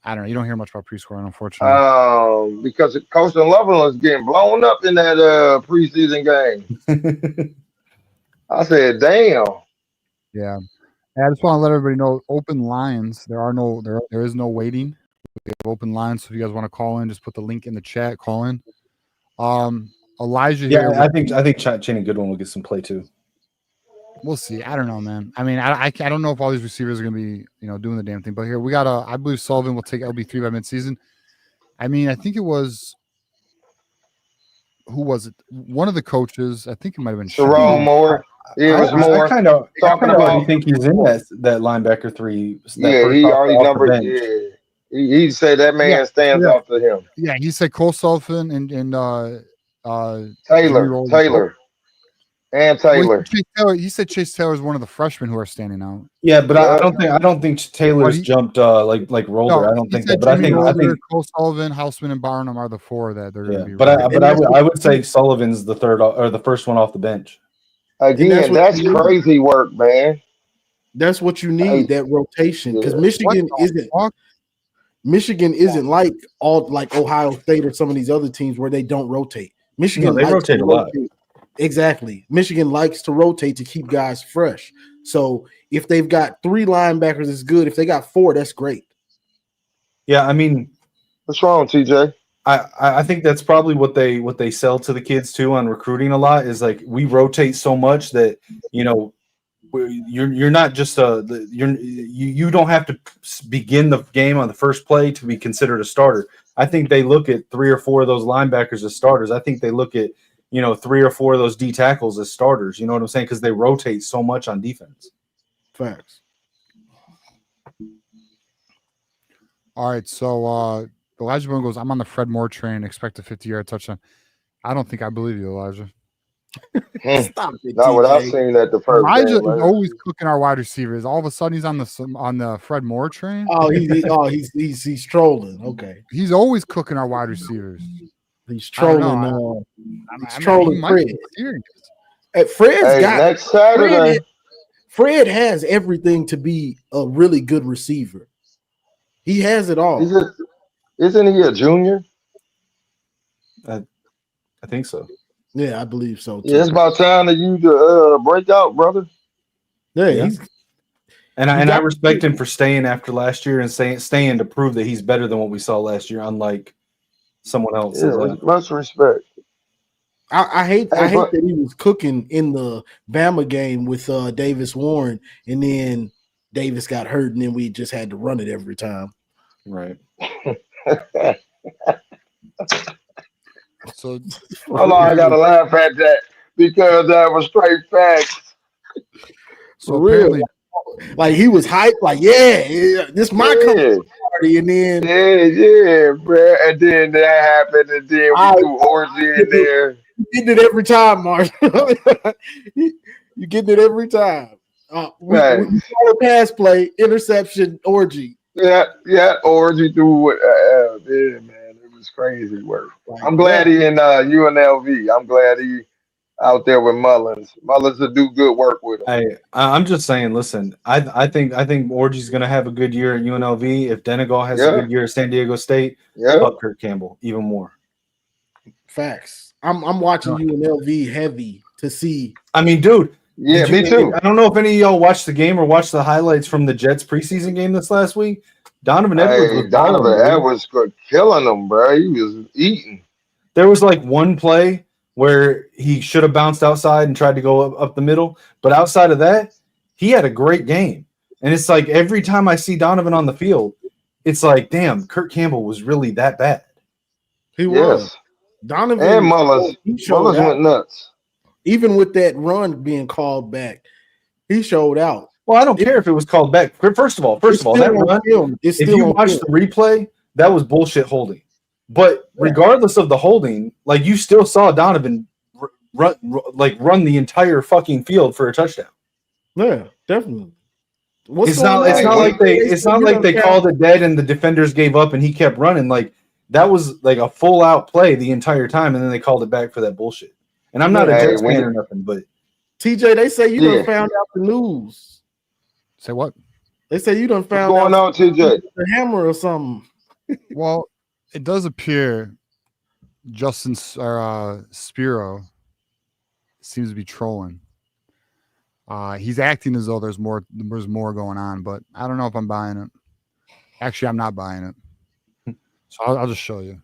I don't know. You don't hear much about Prescorn, unfortunately. Because Coach Loveland is getting blown up in that preseason game. I said, damn. Yeah. I just want to let everybody know, open lines. There is no waiting. We have open lines, so if you guys want to call in, just put the link in the chat. Call in. Elijah. Yeah, I think Channing Goodwin will get some play too. We'll see. I don't know, man. I mean, I don't know if all these receivers are going to be doing the damn thing. But here we got I believe Sullivan will take LB3 by midseason. I mean, I think it was. Who was it? One of the coaches. I think it might have been Jerome Moore. Yeah, it was Moore. I kind of already think he's in that linebacker 3. Yeah, he already numbered. Yeah, he said that man stands out to him. Yeah, he said Cole Sullivan and Taylor. And Taylor. Well, he said Chase Taylor is one of the freshmen who are standing out. Yeah, but I don't think Taylor's jumped like Roller. No, I don't think that. But I think Cole Sullivan, Houseman, and Barnum are the 4 that they're going to be. But I would say Sullivan's the third or the first one off the bench. Again, that's crazy work, man. That's what you need, that rotation, because Michigan isn't like Ohio State or some of these other teams where they don't rotate. Michigan they rotate a lot. Exactly. Michigan likes to rotate to keep guys fresh. So if they've got 3 linebackers, it's good. If they got 4, that's great. Yeah, I mean, what's wrong, TJ? I think that's probably what they sell to the kids too on recruiting a lot is like we rotate so much that you're not just you don't have to begin the game on the first play to be considered a starter. I think they look at 3 or 4 of those linebackers as starters. I think they look at 3 or 4 of those D tackles as starters. You know what I'm saying? Because they rotate so much on defense. Facts. All right, so Elijah Boone goes, I'm on the Fred Moore train, expect a 50-yard touchdown. I don't think I believe you, Elijah. Stop it. Not what I've seen at the first Elijah game, is always cooking our wide receivers. All of a sudden, he's on the Fred Moore train. Oh, he's trolling. Okay, he's always cooking our wide receivers. He's trolling. He's trolling Fred. Next Saturday. Fred has everything to be a really good receiver. He has it all. Isn't he a junior? I think so. Yeah, I believe so too. Yeah, it's about time that you to break out, brother. Yeah. I respect him for staying after last year and staying to prove that he's better than what we saw last year, unlike someone else. Yeah, much respect. I hate that he was cooking in the Bama game with Davis Warren, and then Davis got hurt, and then we just had to run it every time. Right. So Hold on, I gotta laugh at that because that was straight facts. So For real. apparently, Like he was hyped, like, yeah, this my coming party. And then Yeah, bro. And then that happened, and then we threw orgy in there. You getting it every time, Mark. You getting it every time. We Right. call a pass play, interception, orgy. Yeah, orgy through yeah, man, it was crazy work. I'm glad he in UNLV. I'm glad he out there with Mullins. Mullins will do good work with him. I'm just saying. Listen, I think Orgy's gonna have a good year at UNLV. If Denegal has a good year at San Diego State, fuck Kurt Campbell even more. Facts. I'm watching UNLV heavy to see. I mean, dude. Yeah, me too. I don't know if any of y'all watched the game or watched the highlights from the Jets preseason game this last week. Donovan Edwards was balling, Edwards killing them, bro. He was eating. There was like one play where he should have bounced outside and tried to go up the middle, but outside of that, he had a great game. And it's like every time I see Donovan on the field, it's like, damn, Kurt Campbell was really that bad. He was. Donovan and Mullins went nuts. Even with that run being called back, he showed out. Well, I don't care if it was called back. First of all, that run, if you watch the replay, that was bullshit holding. But regardless of the holding, like you still saw Donovan run the entire fucking field for a touchdown. Yeah, definitely. It's not like they called it dead and the defenders gave up and he kept running. Like that was like a full out play the entire time, and then they called it back for that bullshit. And I'm not a Jets fan or nothing, but TJ, they say you done found out the news. Say what? They say you done found What's going out on, TJ? the hammer or something. Well, it does appear Justin Spiro seems to be trolling. He's acting as though there's more going on, but I don't know if I'm buying it. Actually, I'm not buying it. So I'll just show you.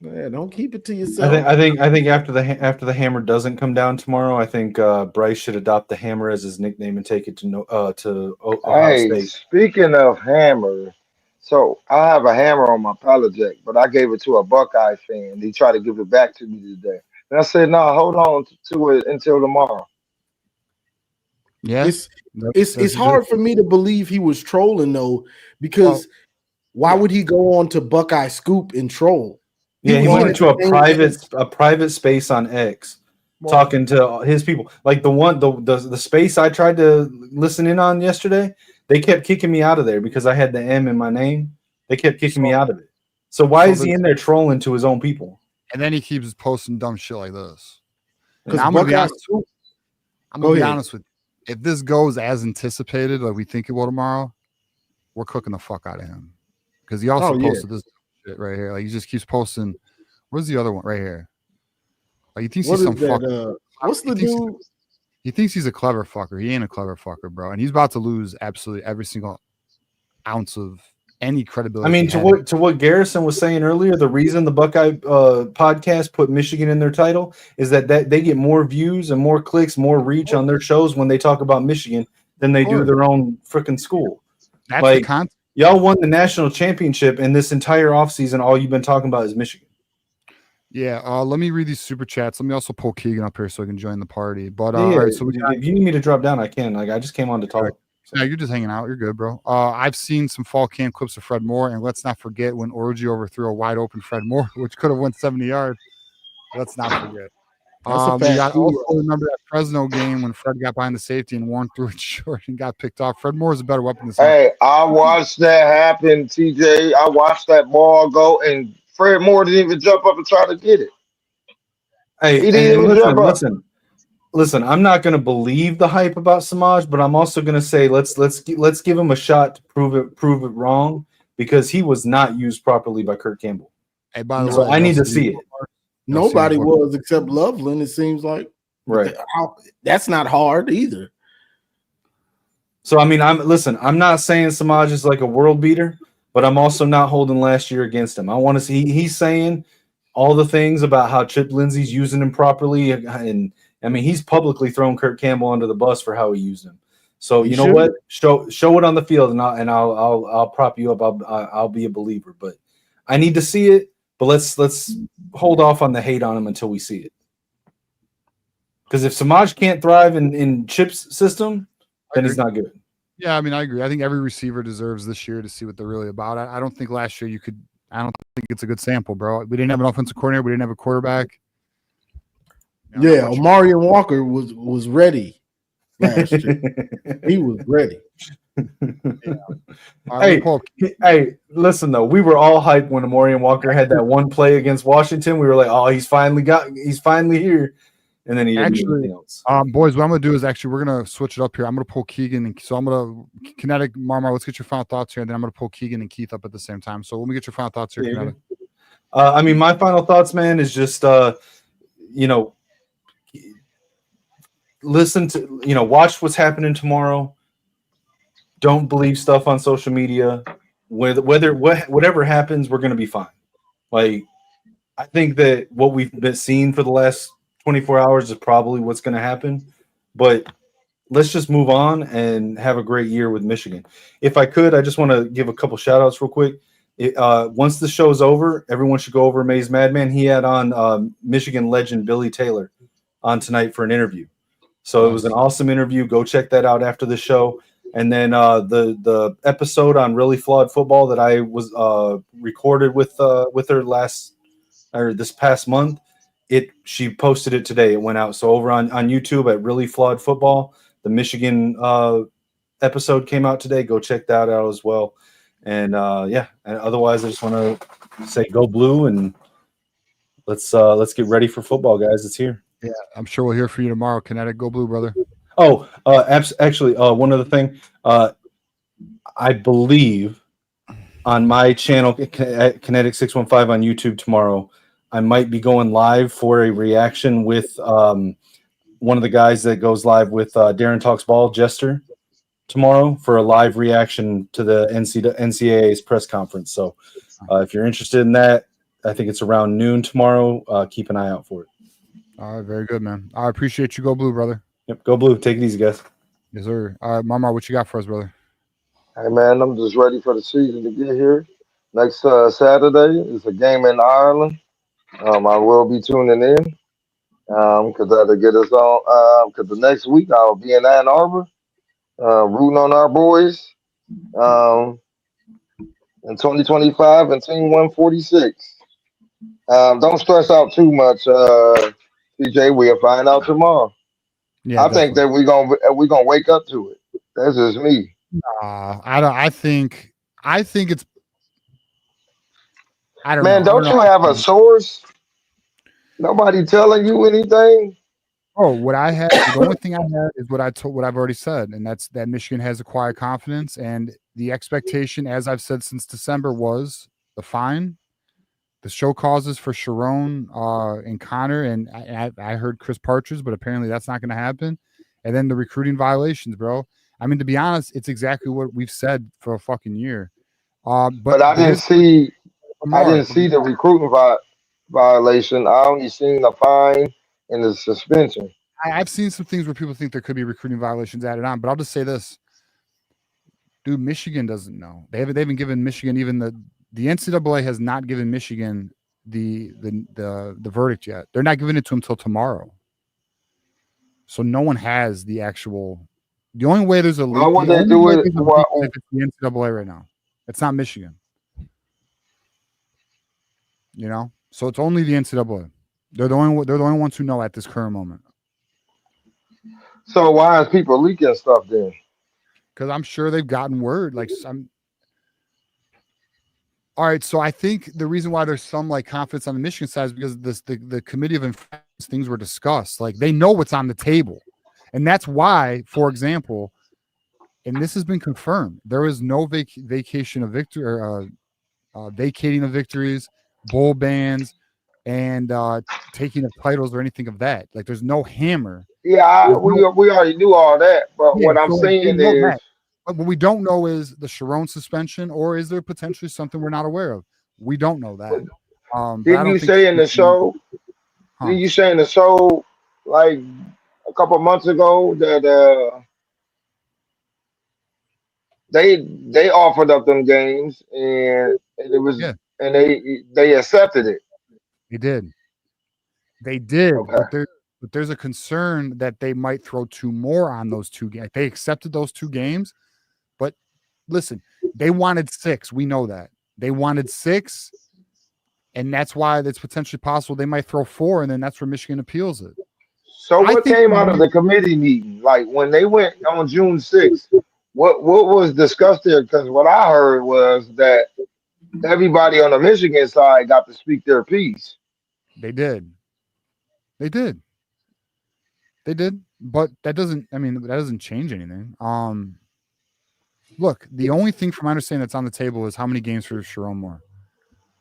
Yeah, don't keep it to yourself. I think after the hammer doesn't come down tomorrow, I think Bryce should adopt the hammer as his nickname and take it to Ohio State. Speaking of hammer, so I have a hammer on my pallet jack, but I gave it to a Buckeye fan. He tried to give it back to me today, and I said, "No, hold on to it until tomorrow." Yeah, it's hard for me to believe he was trolling though, because why would he go on to Buckeye Scoop and troll? Yeah, he went into a private space on X, talking to his people. Like the space I tried to listen in on yesterday, they kept kicking me out of there because I had the M in my name. They kept kicking me out of it. So why is he in there trolling to his own people? And then he keeps posting dumb shit like this. Because I'm gonna be honest with you. If this goes as anticipated, like we think it will tomorrow, we're cooking the fuck out of him. Because he also posted this shit right here. Like he just keeps posting. Where's the other one right here? Like he thinks he's some fucker. What's the dude? He thinks he's a clever fucker. He ain't a clever fucker, bro. And he's about to lose absolutely every single ounce of any credibility. I mean, to what Garrison was saying earlier, the reason the Buckeye podcast put Michigan in their title is that they get more views and more clicks, more reach on their shows when they talk about Michigan than they do their own freaking school. That's like, the content. Y'all won the national championship, and this entire offseason, all you've been talking about is Michigan. Yeah, let me read these super chats. Let me also pull Keegan up here so he can join the party. But Yeah, all right, so if you need me to drop down, I can. Like I just came on to talk. No, you're just hanging out. You're good, bro. I've seen some fall camp clips of Fred Moore, and let's not forget when Orgy overthrew a wide open Fred Moore, which could have went 70 yards. Let's not forget. We got also remember that Fresno game when Fred got behind the safety and Warren threw it short and got picked off. Fred Moore is a better weapon. Hey, I watched that happen, TJ. I watched that ball go, and Fred Moore didn't even jump up and try to get it. Hey, he didn't even jump up. Listen, I'm not going to believe the hype about Samaj, but I'm also going to say let's give him a shot to prove it wrong, because he was not used properly by Kurt Campbell. Hey, by the so way, I need to see it. Nobody was except Loveland. It seems like that's not hard either. So I mean, I'm not saying Samaj is like a world beater, but I'm also not holding last year against him. I want to see he's saying all the things about how Chip Lindsay's using him properly, and I mean, he's publicly thrown Kurt Campbell under the bus for how he used him. So you know what? Show it on the field, and I'll prop you up. I'll be a believer, but I need to see it. But let's hold off on the hate on him until we see it. Because if Samaj can't thrive in Chip's system, then he's not good. Yeah, I mean, I agree. I think every receiver deserves this year to see what they're really about. I don't think last year I don't think it's a good sample, bro. We didn't have an offensive coordinator. We didn't have a quarterback. Yeah, Omarion Walker was ready last year. He was ready. Hey, listen though, we were all hyped when Omarion Walker had that one play against Washington. We were like, oh, he's finally here. And then he didn't do anything else. Boys, what I'm gonna do is we're gonna switch it up here. I'm gonna pull Keegan, and so I'm gonna Kinetic Marmar. Let's get your final thoughts here, and then I'm gonna pull Keegan and Keith up at the same time. So let me get your final thoughts here, Kinetic. I mean, my final thoughts, man, is just listen to watch what's happening tomorrow. Don't believe stuff on social media. Whatever happens, we're gonna be fine. Like, I think that what we've been seeing for the last 24 hours is probably what's going to happen, but let's just move on and have a great year with Michigan. If I could, I just want to give a couple shout outs real quick. Once the show's over, everyone should go over Maze Madman. He had on Michigan legend Billy Taylor on tonight for an interview. So it was an awesome interview. Go check that out after the show. And then the episode on Really Flawed Football that I was recorded with her this past month, she posted it today. It went out. So over on YouTube at Really Flawed Football, the Michigan episode came out today. Go check that out as well. And and otherwise I just want to say go blue, and let's get ready for football, guys. It's here. Yeah, I'm sure we'll hear from you tomorrow. Kinetic, go blue, brother. Oh, actually, one other thing. I believe on my channel, Kinetic 615 on YouTube tomorrow, I might be going live for a reaction with one of the guys that goes live with Darren Talks Ball, Jester, tomorrow for a live reaction to the NCAA's press conference. So if you're interested in that, I think it's around noon tomorrow. Keep an eye out for it. All right, very good, man. I appreciate you. Go blue, brother. Yep, go blue. Take it easy, guys. Yes, sir. All right, Mama, what you got for us, brother? Hey, man, I'm just ready for the season to get here. Next Saturday is a game in Ireland. I will be tuning in because that'll get us on. Because the next week I'll be in Ann Arbor rooting on our boys in 2025 and Team 146. Don't stress out too much, TJ. We'll find out tomorrow. Yeah, I think that we're gonna wake up to it. That's just me. I think it's. I don't Man, know. don't you have a source? Nobody telling you anything? Oh, what I had, the only thing I had is what I've already said, and that's that Michigan has acquired confidence, and the expectation, as I've said since December, was the fine, the show causes for Sharon and Connor, and I heard Chris Partridge, but apparently that's not going to happen, and then the recruiting violations, bro. I mean, to be honest, it's exactly what we've said for a fucking year. But I didn't see the recruiting violation. I only seen the fine and the suspension. I've seen some things where people think there could be recruiting violations added on, but I'll just say this. Dude, Michigan doesn't know. They haven't given Michigan even the NCAA has not given Michigan the verdict yet. They're not giving it to them until tomorrow. So no one has the actual. The only way there's a leak. Why would they do it? If it's the NCAA right now. It's not Michigan. You know, so it's only the NCAA. They're the only ones who know at this current moment. So why is people leaking stuff then? Because I'm sure they've gotten word. All right, so I think the reason why there's some confidence on the Michigan side is because the committee of infractions, things were discussed. Like, they know what's on the table, and that's why, for example, and this has been confirmed, there is no vacation of victory or vacating of victories, bowl bans, and taking of titles or anything of that. Like, there's no hammer. Yeah, we already knew all that, but what I'm saying is. But what we don't know is the Sharon suspension, or is there potentially something we're not aware of? We don't know that. Didn't you say in the show? Didn't you say in the show like a couple months ago that they offered up them games and it was and they accepted it. They did. They did, Okay. but there's a concern that they might throw 2 more on those 2 games. They accepted those 2 games, but listen, they wanted 6. We know that. They wanted 6, and that's why it's potentially possible they might throw 4, and then that's where Michigan appeals it. So I what think came out of the committee meeting? Like when they went on June 6th, what was discussed there? Because what I heard was that everybody on the Michigan side got to speak their piece. they did. They did. They did, but that doesn't change anything. Look, the only thing from my understanding that's on the table is how many games for Sharon Moore.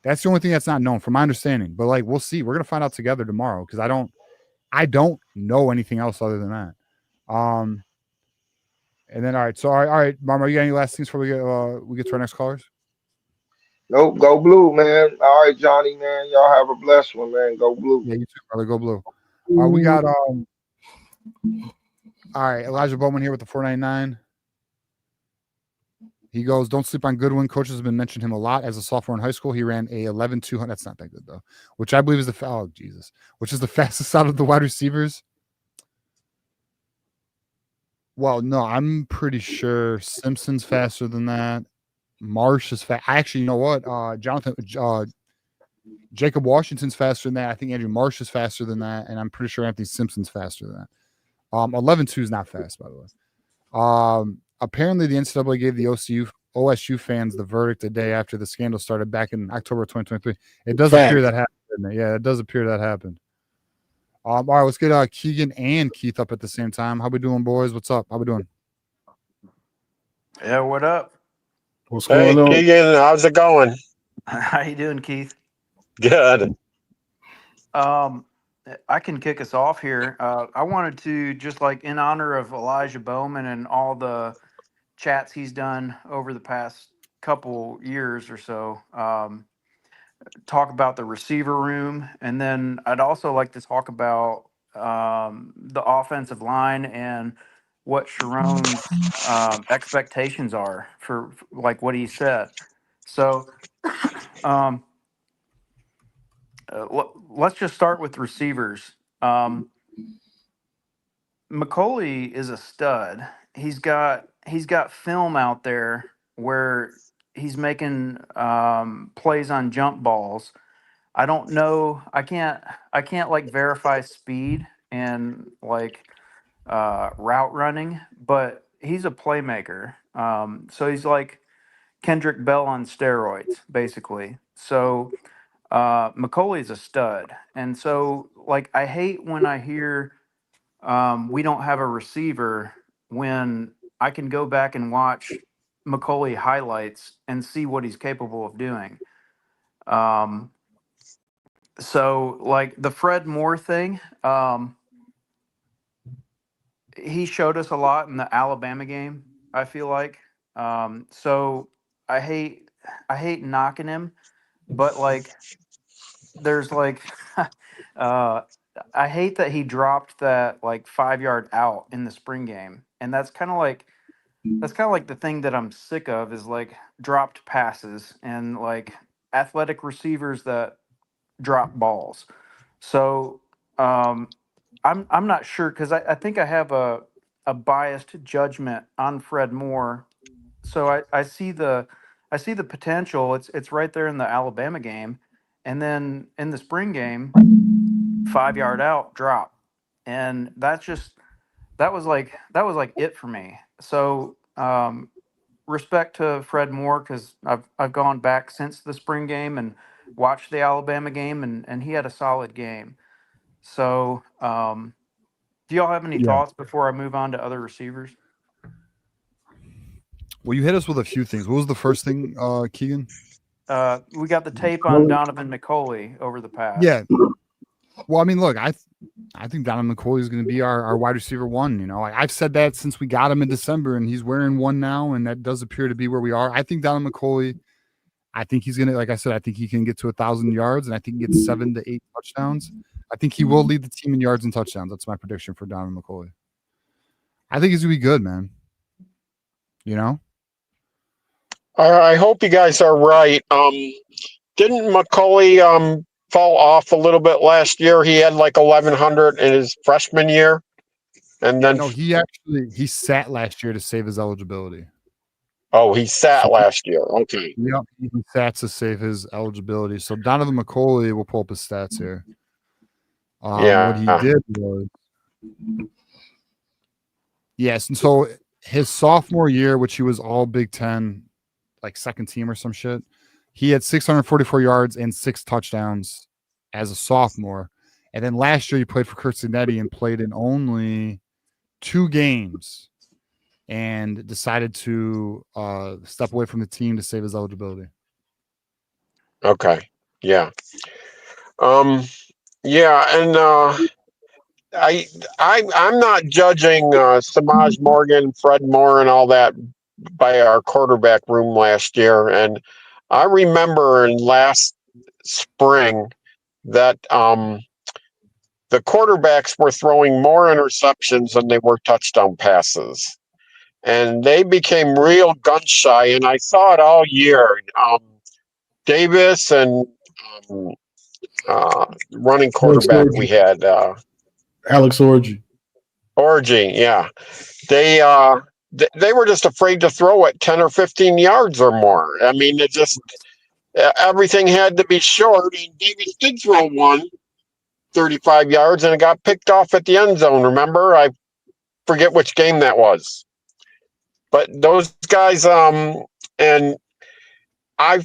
That's the only thing that's not known from my understanding. But like we'll see. We're gonna find out together tomorrow because I don't know anything else other than that. And then all right, Mama, you got any last things before we get to our next callers? Nope, go blue, man. All right, Johnny, man. Y'all have a blessed one, man. Go blue. Yeah, you too, brother. Go blue. We got all right, Elijah Bowman here with the 499. He goes, don't sleep on Goodwin. Coaches have been mentioning him a lot. As a sophomore in high school, he ran a 11.200. That's not that good, though. Which I believe is which is the fastest out of the wide receivers. Well, no, I'm pretty sure Simpson's faster than that. Marsh is fast. Actually, you know what? Jacob Washington's faster than that. I think Andrew Marsh is faster than that. And I'm pretty sure Anthony Simpson's faster than that. 11.2 is not fast, by the way. Apparently, the NCAA gave the OSU fans the verdict a day after the scandal started back in October 2023. It does appear that happened, didn't it? Yeah, it does appear that happened. All right, let's get Keegan and Keith up at the same time. How we doing, boys? What's up? How we doing? Yeah, what up? What's going on? Keegan, how's it going? How you doing, Keith? Good. I can kick us off here. I wanted to just like in honor of Elijah Bowman and all the chats he's done over the past couple years or so, talk about the receiver room, and then I'd also like to talk about the offensive line and what Sharon's expectations are for like what he said. So let's just start with receivers. McCauley is a stud. He's got film out there where he's making plays on jump balls. I don't know. I can't like verify speed and like route running, but he's a playmaker. So he's like Kendrick Bell on steroids, basically. So McCauley's a stud, and so like I hate when I hear we don't have a receiver when I can go back and watch McCauley highlights and see what he's capable of doing. So like the Fred Moore thing, he showed us a lot in the Alabama game, I feel like. So I hate knocking him, but like there's like I hate that he dropped that like 5 yard out in the spring game. And that's kind of like the thing that I'm sick of is like dropped passes and like athletic receivers that drop balls. So I'm not sure because I think I have a biased judgment on Fred Moore. So I see the potential. It's right there in the Alabama game, and then in the spring game, 5 yard out drop, and that was like it for me. So respect to Fred Moore because I've gone back since the spring game and watched the Alabama game, and he had a solid game. So do y'all have any thoughts before I move on to other receivers? Well, you hit us with a few things. What was the first thing, Keegan? We got the tape on Donovan McCauley over the past. Yeah. Well, I mean, look, I think Donovan McCauley is going to be our wide receiver one. You know, I've said that since we got him in December, and he's wearing one now, and that does appear to be where we are. I think Donovan McCauley, I think he's going to, like I said, I think he can get to 1,000 yards, and I think he gets 7 to 8 touchdowns. I think he will lead the team in yards and touchdowns. That's my prediction for Donovan McCauley. I think he's going to be good, man. You know? I hope you guys are right. didn't Macaulay fall off a little bit last year? He had like 1,100 in his freshman year, and Yeah, then no, he sat last year to save his eligibility. oh, he sat So, last year. Okay. yep, he sat to save his eligibility. So Donovan McCauley will pull up his stats here. What he Yeah. did was, yes, and so his sophomore year, which he was all Big Ten, like second team or some shit, he had 644 yards and 6 touchdowns as a sophomore. And then last year he played for Kurt Cinetti and played in only 2 games and decided to step away from the team to save his eligibility. Okay. Yeah. Yeah, and I'm not judging Samaj Morgan, Fred Moore, and all that by our quarterback room last year. And I remember in last spring that the quarterbacks were throwing more interceptions than they were touchdown passes. And they became real gun shy. And I saw it all year. Davis and running quarterback we had. Alex Orgy. Orgy, yeah. They were just afraid to throw it 10 or 15 yards or more. I mean, it just everything had to be short. And Davis did throw one 35 yards and it got picked off at the end zone. Remember? I forget which game that was. But those guys, and I'm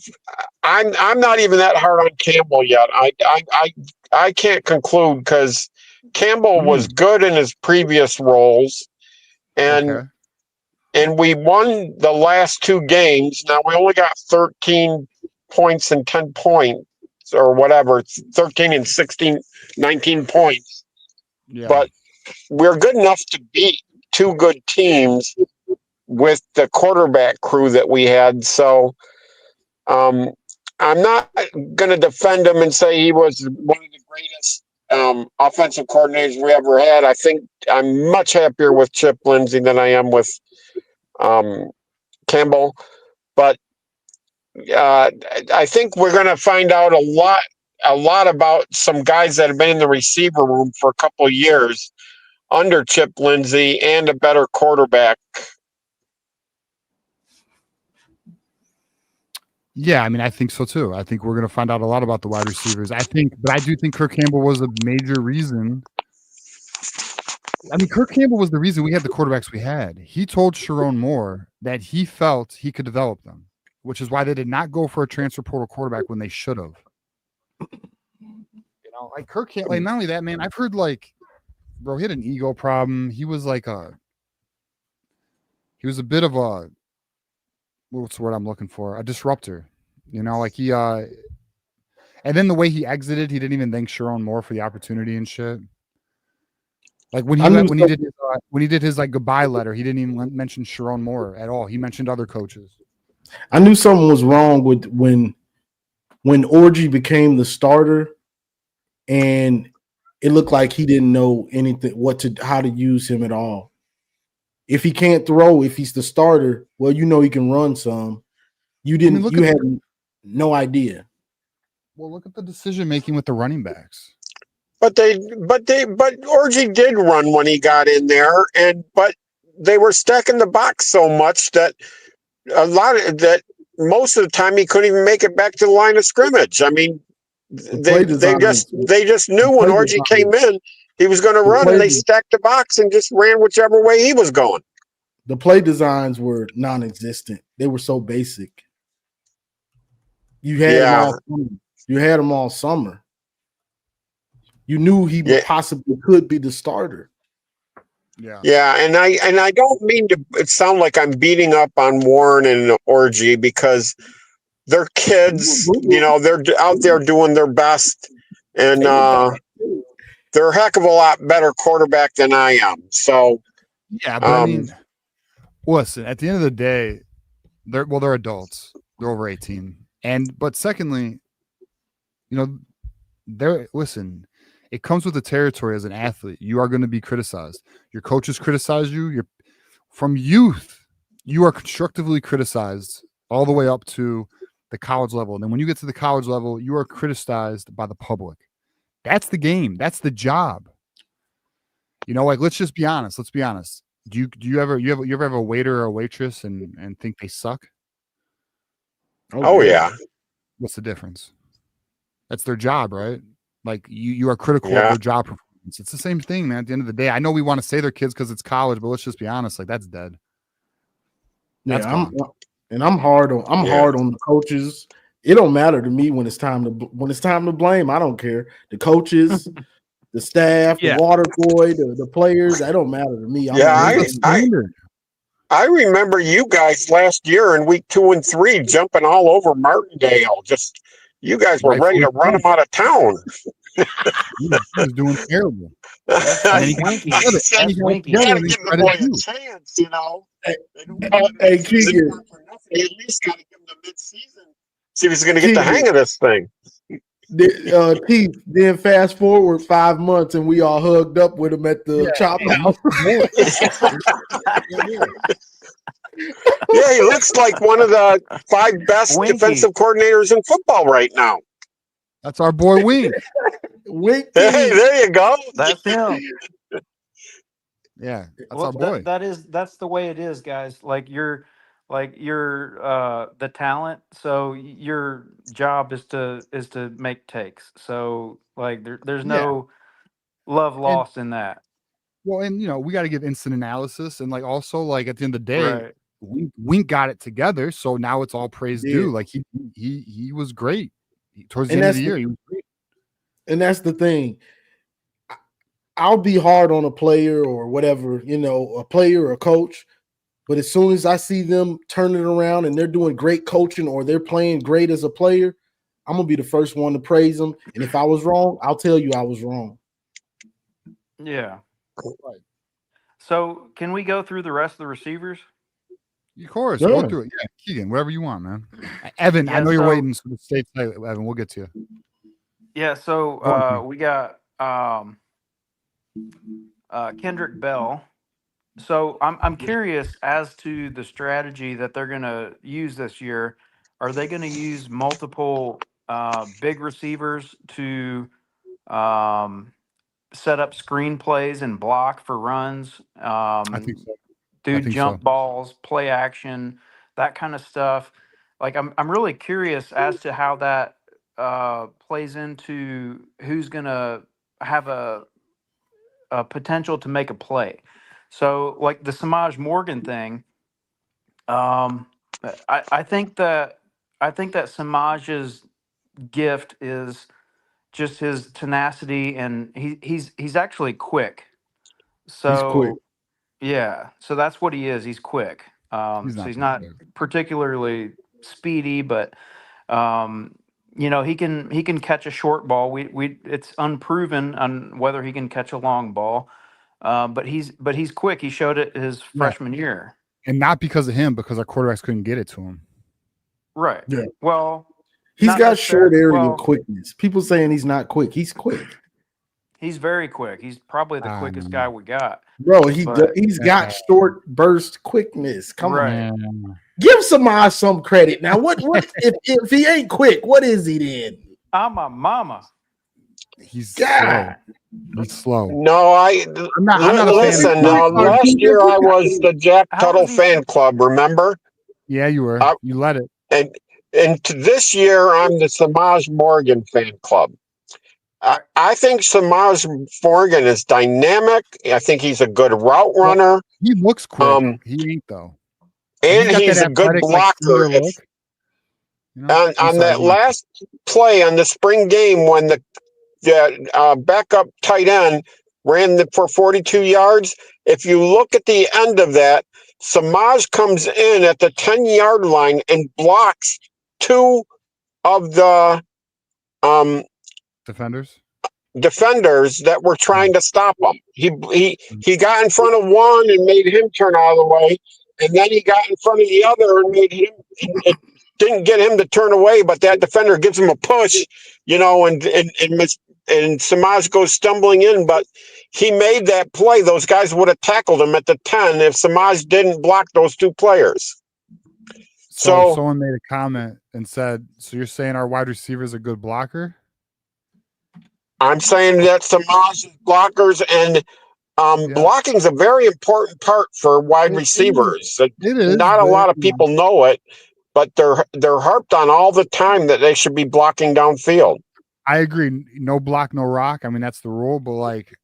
not even that hard on Campbell yet. I can't conclude because Campbell was good in his previous roles, and we won the last 2 games. Now we only got 13 points and 10 points or whatever, 13 and 16, 19 points. Yeah. But we're good enough to beat 2 good teams with the quarterback crew that we had. So I'm not going to defend him and say he was one of the greatest offensive coordinators we ever had. I think I'm much happier with Chip Lindsay than I am with Campbell. But I think we're going to find out a lot about some guys that have been in the receiver room for a couple of years under Chip Lindsay and a better quarterback. Yeah, I mean, I think so too. I think we're going to find out a lot about the wide receivers. But I do think Kirk Campbell was a major reason. I mean, Kirk Campbell was the reason we had the quarterbacks we had. He told Sharon Moore that he felt he could develop them, which is why they did not go for a transfer portal quarterback when they should have. You know, like Kirk Campbell, like not only that, man, I've heard like, bro, he had an ego problem. He was like a bit of a, what's the word I'm looking for? A disruptor, you know, like he, and then the way he exited, he didn't even thank Sharon Moore for the opportunity and shit. Like when he did his like goodbye letter, he didn't even mention Sharon Moore at all. He mentioned other coaches. I knew something was wrong with when Orgy became the starter, and it looked like he didn't know anything how to use him at all. If he can't throw, if he's the starter, well, you know he can run some. You had no idea. Well, look at the decision making with the running backs. But Orgy did run when he got in there, but they were stacking the box so much that most of the time he couldn't even make it back to the line of scrimmage. I mean, they just knew when Orgy came in, he was going to run, and they stacked the box and just ran whichever way he was going. The play designs were non-existent. They were so basic. You had him all summer. You knew he possibly could be the starter. Yeah, and I don't mean to sound like I'm beating up on Warren and Orgy because they're kids, you know, they're out there doing their best, and they're a heck of a lot better quarterback than I am. So yeah, but I mean, listen, at the end of the day, they're adults. They're over 18. But secondly, you know, listen, it comes with the territory as an athlete. You are going to be criticized. Your coaches criticize you. From youth, you are constructively criticized all the way up to the college level. And then when you get to the college level, you are criticized by the public. That's the game. That's the job. You know, like, let's just be honest. Let's be honest. Do you ever have a waiter or a waitress and think they suck? Oh yeah. What's the difference? That's their job, right? Like, you are critical of Yeah. their job performance. It's the same thing, man. At the end of the day, I know we want to say they're kids because it's college, but let's just be honest. Like, that's dead. That's Yeah, gone. I'm hard on the coaches. It don't matter to me when it's time to blame. I don't care. The coaches, the staff, Yeah. the water boy, the players. That don't matter to me. I remember you guys last year in week 2 and 3 jumping all over Martindale. Just you guys were ready to run him out of town. He was doing terrible. That's Winky. You gotta give the boy a chance, you know. Hey, Keegan. You at least gotta give him the mid-season. See if he's gonna get the hang of this thing. Keith, then fast forward 5 months and we all hugged up with him at the chop house. Yeah, he looks like one of the 5 best defensive coordinators in football right now. That's our boy Wink. Wink. Hey, there you go. That's him. Yeah, that's our boy. That's the way it is, guys. Like you're the talent, so your job is to make takes. So like there's no love lost in that. Well, and you know, we got to give instant analysis, and like also like at the end of the day, Right. Wink got it together, so now it's all praise due. Like he was great towards the end of the year. He was great. And that's the thing. I'll be hard on a player or whatever, you know, a player or a coach. But as soon as I see them turn it around and they're doing great coaching or they're playing great as a player, I'm going to be the first one to praise them. And if I was wrong, I'll tell you I was wrong. Yeah. Right. So can we go through the rest of the receivers? Of course. Go through it. Yeah, Keegan, whatever you want, man. Evan, I know you're waiting for the state title. Evan, we'll get to you. Yeah, so we got Kendrick Bell. So I'm curious as to the strategy that they're going to use this year. Are they going to use multiple big receivers to set up screen plays and block for runs? I think so. Do I think jump so. balls, play action, that kind of stuff. Like I'm really curious as to how that plays into who's going to have a potential to make a play. So like the Samaj Morgan thing, I think that Samaj's gift is just his tenacity, and he's actually quick. So He's quick. Yeah, so that's what he is. He's quick. He's not particularly speedy, but you know, he can catch a short ball. It's unproven on whether he can catch a long ball. But he's quick. He showed it his freshman year. And not because of him, because our quarterbacks couldn't get it to him. Right. Yeah. Well, he's got short area quickness. People saying he's not quick. He's quick. He's very quick. He's probably the quickest guy we got. Bro, he's got short burst quickness. Come on. Give Samaj some credit. Now, what if he ain't quick, what is he then? I'm a mama. He's slow. He's slow. No, I'm not listen. Last year I was the Jack Tuttle fan club. Remember? Yeah, you were. You let it. And this year I'm the Samaj Morgan fan club. I think Samaj Morgan is dynamic. I think he's a good route runner. He looks quick. He ain't though. And he's a good blocker. On that last play on the spring game when the backup tight end ran for 42 yards, if you look at the end of that, Samaj comes in at the 10-yard line and blocks 2 of the defenders that were trying to stop him. He got in front of one and made him turn out of the way, and then he got in front of the other and made him. It didn't get him to turn away, but that defender gives him a push, you know, and Samaj goes stumbling in, but he made that play. Those guys would have tackled him at the 10 if Samaj didn't block those 2 players. So someone made a comment and said, "So you're saying our wide receiver is a good blocker?" I'm saying that Samaj blockers and blocking is a very important part for wide receivers. It is. Not a lot of people know it, but they're harped on all the time that they should be blocking downfield. I agree. No block, no rock. I mean, that's the rule. But like,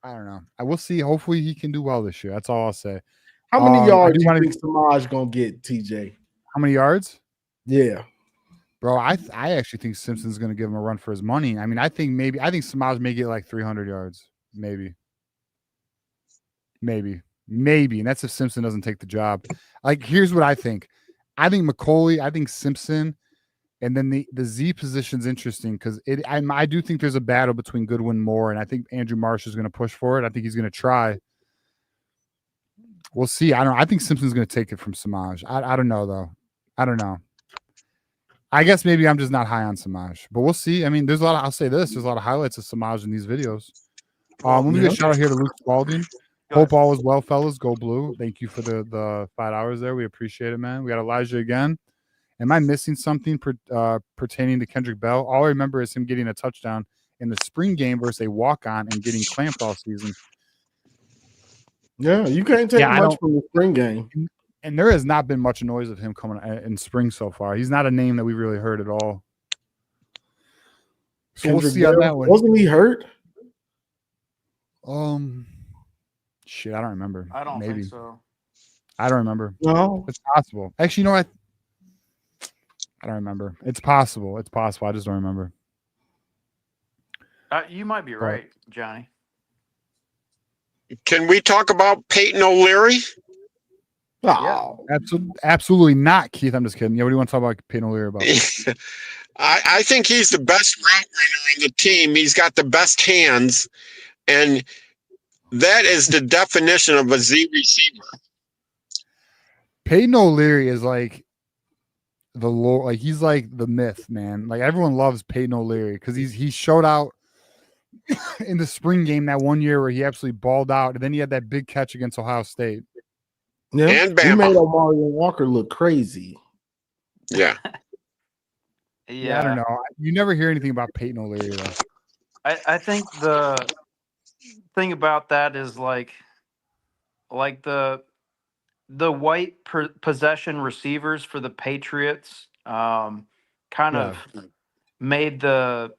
I don't know. I will see. Hopefully, he can do well this year. That's all I'll say. How many yards do you wanna- think Samaj gonna get, TJ? How many yards? Yeah. Bro, I actually think Simpson's going to give him a run for his money. I mean, I think Samaj may get like 300 yards, maybe, and that's if Simpson doesn't take the job. Like, here's what I think. I think McCauley, I think Simpson, and then the Z position's interesting because I do think there's a battle between Goodwin and Moore, and I think Andrew Marsh is going to push for it. I think he's going to try. We'll see. I don't know. I think Simpson's going to take it from Samaj. I don't know though. I don't know. I guess maybe I'm just not high on Samaj, but we'll see. I mean, there's a lot. I'll say this: there's a lot of highlights of Samaj in these videos. Let me get a shout out here to Luke Spalding. Hope all is well, fellas. Go blue. Thank you for the 5 hours there. We appreciate it, man. We got Elijah again. Am I missing something pertaining to Kendrick Bell? All I remember is him getting a touchdown in the spring game versus a walk-on and getting clamped all season. Yeah, you can't take much from the spring game. And there has not been much noise of him coming in spring so far. He's not a name that we've really heard at all. So Kendrick we'll see on that one. Wasn't he hurt? Shit, I don't remember. I don't think so. I don't remember. No, it's possible. Actually, you know what? I don't remember. It's possible. It's possible. I just don't remember. You might be right, Johnny. Can we talk about Peyton O'Leary? Oh, absolutely not, Keith. I'm just kidding. Yeah, what do you want to talk about Peyton O'Leary about? I think he's the best route runner on the team. He's got the best hands, and that is the definition of a Z receiver. Peyton O'Leary is like the Lord, like he's like the myth, man. Like everyone loves Peyton O'Leary because he showed out in the spring game that one year where he absolutely balled out, and then he had that big catch against Ohio State. Yeah, and he made Omarion Walker look crazy. Yeah. Yeah, I don't know. You never hear anything about Peyton O'Leary though. I think the thing about that is like the white possession receivers for the Patriots kind of made the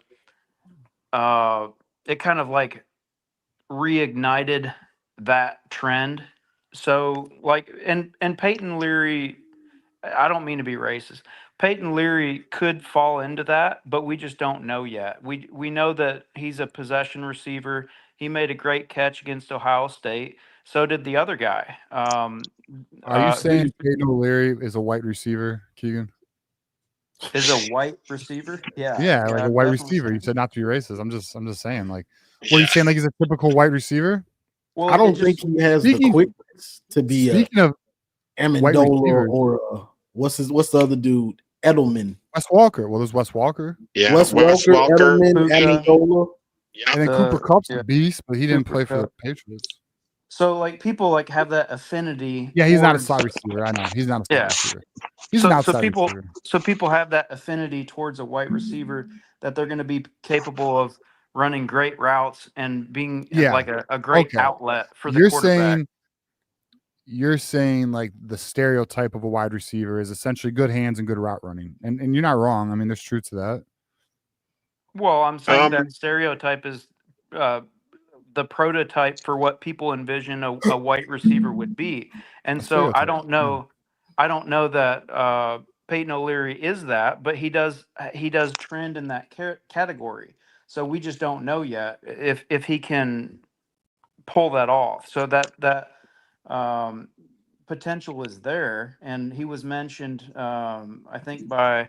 it kind of like reignited that trend. So like and Peyton Leary, I don't mean to be racist. Peyton Leary could fall into that, but we just don't know yet. We know that he's a possession receiver. He made a great catch against Ohio State. So did the other guy. Are you saying Peyton O'Leary is a white receiver, Keegan? Is a white receiver? Yeah. Yeah, like a white receiver. You said not to be racist. I'm just saying, like, what are you saying? Like he's a typical white receiver? Well, I don't think he has the quickness to be speaking of Amendola or what's the other dude? Edelman. Wes Walker. Well, there's Wes Walker. Yeah, Wes Walker, Edelman, Amendola. And then Cooper Kupp's a beast, but he didn't play for the Patriots. So like people like have that affinity. Yeah, he's not a slot receiver. I know. He's not a slot receiver. He's an outside receiver. So people have that affinity towards a white receiver that they're going to be capable of running great routes and being like a great outlet for the quarterback. You're saying like the stereotype of a wide receiver is essentially good hands and good route running. And you're not wrong. I mean, there's truth to that. Well, I'm saying that stereotype is the prototype for what people envision a white receiver would be. And so I don't know that Peyton O'Leary is that, but he does trend in that category. So we just don't know yet if he can pull that off. So that potential is there, and he was mentioned, I think, by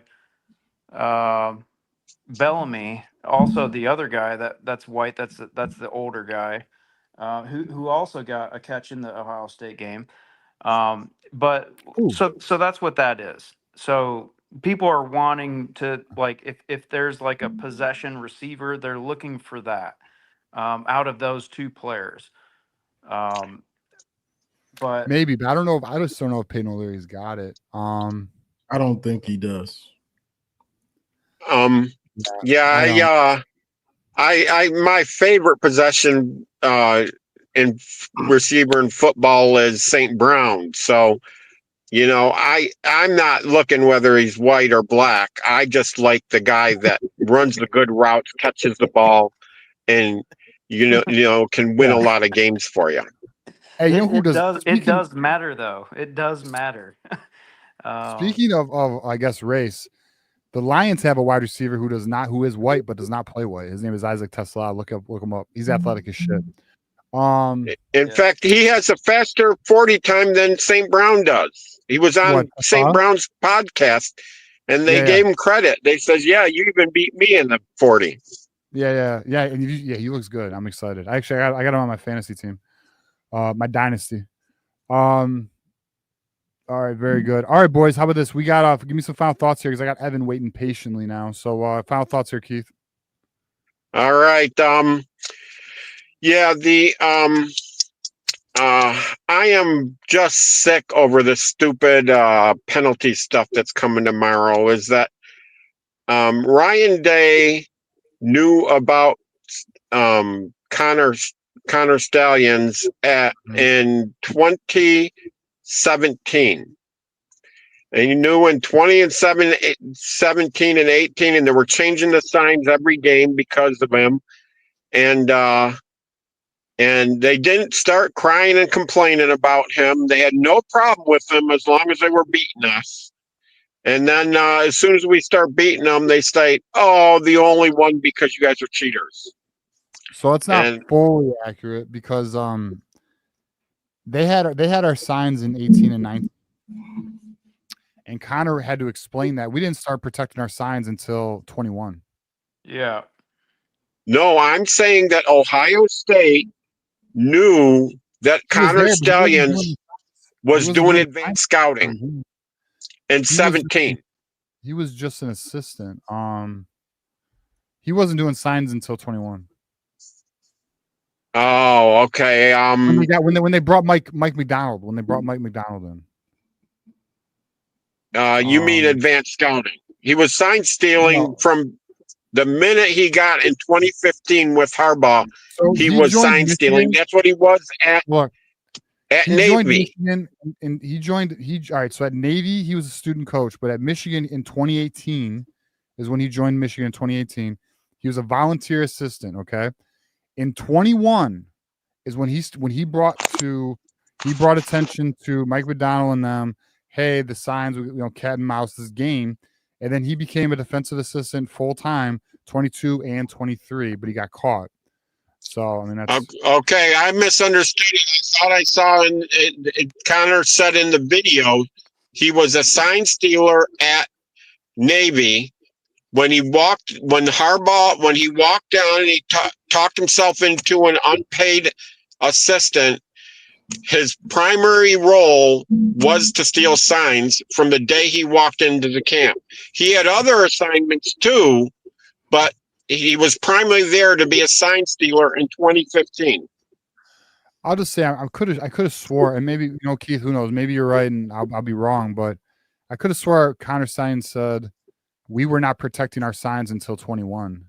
Bellamy, also the other guy that's white. That's the older guy, who also got a catch in the Ohio State game. But so that's what that is. So people are wanting to like if there's like a possession receiver, they're looking for that out of those two players. But maybe, but I don't know. I just don't know if Peyton O'Leary's got it. I don't think he does. Yeah, I my favorite possession in receiver in football is St. Brown. So, I'm not looking whether he's white or black. I just like the guy that runs the good routes, catches the ball, and can win a lot of games for you. Hey, you know who It does? does. It does matter, though. It does matter. Speaking of, I guess race, the Lions have a wide receiver who is white but does not play white. His name is Isaac Tesla. Look him up. He's athletic as shit. In fact, he has a faster 40 time than St. Brown does. He was on St. Brown's podcast, and they gave him credit. They says, "Yeah, you even beat me in the 40." Yeah. And he looks good. I'm excited. Actually, I got him on my fantasy team, my dynasty. All right, very good. All right, boys, how about this? We got give me some final thoughts here because I got Evan waiting patiently now. So, final thoughts here, Keith. All right. Yeah, I am just sick over the stupid penalty stuff that's coming tomorrow. Is that Ryan Day knew about Connor Stallions in 2017. And he knew in 17 and 18, and they were changing the signs every game because of him. And they didn't start crying and complaining about him. They had no problem with him as long as they were beating us. And then as soon as we start beating them, they say, "Oh, the only one because you guys are cheaters." So it's not fully accurate because they had our signs in 18 and 19. And Connor had to explain that we didn't start protecting our signs until 21. Yeah. No, I'm saying that Ohio State knew that Connor Stallions was doing advanced scouting in 17. He was just an assistant. He wasn't doing signs until 21. Oh, okay. When they brought Mike McDonald, in. You mean advanced scouting? He was sign stealing from the minute he got in 2015 with Harbaugh. So he was sign stealing. That's what he was at. At he Navy. Joined Michigan, and all right. So at Navy, he was a student coach, but at Michigan in 2018 is when he joined Michigan in 2018. He was a volunteer assistant. Okay, in 21 is when he brought attention to Mike McDonald and them. Hey, the signs, cat and mouse, this game. And then he became a defensive assistant full time, 22 and 23, but he got caught. So, I mean, that's okay. I misunderstood it. I thought I saw Connor said in the video he was a sign stealer at Navy. When he walked down and he talked himself into an unpaid assistant, his primary role was to steal signs from the day he walked into the camp. He had other assignments too, but he was primarily there to be a sign stealer in 2015. I'll just say I could have swore, and maybe Keith, who knows? Maybe you're right, and I'll be wrong, but I could have swore Connor Signs said we were not protecting our signs until 21.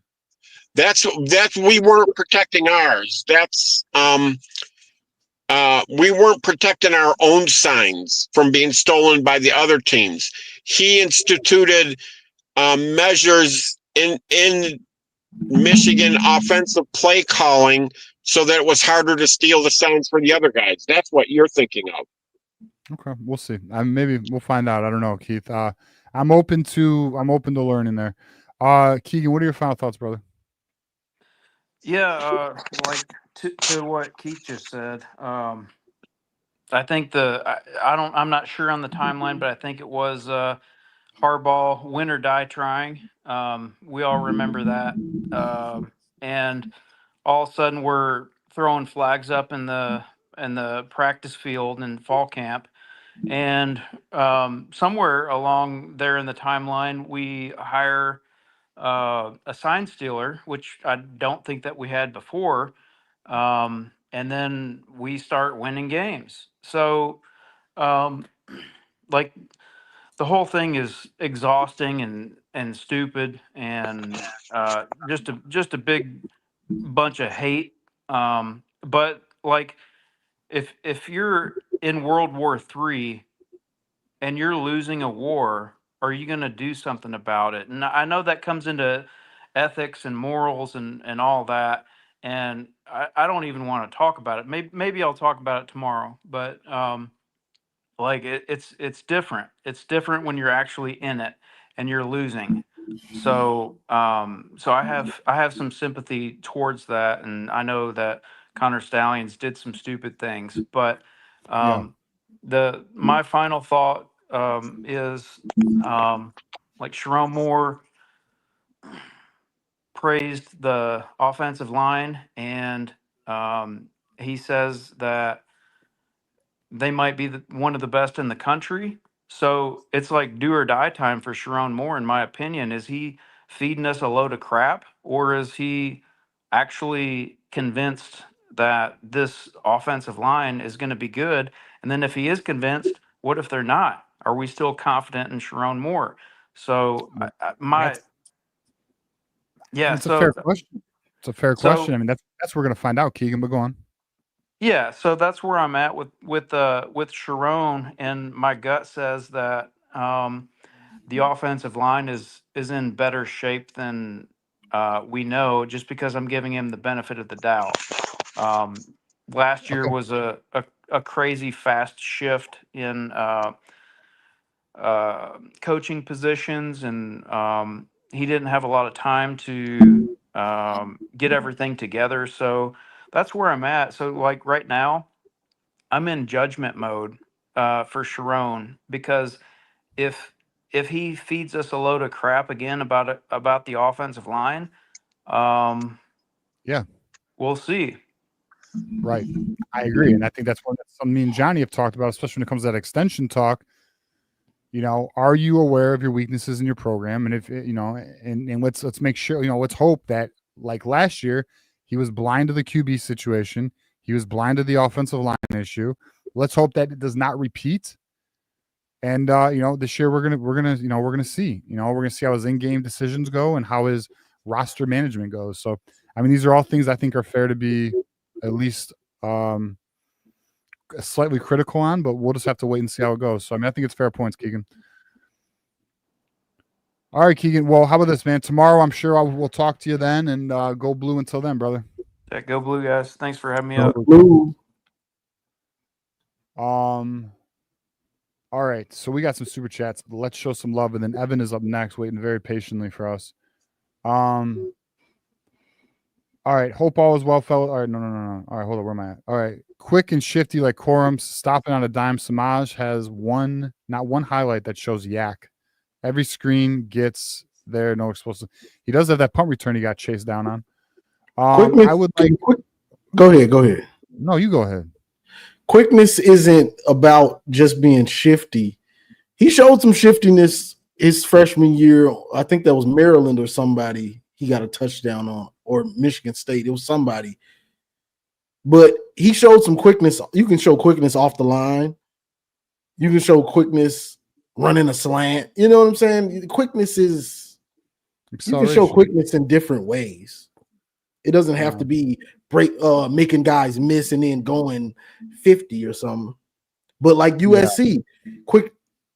That's we weren't protecting ours. That's we weren't protecting our own signs from being stolen by the other teams. He instituted measures in Michigan offensive play calling so that it was harder to steal the signs for the other guys. That's what you're thinking of. Okay, we'll see. Maybe we'll find out. I don't know, Keith. I'm open to learning there. Keegan, what are your final thoughts, brother? Yeah, like to what Keith just said. I think I'm not sure on the timeline, but I think it was Harbaugh win or die trying. We all remember that. And all of a sudden we're throwing flags up in the practice field in fall camp. And somewhere along there in the timeline, we hire a sign stealer, which I don't think that we had before. And then we start winning games. So, like the whole thing is exhausting and stupid and just a big bunch of hate. But like if you're in World War III and you're losing a war, are you going to do something about it? And I know that comes into ethics and morals and all that. And I don't even want to talk about it. Maybe I'll talk about it tomorrow. But like it's different. It's different when you're actually in it and you're losing. So so I have some sympathy towards that, and I know that Connor Stallions did some stupid things, but Yeah. my final thought is like Sharon Moore praised the offensive line, and he says that they might be one of the best in the country. So it's like do or die time for Sharon Moore, in my opinion. Is he feeding us a load of crap, or is he actually convinced that this offensive line is going to be good? And then if he is convinced, what if they're not? Are we still confident in Sharon Moore? So my yeah, It's a fair so question. It's a fair question. so I mean, that's we're gonna find out, Keegan. But go on. yeah, so that's where I'm at with Sharon, and my gut says that the offensive line is in better shape than we know, just because I'm giving him the benefit of the doubt. Last year Okay. was a crazy fast shift in coaching positions, and he didn't have a lot of time to get everything together. So that's where I'm at. So like right now, I'm in judgment mode for Sharon, because if he feeds us a load of crap again about the offensive line, um, Yeah. we'll see. Right. I agree, and I think that's something me and Johnny have talked about, especially when it comes to that extension talk. You know, are you aware of your weaknesses in your program? And if you know, and let's make sure, you know, let's hope that like last year, he was blind to the QB situation. He was blind to the offensive line issue. Let's hope that it does not repeat. And you know, this year we're gonna see. You know, we're gonna see how his in-game decisions go and how his roster management goes. So, I mean, these are all things I think are fair to be at least slightly critical on, but we'll just have to wait and see how it goes. So, I mean, I think it's fair points, Keegan. All right, Keegan. Well, how about this, man? Tomorrow, I'm sure we'll talk to you then, and go blue until then, brother. Yeah, go blue, guys. Thanks for having me Go up. blue. All right, so we got some super chats. Let's show some love, and then Evan is up next, waiting very patiently for us. All right, hope all is well, fellow. All right, no. All right, hold on, where am I at? All right, quick and shifty like Corums, stopping on a dime. Samaj has not one highlight that shows yak. Every screen gets there, no explosive. He does have that punt return he got chased down on. Quickness, I would like. Go ahead. No, you go ahead. Quickness isn't about just being shifty. He showed some shiftiness his freshman year. I think that was Maryland or somebody he got a touchdown on, or Michigan State. It was somebody. But he showed some quickness. You can show quickness off the line. You can show quickness running a slant. You know what I'm saying? Quickness is, you can show quickness in different ways. It doesn't have to be making guys miss and then going 50 or something. But like USC,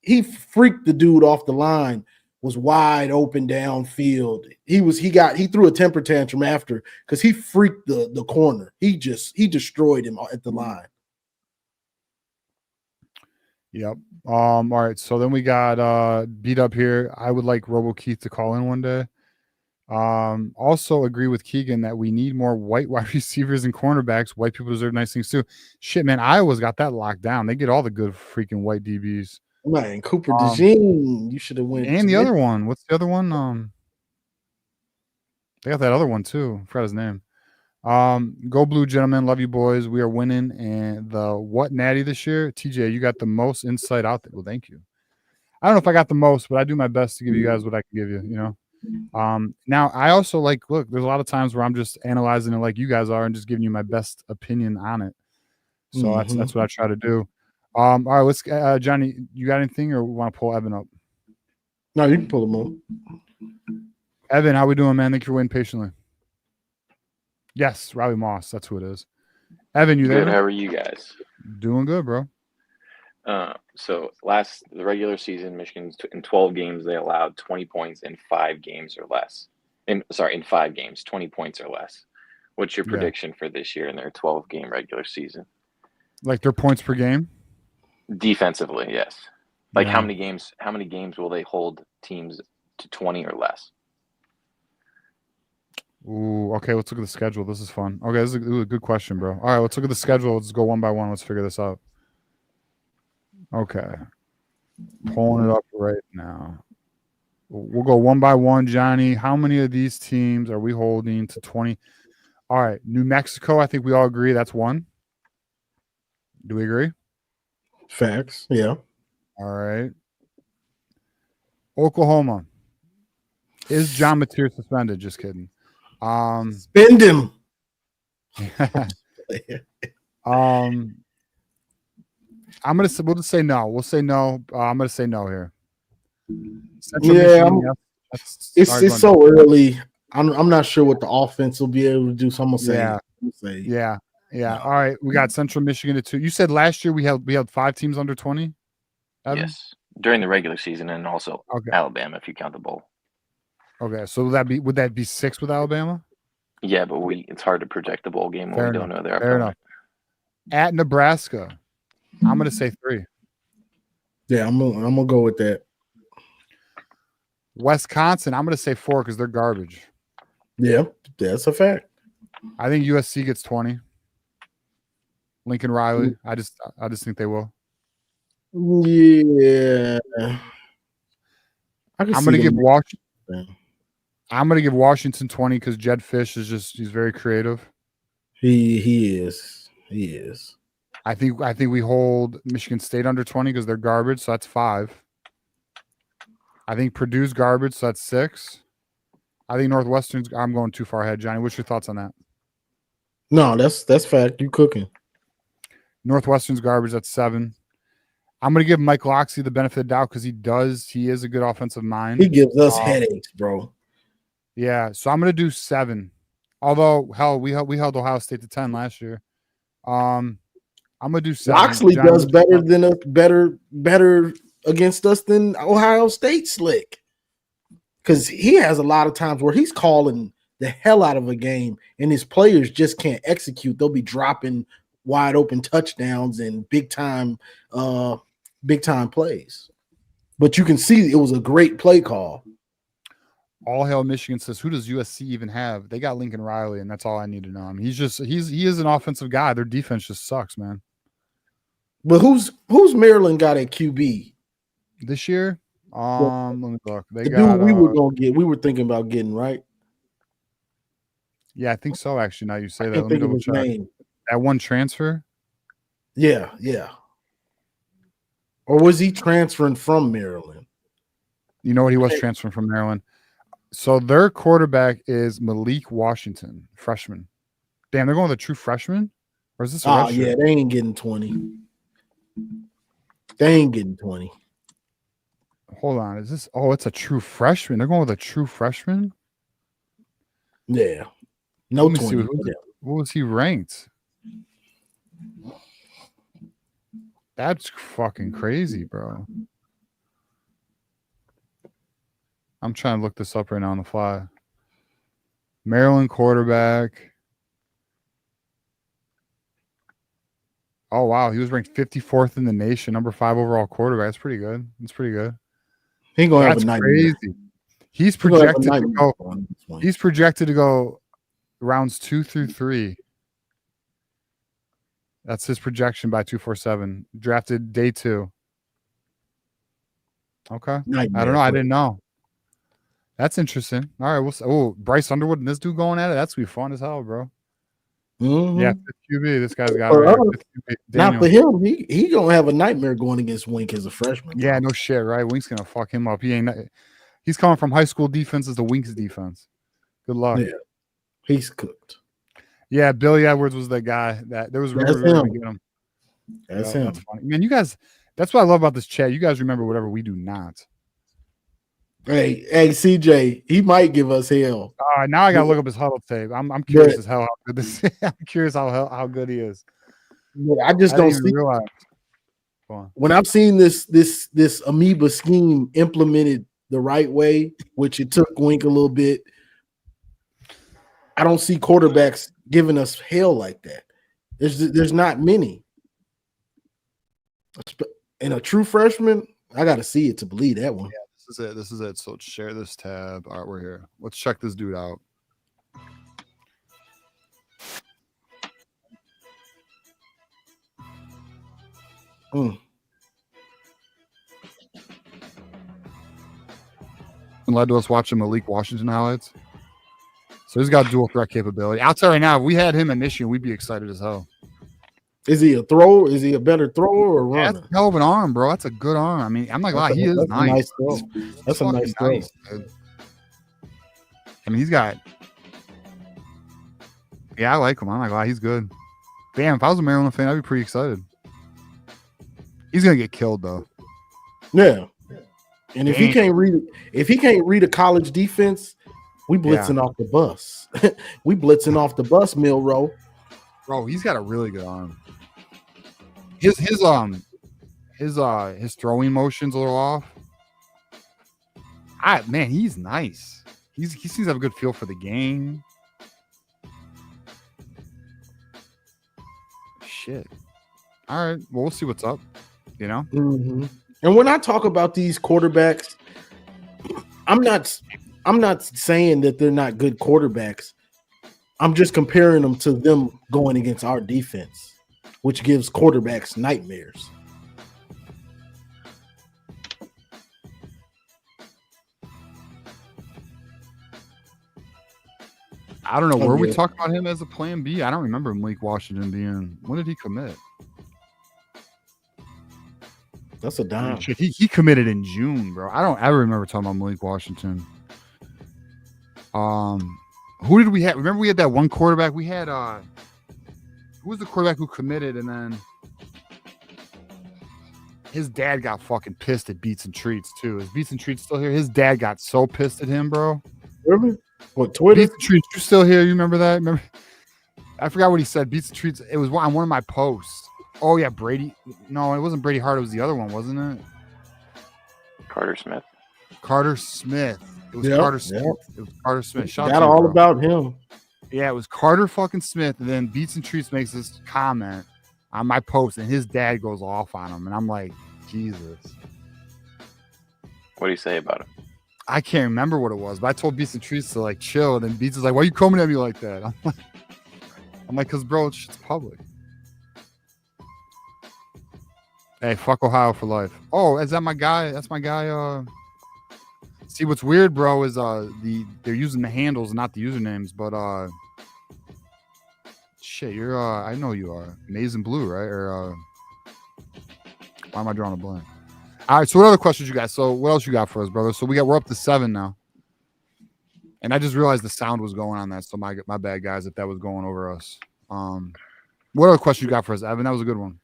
he freaked the dude off the line, was wide open downfield. He threw a temper tantrum after because he freaked the corner. He destroyed him at the line. Yep. All right. So then we got beat up here. I would like Robo Keith to call in one day. Also agree with Keegan that we need more white wide receivers and cornerbacks. White people deserve nice things too. Shit, man, Iowa's got that locked down. They get all the good freaking white DBs. Man, Cooper DeJean, you should have went. And the other one, what's the other one? They got that other one too. I forgot his name. Go blue, gentlemen. Love you, boys. We are winning. And the what natty this year? TJ, you got the most insight out there. Well, thank you. I don't know if I got the most, but I do my best to give you guys what I can give you. You know. Now I also look, there's a lot of times where I'm just analyzing it like you guys are and just giving you my best opinion on it. So that's what I try to do. All right, let's Johnny, you got anything or we want to pull Evan up? No, you can pull him up. Evan, how we doing, man? Thank you for waiting patiently. Yes, Riley Moss. That's who it is. Evan, you there? Good. How are you guys? Doing good, bro. So the regular season, Michigan's in 12 games, they allowed 20 points in 5 games or less. In 5 games, 20 points or less. What's your prediction for this year in their 12-game regular season? Like their points per game? Defensively, yes. Like Yeah. how many games will they hold teams to 20 or less? Ooh, okay, let's look at the schedule. This is fun. Okay, this is a good question, bro. All right, let's look at the schedule. Let's go one by one. Let's figure this out. Okay. Pulling it up right now. We'll go one by one, Johnny. How many of these teams are we holding to 20? All right, New Mexico, I think we all agree that's 1. Do we agree? Facts, yeah. All right. Oklahoma. Is John Mateer suspended? Just kidding. Spend him. We'll just say no. We'll say no. I'm gonna say no here. Yeah, it's so early. I'm not sure what the offense will be able to do. So I'm gonna say yeah. All right, we got Central Michigan at 2. You said last year we had 5 teams under 20. Evan? Yes, during the regular season and also Alabama if you count the bowl. Okay, so would that be 6 with Alabama? Yeah, but it's hard to project the bowl game when we don't know their Fair opponent. enough. At Nebraska, I'm gonna say 3. Yeah, I'm gonna go with that. Wisconsin, I'm gonna say 4 because they're garbage. Yeah, that's a fact. I think USC gets 20. Lincoln Riley, I just think they will. Yeah, I'm gonna give Washington. I'm gonna give Washington 20 because Jed Fish he's very creative. He is. I think we hold Michigan State under 20 because they're garbage, so that's 5. I think Purdue's garbage, so that's 6. I think Northwestern's. I'm going too far ahead, Johnny. What's your thoughts on that? No, that's fact. You cooking. Northwestern's garbage, that's 7. I'm going to give Mike Loxley the benefit of the doubt because he is a good offensive mind. He gives us headaches, bro. Yeah, so I'm going to do 7. Although, hell, we held Ohio State to 10 last year. I'm going to do 7. Loxley does better than us, better against us than Ohio State slick. Because he has a lot of times where he's calling the hell out of a game and his players just can't execute. They'll be dropping wide open touchdowns and big time plays. But you can see it was a great play call. All Hail Michigan says, who does USC even have? They got Lincoln Riley, and that's all I need to know. I mean, he is an offensive guy. Their defense just sucks, man. But who's Maryland got at QB this year? Let me look. They the got dude we were thinking about getting, right? Yeah, I think so. Actually, now you say I that, can't let me think of double his check. name. That one transfer. Yeah. Or was he transferring from Maryland? You know what? He was transferring from Maryland. So their quarterback is Malik Washington, freshman. Damn, they're going with a true freshman? Or is this a red shirt? Yeah, they ain't getting 20. They ain't getting 20. Hold on. Is this? Oh, it's a true freshman. They're going with a true freshman? Yeah. No Let me 20. see. What was he ranked? That's fucking crazy, bro. I'm trying to look this up right now on the fly. Maryland quarterback. Oh, wow. He was ranked 54th in the nation, number 5 overall quarterback. That's pretty good. That's pretty good. He ain't gonna That's have a night. crazy. He's projected to go. He's projected to go rounds 2 through 3. That's his projection by 247. Drafted day 2. Okay. Nightmare. I don't know. I didn't know. That's interesting. All right. We'll see. Oh, Bryce Underwood and this dude going at it. That's gonna be fun as hell, bro. Mm-hmm. Yeah, 5th QB. This guy's got it. Right. Not for him. He gonna have a nightmare going against Wink as a freshman. Yeah, no shit, right? Wink's gonna fuck him up. He's coming from high school defenses to Wink's defense. Good luck. Yeah, he's cooked. Yeah, Billy Edwards was the guy that there was rumors we were gonna get him. That's Yeah, him. that's funny. Man, you guys, that's what I love about this chat. You guys remember whatever we do not. Hey, CJ, he might give us hell. Now I gotta look up his huddle tape. I'm curious as hell how good this is. I'm curious how good he is. I just don't didn't even see realize. Go on. when I've seen this amoeba scheme implemented the right way, which it took Wink a little bit. I don't see quarterbacks giving us hell like that. There's not many. And a true freshman, I got to see it to believe that one. Yeah, this is it. So let's share this tab. All right, we're here. Let's check this dude out. And led to us watching Malik Washington highlights. So he's got dual threat capability. I'll tell you right now, if we had him in Michigan, we'd be excited as hell. Is he a thrower? Is he a better thrower or runner? That's a hell of an arm, bro. That's a good arm. I mean, I'm not gonna lie, he is that's nice. A nice throw. That's a nice throw. Dude. I mean, he's got. Yeah, I like him. I'm not gonna lie, he's good. Damn, if I was a Maryland fan, I'd be pretty excited. He's gonna get killed though. Yeah. And if he can't read a college defense, we blitzing off the bus. We blitzing off the bus, Milrow. Bro, he's got a really good arm. His throwing motion's a little off. Man, he's nice. He seems to have a good feel for the game. Shit. All right. Well, we'll see what's up. You know? Mm-hmm. And when I talk about these quarterbacks, I'm not saying that they're not good quarterbacks. I'm just comparing them to them going against our defense, which gives quarterbacks nightmares. I don't know. Were we talking about him as a plan B? I don't remember Malik Washington being. When did he commit? That's a dime. Shit, he committed in June, bro. I don't ever remember talking about Malik Washington. Who did we have? Remember we had that one quarterback? We had who was the quarterback who committed and then his dad got fucking pissed at Beats and Treats too. Is Beats and Treats still here? His dad got so pissed at him, bro. Really? What, Twitter? Beats and Treats, you still here? You remember that? Remember? I forgot what he said. Beats and Treats. It was on one of my posts. Oh yeah, Brady. No, it wasn't Brady Hart. It was the other one, wasn't it? Carter Smith. Carter Smith. It was Yep, Carter Smith. yep. It was Carter Smith. Shout out Got to you, all bro. about him. Yeah, it was Carter fucking Smith. And then Beats and Treats makes this comment on my post, and his dad goes off on him, and I'm like, Jesus. What do you say about him? I can't remember what it was, but I told Beats and Treats to like chill, and then Beats is like, "Why are you coming at me like that?" I'm like, "Cause bro, it's public." Hey, fuck Ohio for life. Oh, is that my guy? That's my guy. See, what's weird, bro, is they're using the handles, not the usernames, but shit, you're I know you are Maize and Blue, right? Or why am I drawing a blank? All right, so what other questions you got? So what else you got for us, brother? So we're up to 7 now, and I just realized the sound was going on that, so my bad, guys, if that was going over us. What other question you got for us, Evan? That was a good one.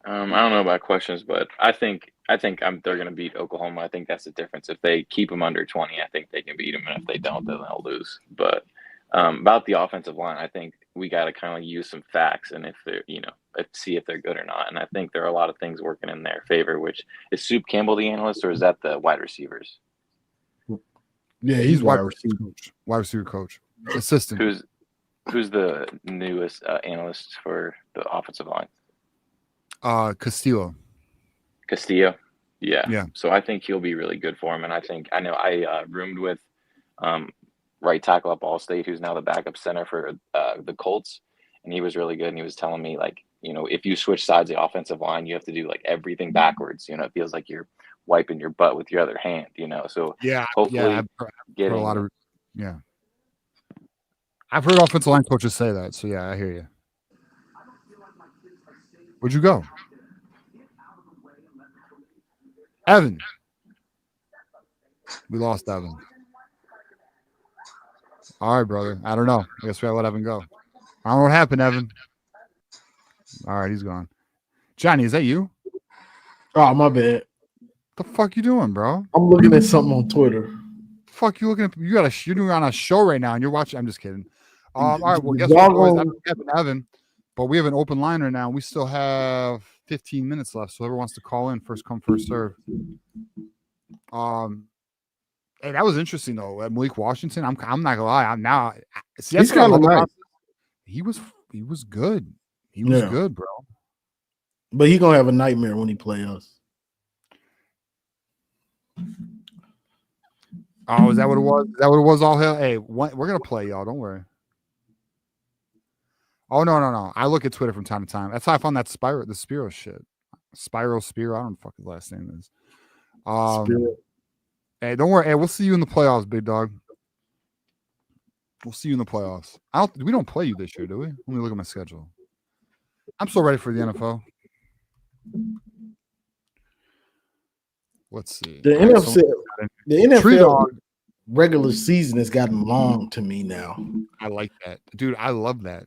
I don't know about questions, but I think they're going to beat Oklahoma. I think that's the difference. If they keep them under 20, I think they can beat them, and if they don't, then they'll lose. But about the offensive line, I think we got to kind of use some facts, and if they're, see if they're good or not. And I think there are a lot of things working in their favor. Which is Soup Campbell the analyst, or is that the wide receivers? Yeah, he's wide receiver coach, assistant. Who's the newest analyst for the offensive line? Castillo. Yeah. So I think he'll be really good for him. And I roomed with right tackle at Ball State, who's now the backup center for the Colts. And he was really good. And he was telling me, like, if you switch sides of the offensive line, you have to do like everything backwards. It feels like you're wiping your butt with your other hand, So hopefully I've heard a lot of, I've heard offensive line coaches say that. So yeah, I hear you. Where'd you go? Evan. We lost Evan. All right, brother. I don't know. I guess we gotta let Evan go. I don't know what happened, Evan. All right, he's gone. Johnny, is that you? Oh, my bad. The fuck you doing, bro? I'm looking at something on Twitter. Fuck you looking at? You're doing on a show right now, and you're watching. I'm just kidding. All right. Well, guess what, boys? I'm Evan, but we have an open line right now. We still have 15 minutes left, so whoever wants to call in, first come, first serve. Hey, that was interesting though. Malik Washington. I'm not gonna lie. He's kind of nice. He was good. He was good, bro. But he's gonna have a nightmare when he plays us. Oh, is that what it was? Is that what it was? All hell. Hey, we're gonna play, y'all. Don't worry. Oh no. I look at Twitter from time to time. That's how I found that the Spiro shit. Spiro. I don't know what the fuck his last name is. Hey, don't worry. Hey, we'll see you in the playoffs, big dog. We'll see you in the playoffs. We don't play you this year, do we? Let me look at my schedule. I'm so ready for the NFL. Let's see. The NFL regular season has gotten long to me now. I like that, dude. I love that.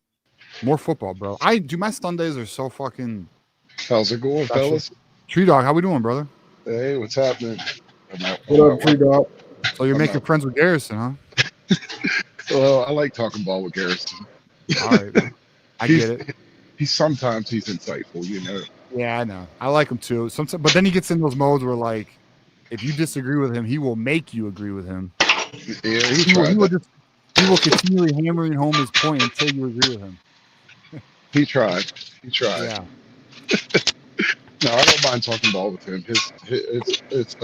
More football, bro. My Sundays are so fucking. How's it going, fellas? Tree Dog, how we doing, brother? Hey, what's happening? What up, Tree Dog? So you're making friends with Garrison, huh? Well, I like talking ball with Garrison. All right, man. I get it. He's insightful, you know. Yeah, I know. I like him too. Sometimes, but then he gets in those modes where, like, if you disagree with him, he will make you agree with him. Yeah, he will continually hammering home his point until you agree with him. He tried. Yeah. No, I don't mind talking ball with him. It's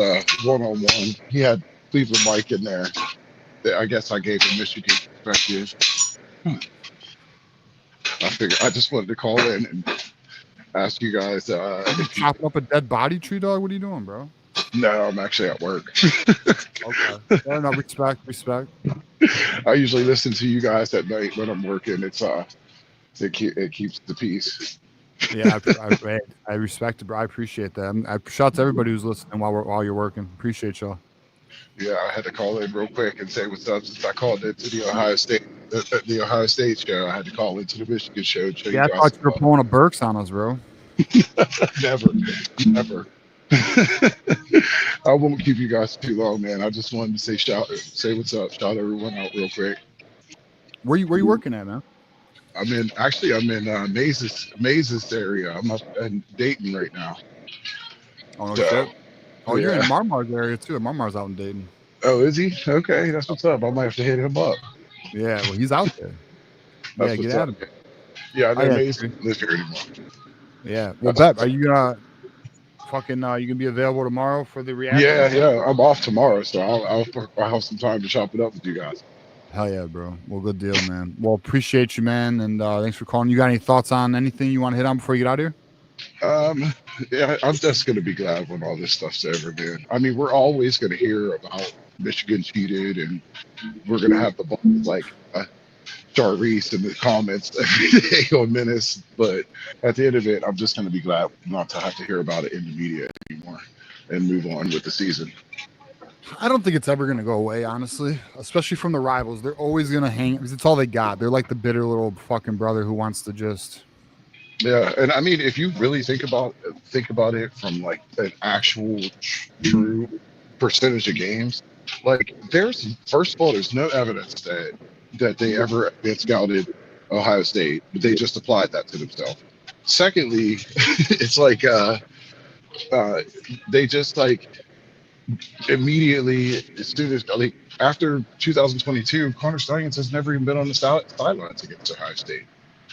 one-on-one. He had Cleveland Mike in there. I guess I gave him Michigan perspective. I figured I just wanted to call in and ask you guys. Chop up a dead body, Tree Dog? What are you doing, bro? No, I'm actually at work. Okay. No, respect. I usually listen to you guys at night when I'm working. It keeps the peace. Yeah, I respect it, bro. I appreciate that. I shout out to everybody who's listening while you're working. Appreciate y'all. Yeah, I had to call in real quick and say what's up since I called into the Ohio State show. I had to call into the Michigan show. Yeah, I thought you were pulling a Burks on us, bro. Never. I won't keep you guys too long, man. I just wanted to say what's up, shout everyone out real quick. Where you working at, man? I'm in Mazes area. I'm up in Dayton right now. Oh, no shit. Oh, you're in Marmar's area too. Marmar's out in Dayton. Oh, is he? Okay, that's what's up. I might have to hit him up. Yeah, well, he's out there. That's get at him. Yeah, I know Maze doesn't live here anymore. Yeah. Well, Beb, are you gonna you gonna be available tomorrow for the reaction? Yeah. I'm off tomorrow, so I'll have some time to chop it up with you guys. Hell yeah, bro. Well, good deal, man. Well, appreciate you, man, and thanks for calling. You got any thoughts on anything you want to hit on before you get out of here? Yeah, I'm just gonna be glad when all this stuff's over, man. I mean, we're always gonna hear about Michigan cheated, and we're gonna have the balls like Charisse in the comments every day on Menace. But at the end of it, I'm just gonna be glad not to have to hear about it in the media anymore and move on with the season. I don't think it's ever going to go away, honestly, especially from the rivals. They're always going to hang because it's all they got. They're like the bitter little fucking brother who wants to just. Yeah, and I mean, if you really think about it from like an actual true percentage of games, like first of all, there's no evidence that they ever scouted Ohio State, but they just applied that to themselves. Secondly, it's like they just like immediately, as soon as like after 2022, Connor Stalions has never even been on the sidelines against Ohio State.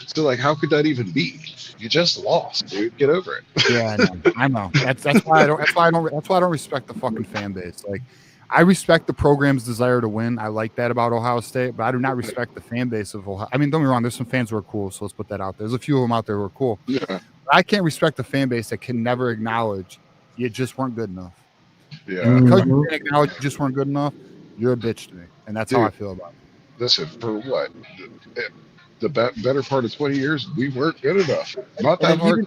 So like, how could that even be? You just lost, dude. Get over it. Yeah, I know. That's why I don't respect the fucking fan base. Like, I respect the program's desire to win. I like that about Ohio State, but I do not respect the fan base of Ohio. I mean, don't get me wrong. There's some fans who are cool, so let's put that out there. There's a few of them out there who are cool. Yeah. But I can't respect the fan base that can never acknowledge you just weren't good enough. Yeah. And because you can't acknowledge you just weren't good enough, you're a bitch to me, and that's how I feel about it. Listen, for what? The better part of 20 years, we weren't good enough. Not that hard.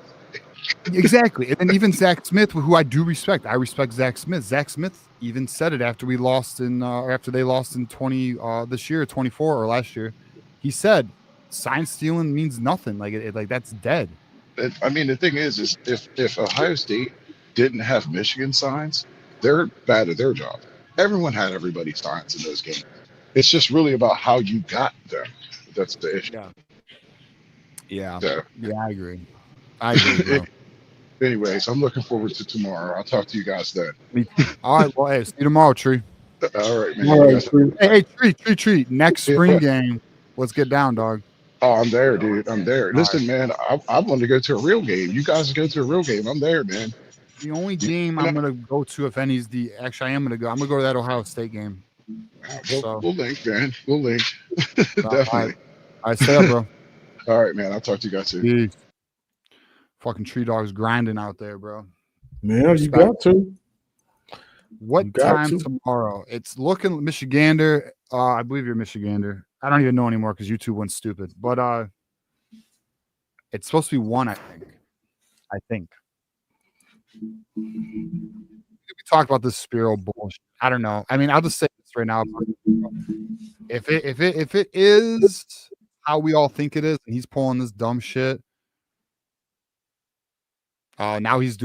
Exactly. And then even Zach Smith, who I do respect. I respect Zach Smith. Zach Smith even said it after we lost after they lost in 20 this year, 24 or last year. He said, sign stealing means nothing. Like that's dead. I mean, the thing is if Ohio State didn't have Michigan signs, they're bad at their job. Everyone had everybody's signs in those games. It's just really about how you got them. That's the issue. Yeah. So, Yeah, I agree. I agree, bro. anyways, I'm looking forward to tomorrow. I'll talk to you guys then. Me too. All right. Well, hey, see you tomorrow, Tree. All right, man. All You right, guys. Tree. Hey, Tree. Next spring game, let's get down, dog. Oh, I'm there, dude. I'm there. All Listen, man, I want to go to a real game. You guys go to a real game. I'm there, man. The only You game know, I'm gonna go to, if any, is the. Actually, I am gonna go. I'm gonna go to that Ohio State game. So, we'll link, man. We'll link. all right. Definitely. All right, stay up, bro. All right, man. I'll talk to you guys soon. Peace. Fucking Tree Dog's grinding out there, bro. Man, you got to. What You got time to. tomorrow? It's looking Michigander. I believe you're Michigander. I don't even know anymore because YouTube went stupid. But it's supposed to be 1, I think. We talked about this Spiro bullshit. I don't know. I mean, I'll just say this right now. If it is how we all think it is, and he's pulling this dumb shit. Now he's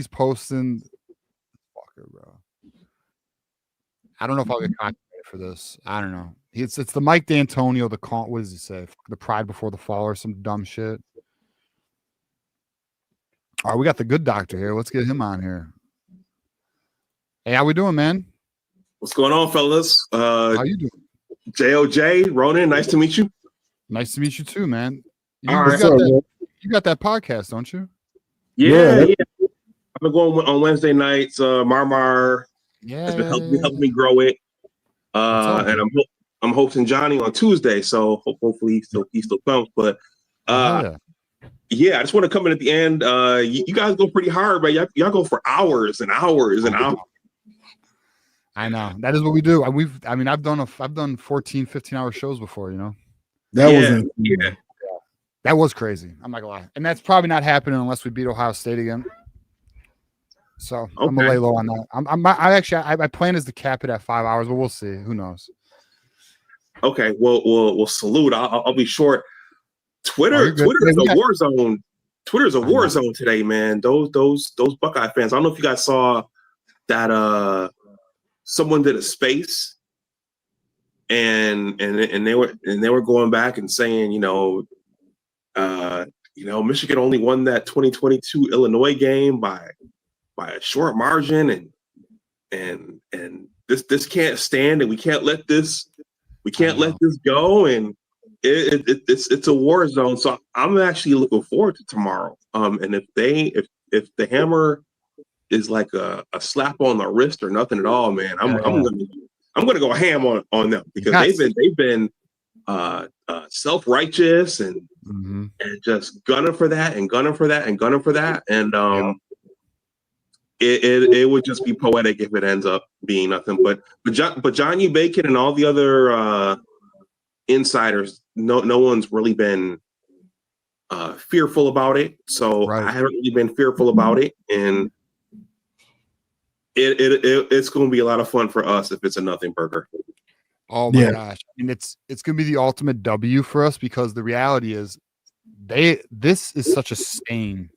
posting. Fucker, bro. I don't know if I'll get copyrighted for this. I don't know. It's the Mike D'Antonio, what does he say? The pride before the fall or some dumb shit. All right, we got the good doctor here. Let's get him on here. Hey, how we doing, man? What's going on, fellas? How you doing? JOJ, Ronin, nice to meet you. Nice to meet you too, man. All right. You got that podcast, don't you? Yeah. I've been going on Wednesday nights. Marmar has been helping me grow it. And I'm hosting Johnny on Tuesday, so hopefully he still comes. But yeah, I just want to come in at the end. You guys go pretty hard, but y'all go for hours and hours and hours. I know. That is what we do. I've done 14, 15-hour shows before, you know. That was crazy. I'm not gonna lie. And that's probably not happening unless we beat Ohio State again. So I'm gonna lay low on that. My plan is to cap it at 5 hours, but we'll see. Who knows? Okay, we'll salute. I'll be short. Twitter is a war zone. Twitter is a war zone today, man. Those Buckeye fans. I don't know if you guys saw that. Someone did a space, and they were going back and saying, Michigan only won that 2022 Illinois game by a short margin, and this can't stand, and we can't let this go, and it's a war zone. So I'm actually looking forward to tomorrow. And if the hammer is like a slap on the wrist or nothing at all, man, I'm gonna go ham on them because they've been self-righteous and just gunning for that and it would just be poetic if it ends up being nothing. But John U. Bacon and all the other insiders, no one's really been fearful about it. So I haven't really been fearful about it, and it's going to be a lot of fun for us if it's a nothing burger. Oh my gosh. I mean, it's going to be the ultimate W for us because the reality is this is such a stain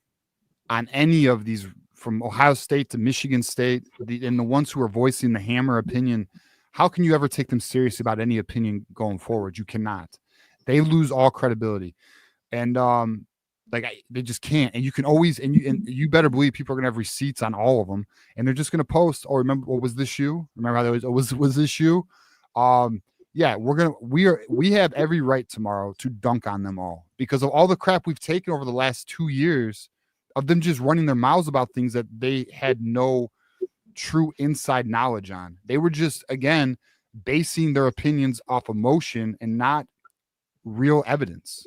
on any of these, from Ohio State to Michigan State, and the ones who are voicing the hammer opinion. How can you ever take them seriously about any opinion going forward? You cannot. They lose all credibility. And they just can't. And you can always, and you better believe people are gonna have receipts on all of them, and they're just gonna post. Oh, remember, what was this you? Remember how they was this you? Yeah, we have every right tomorrow to dunk on them all because of all the crap we've taken over the last 2 years of them just running their mouths about things that they had no true inside knowledge on. They were just, again, basing their opinions off emotion and not real evidence.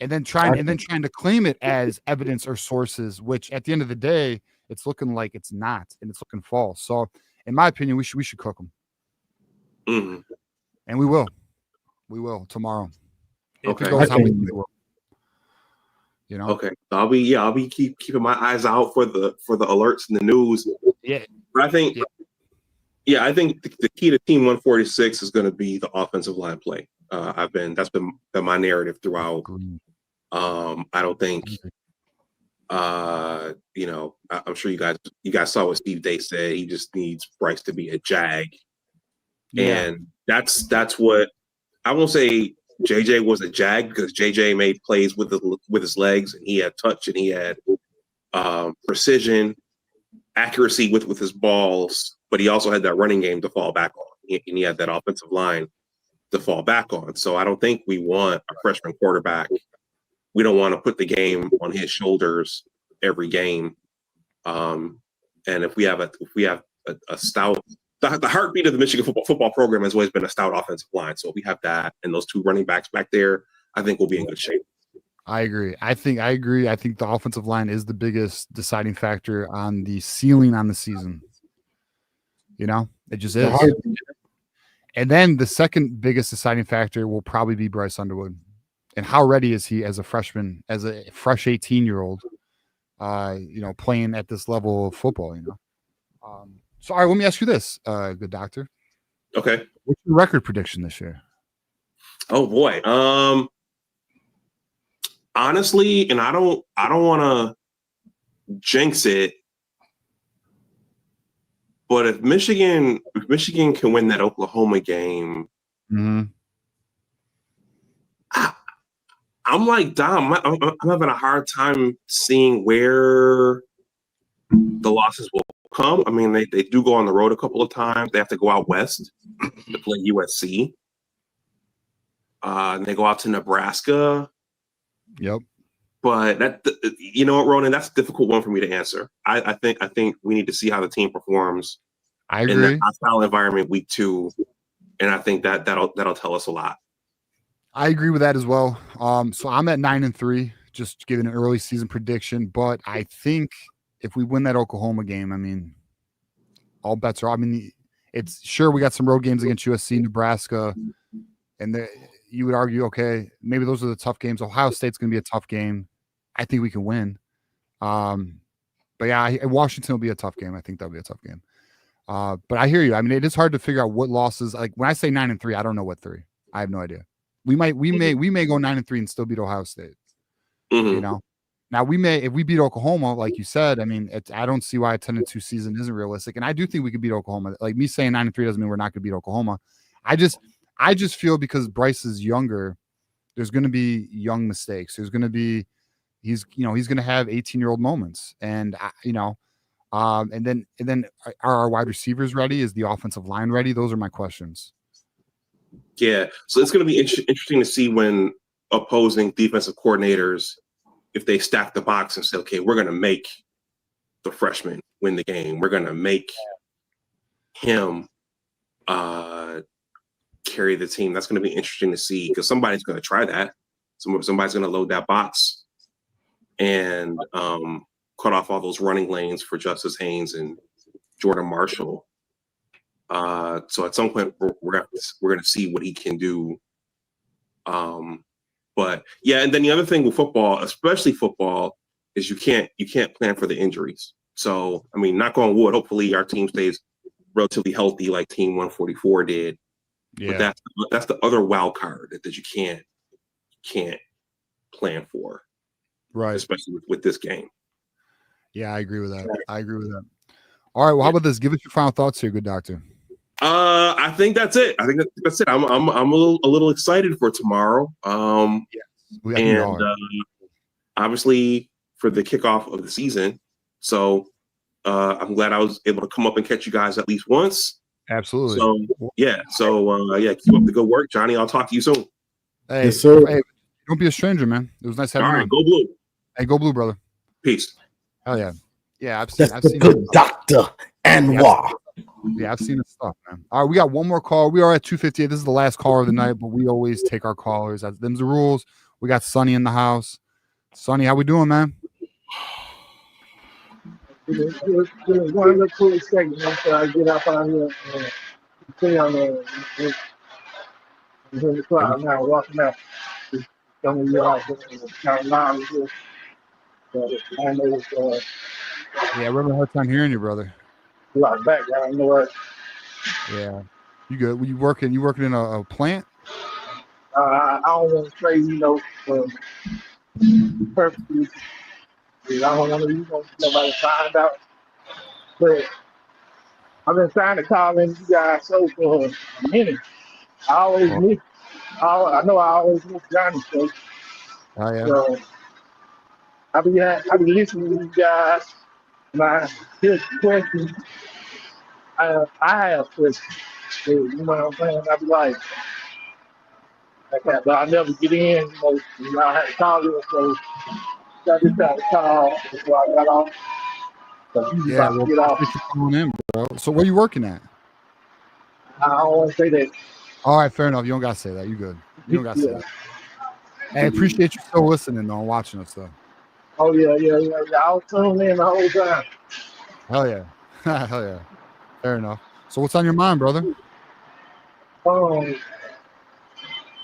And then trying to claim it as evidence or sources, which at the end of the day, it's looking like it's not, and it's looking false. So, in my opinion, we should cook them, and we will tomorrow. Okay, if it goes how we will. Okay, so I'll be keeping my eyes out for the alerts and the news. Yeah, but I think the key to Team 146 is going to be the offensive line play. That's been my narrative throughout I don't think. I'm sure you guys saw what Steve Day said. He just needs Bryce to be a jag, and that's what I won't say. JJ was a jag because JJ made plays with his legs, and he had touch, and he had precision, accuracy with his balls, but he also had that running game to fall back on, and he had that offensive line to fall back on. So I don't think we want a freshman quarterback. We don't want to put the game on his shoulders every game. And if we have a stout, the heartbeat of the Michigan football program has always been a stout offensive line. So if we have that and those two running backs back there, I think we'll be in good shape. I agree. I agree. I think the offensive line is the biggest deciding factor on the ceiling on the season. It just is. And then the second biggest deciding factor will probably be Bryce Underwood. And how ready is he as a freshman, as a fresh 18-year-old, playing at this level of football, So, all right, let me ask you this, good doctor. Okay. What's your record prediction this year? Oh boy. Honestly, and I don't want to jinx it, but if Michigan can win that Oklahoma game, I'm like Dom. I'm having a hard time seeing where the losses will come. I mean, they do go on the road a couple of times. They have to go out west to play USC. And they go out to Nebraska. Yep. But you know what, Ronin, that's a difficult one for me to answer. I think we need to see how the team performs. I agree. In that hostile environment week 2, and I think that'll tell us a lot. I agree with that as well. So I'm at 9-3, just giving an early season prediction. But I think if we win that Oklahoma game, I mean, all bets are. I mean, it's sure we got some road games against USC, Nebraska, and you would argue, okay, maybe those are the tough games. Ohio State's going to be a tough game. I think we can win. But yeah, Washington will be a tough game. I think that'll be a tough game. But I hear you. I mean, it is hard to figure out what losses. Like when I say 9-3, I don't know what 3. I have no idea. We may go 9-3 and still beat Ohio State. Now we may, if we beat Oklahoma, like you said, I mean, I don't see why a 10-2 season isn't realistic. And I do think we could beat Oklahoma. Like me saying 9-3 doesn't mean we're not going to beat Oklahoma. I just feel because Bryce is younger, there's going to be young mistakes. There's going to be, he's going to have 18-year-old moments, and and then are our wide receivers ready? Is the offensive line ready? Those are my questions. Yeah, so it's going to be interesting to see when opposing defensive coordinators, if they stack the box and say, okay, we're going to make the freshman win the game. We're going to make him carry the team. That's going to be interesting to see because somebody's going to try that. Somebody's going to load that box and cut off all those running lanes for Justice Haynes and Jordan Marshall. So at some point we're going to see what he can do. But yeah, and then the other thing with football, especially football, is you can't plan for the injuries. So I mean, knock on wood, hopefully our team stays relatively healthy like Team 144 did. Yeah. But that's the other wild card that you can't plan for. Right. Especially with this game. Yeah, I agree with that. All right. Well, how about this? Give us your final thoughts here, good doctor. I think that's it. I'm a little excited for tomorrow. Obviously for the kickoff of the season. So I'm glad I was able to come up and catch you guys at least once. Absolutely. So yeah. Keep up the good work, Johnny. I'll talk to you soon. Hey, yes, sir. Hey, don't be a stranger, man. It was nice having you. All right, go blue. Hey, go blue, brother. Peace. Hell yeah. Yeah, I've seen good doctor Anwar. Yeah, I've seen the stuff, man. All right, we got one more call. We are at 2:58. This is the last caller of the night, but we always take our callers. That's them's the rules. We got Sonny in the house. Sonny, how we doing, man? Just one little quick segment before I get up out here. See on the crowd now, walking out. Some of you out kind of loud here. But I know it's yeah, we're having a hard time hearing you, brother. a lot of background noise. Yeah. You good? You working in a plant? I don't want to say, perfectly. I don't want to nobody find out. But I've been trying to call in you guys so for a minute. I always Well, miss. I know I always miss Johnny. oh yeah. So I be listening to you guys. And I hear questions. I have questions. You know what I'm saying? I be like, but I never get in. I had to call in, so I just tried to call before I got off. So you Yeah, about well, to get off. appreciate you calling in, bro. So where you working at? I don't want to say that. All right, fair enough. You don't gotta say that. You good. You don't gotta say Yeah. that. Hey, I appreciate you still listening though and watching us though. Oh yeah. I was tuning in the whole time. Hell yeah. Hell yeah. Fair enough. So what's on your mind, brother? Most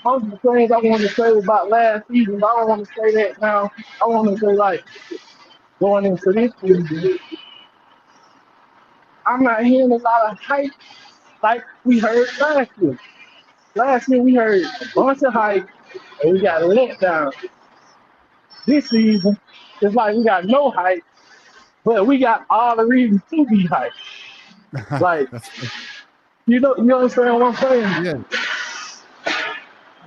of the things I wanted to say about last season, but I don't want to say that now. I want to say like going into this season, I'm not hearing a lot of hype like we heard last year. Last year we heard a bunch of hype and we got let down. This season, it's like we got no hype, but we got all the reasons to be hyped. Like, you understand what I'm saying? Yeah.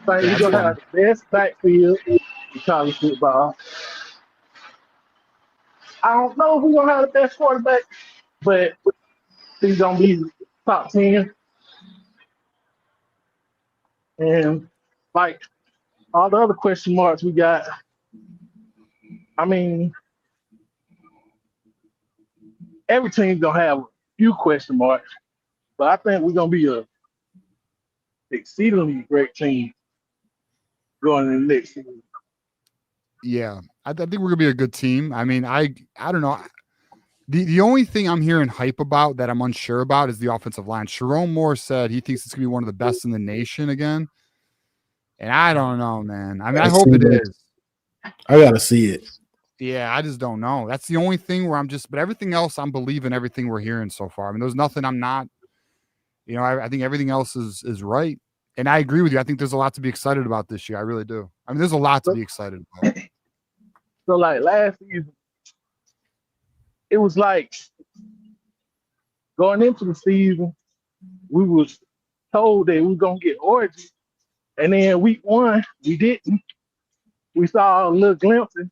Like, Yeah, I we're going to do. have the best backfield in college football. I don't know if we're going to have the best quarterback, but he's going to be top 10. And, like, all the other question marks we got, I mean, every team's going to have a few question marks, but I think we're going to be a exceedingly great team going in the next season. Yeah. I think we're gonna be a good team. I mean, I don't know. The only thing I'm hearing hype about that I'm unsure about is the offensive line. Sharon Moore said he thinks it's gonna be one of the best in the nation again. And I don't know, man. I mean, I hope it is. I gotta see it. Yeah, I just don't know. That's the only thing where but everything else, I'm believing everything we're hearing so far. I mean, there's nothing I'm not, I think everything else is right. And I agree with you. I think there's a lot to be excited about this year. I really do. I mean, there's a lot to be excited about. So, like, last season, it was like going into the season, we was told that we were going to get Origin. And then week 1, we didn't. We saw a little glimpses.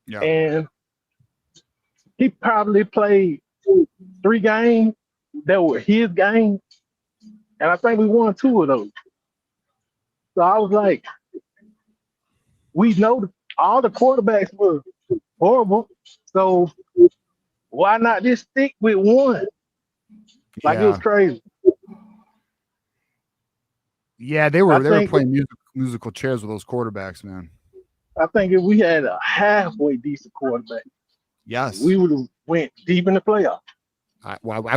Yeah. And he probably played 3 games that were his games. And I think we won 2 of those. So I was like, we know all the quarterbacks were horrible. So why not just stick with one? Like, it was crazy. Yeah, they were playing musical chairs with those quarterbacks, man. I think if we had a halfway decent quarterback, yes, we would have went deep in the playoffs.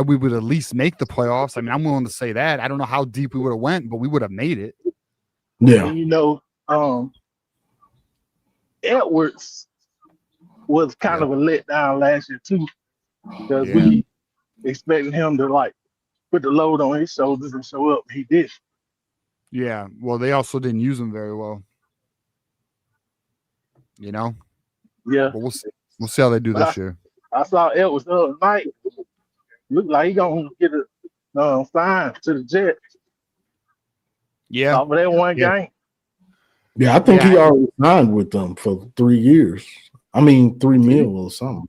We would at least make the playoffs. I mean, I'm willing to say that. I don't know how deep we would have went, but we would have made it. Yeah. And, Edwards was kind of a letdown last year too, because we expected him to like put the load on his shoulders and show up. He did. Yeah. Well, they also didn't use him very well. Yeah. But we'll see. We'll see how they do this year. I saw Edwards the other night. Looked like he gonna get a sign to the Jets. Yeah. Off of that one game. Yeah, I think he already signed with them for 3 years. I mean, 3 mil or something.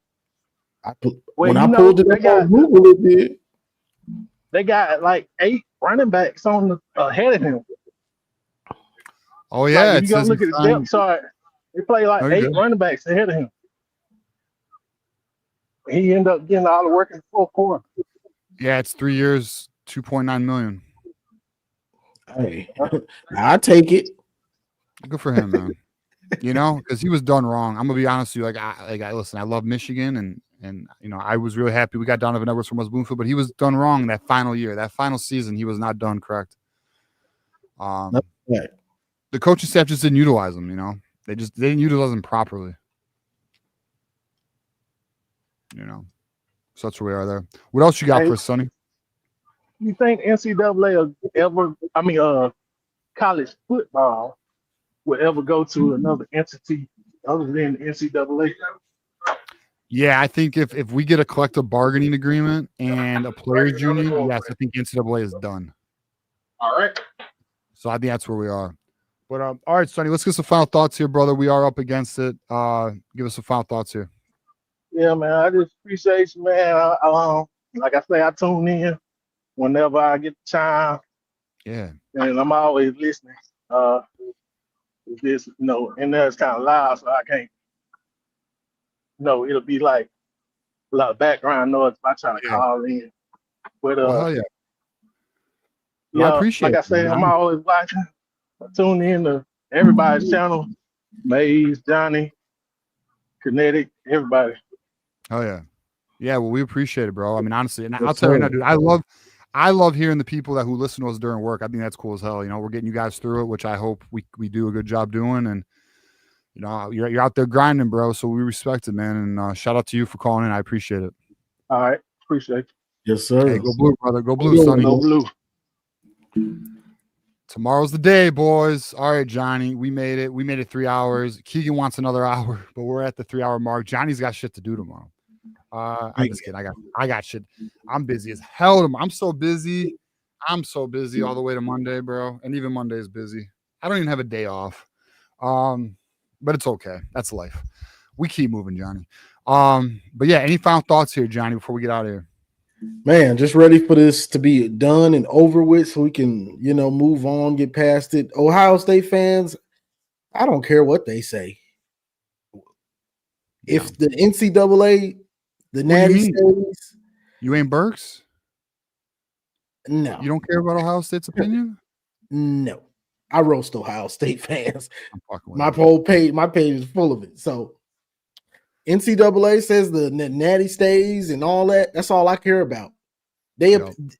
When I pulled it up on Google, it did. They got like 8 running backs on ahead of him. Oh yeah, like, if you go look at the depth chart, they play like 8 running backs ahead of him. He ended up getting all the work in the fourth quarter. Yeah, it's 3 years, $2.9 million. Hey, I take it. Good for him, man. Because he was done wrong. I'm gonna be honest with you. I listen. I love Michigan, and I was really happy we got Donovan Edwards from West Bloomfield, but he was done wrong that final year, that final season. He was not done correct. The coaching staff just didn't utilize him. They didn't utilize him properly. So that's where we are there. What else you got for us, Sonny? You think NCAA college football will ever go to another entity other than NCAA. Yeah, I think if we get a collective bargaining agreement and a players union, yes, I think NCAA is done. All right. So I think that's where we are. But all right, Sonny, let's get some final thoughts here, brother. We are up against it. Give us some final thoughts here. Yeah, man. I just appreciate you, man. Like I say, I tune in whenever I get the time, Yeah. and I'm always listening. It's just, and that's kind of loud, so I can't. It'll be like a lot of background noise if I try to call in. But Well, hell yeah. yeah, I appreciate like I it, say, man. I'm always watching. I tune in to everybody's channel. Maze, Johnny, Kinetic, everybody. Oh yeah. Yeah, well, we appreciate it, bro. I mean, honestly, and Yes, I'll tell you right now, sir. dude, I love hearing the people who listen to us during work. I think that's cool as hell. We're getting you guys through it, which I hope we do a good job doing. And you're out there grinding, bro. So we respect it, man. And shout out to you for calling in. I appreciate it. All right, appreciate you. Yes, sir. Hey, go blue, brother. Go blue, Sonny. Go blue. Tomorrow's the day, boys. All right, Johnny, we made it. We made it 3 hours. Keegan wants another hour, but we're at the 3-hour mark. Johnny's got shit to do tomorrow. I'm just kidding. I got shit. I'm busy as hell tomorrow. I'm so busy all the way to Monday, bro. And even Monday is busy. I don't even have a day off. But it's okay. That's life. We keep moving, Johnny. But yeah, any final thoughts here, Johnny, before we get out of here? Man, just ready for this to be done and over with so we can, move on, get past it. Ohio State fans, I don't care what they say. If the NCAA, the Natty stays, you ain't Burks? No. You don't care about Ohio State's opinion? No. I roast Ohio State fans. My you. page is full of it. So NCAA says the Natty stays and all that. That's all I care about.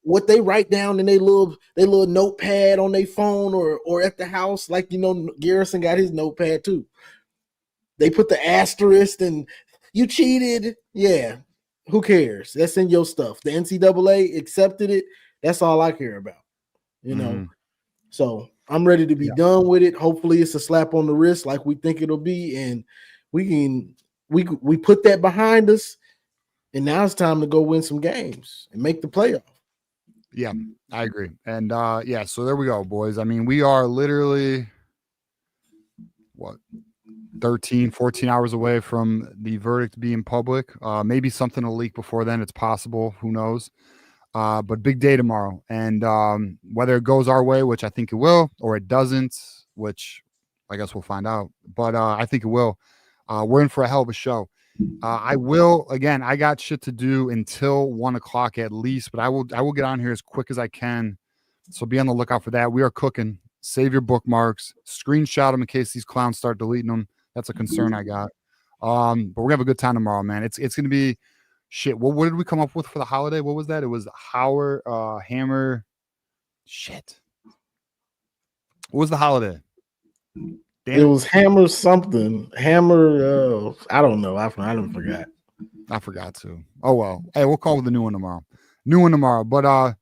What they write down in their little notepad on their phone or at the house, like Garrison got his notepad too. They put the asterisk and you cheated. Yeah, who cares? That's in your stuff. The NCAA accepted it. That's all I care about. So I'm ready to be done with it. Hopefully, it's a slap on the wrist like we think it'll be, and we put that behind us. And now it's time to go win some games and make the playoff. Yeah, I agree. And so there we go, boys. I mean, we are literally 13, 14 hours away from the verdict being public. Maybe something will leak before then. It's possible. Who knows? But big day tomorrow. And whether it goes our way, which I think it will, or it doesn't, which I guess we'll find out. But I think it will. We're in for a hell of a show. I will, again, I got shit to do until 1 o'clock at least, but I will get on here as quick as I can. So be on the lookout for that. We are cooking. Save your bookmarks, screenshot them in case these clowns start deleting them. That's a concern I got. But we're gonna have a good time tomorrow, man. It's gonna be shit. What did we come up with for the holiday? What was that? It was Howard, Hammer. Shit. What was the holiday? It was Hammer something. Hammer. I don't know. I didn't forget. I forgot to. Oh well. Hey, we'll call with the new one tomorrow. But all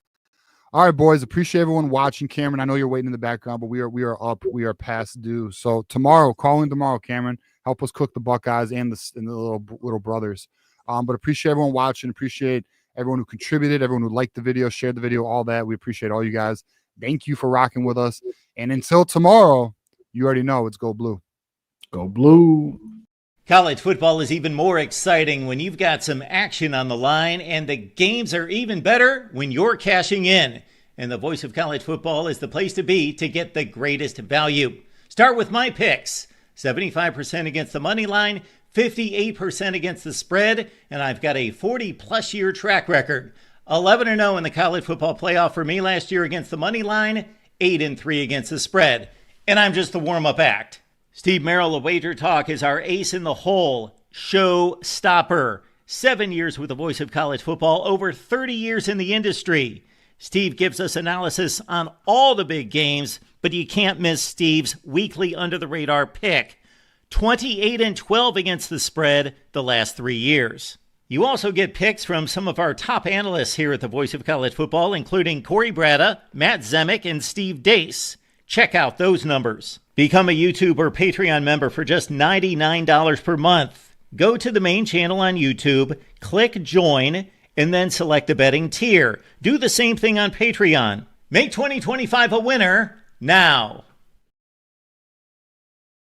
right, boys. Appreciate everyone watching. Cameron, I know you're waiting in the background, but we are up. We are past due. So tomorrow, call in tomorrow, Cameron. Help us cook the Buckeyes and the little brothers. But appreciate everyone watching. Appreciate everyone who contributed, everyone who liked the video, shared the video, all that. We appreciate all you guys. Thank you for rocking with us. And until tomorrow, you already know it's Go Blue. Go Blue. College football is even more exciting when you've got some action on the line, and the games are even better when you're cashing in. And the Voice of College Football is the place to be to get the greatest value. Start with my picks. 75% against the money line, 58% against the spread, and I've got a 40-plus year track record. 11-0 in the college football playoff for me last year against the money line, 8-3 against the spread. And I'm just the warm-up act. Steve Merrill of Wager Talk is our ace in the hole, show stopper. 7 years with the Voice of College Football, over 30 years in the industry. Steve gives us analysis on all the big games, but you can't miss Steve's weekly under-the-radar pick. 28-12 against the spread the last 3 years. You also get picks from some of our top analysts here at the Voice of College Football, including Corey Bratta, Matt Zemek, and Steve Dace. Check out those numbers. Become a YouTube or Patreon member for just $99 per month. Go to the main channel on YouTube, click join, and then select the betting tier. Do the same thing on Patreon. Make 2025 a winner now.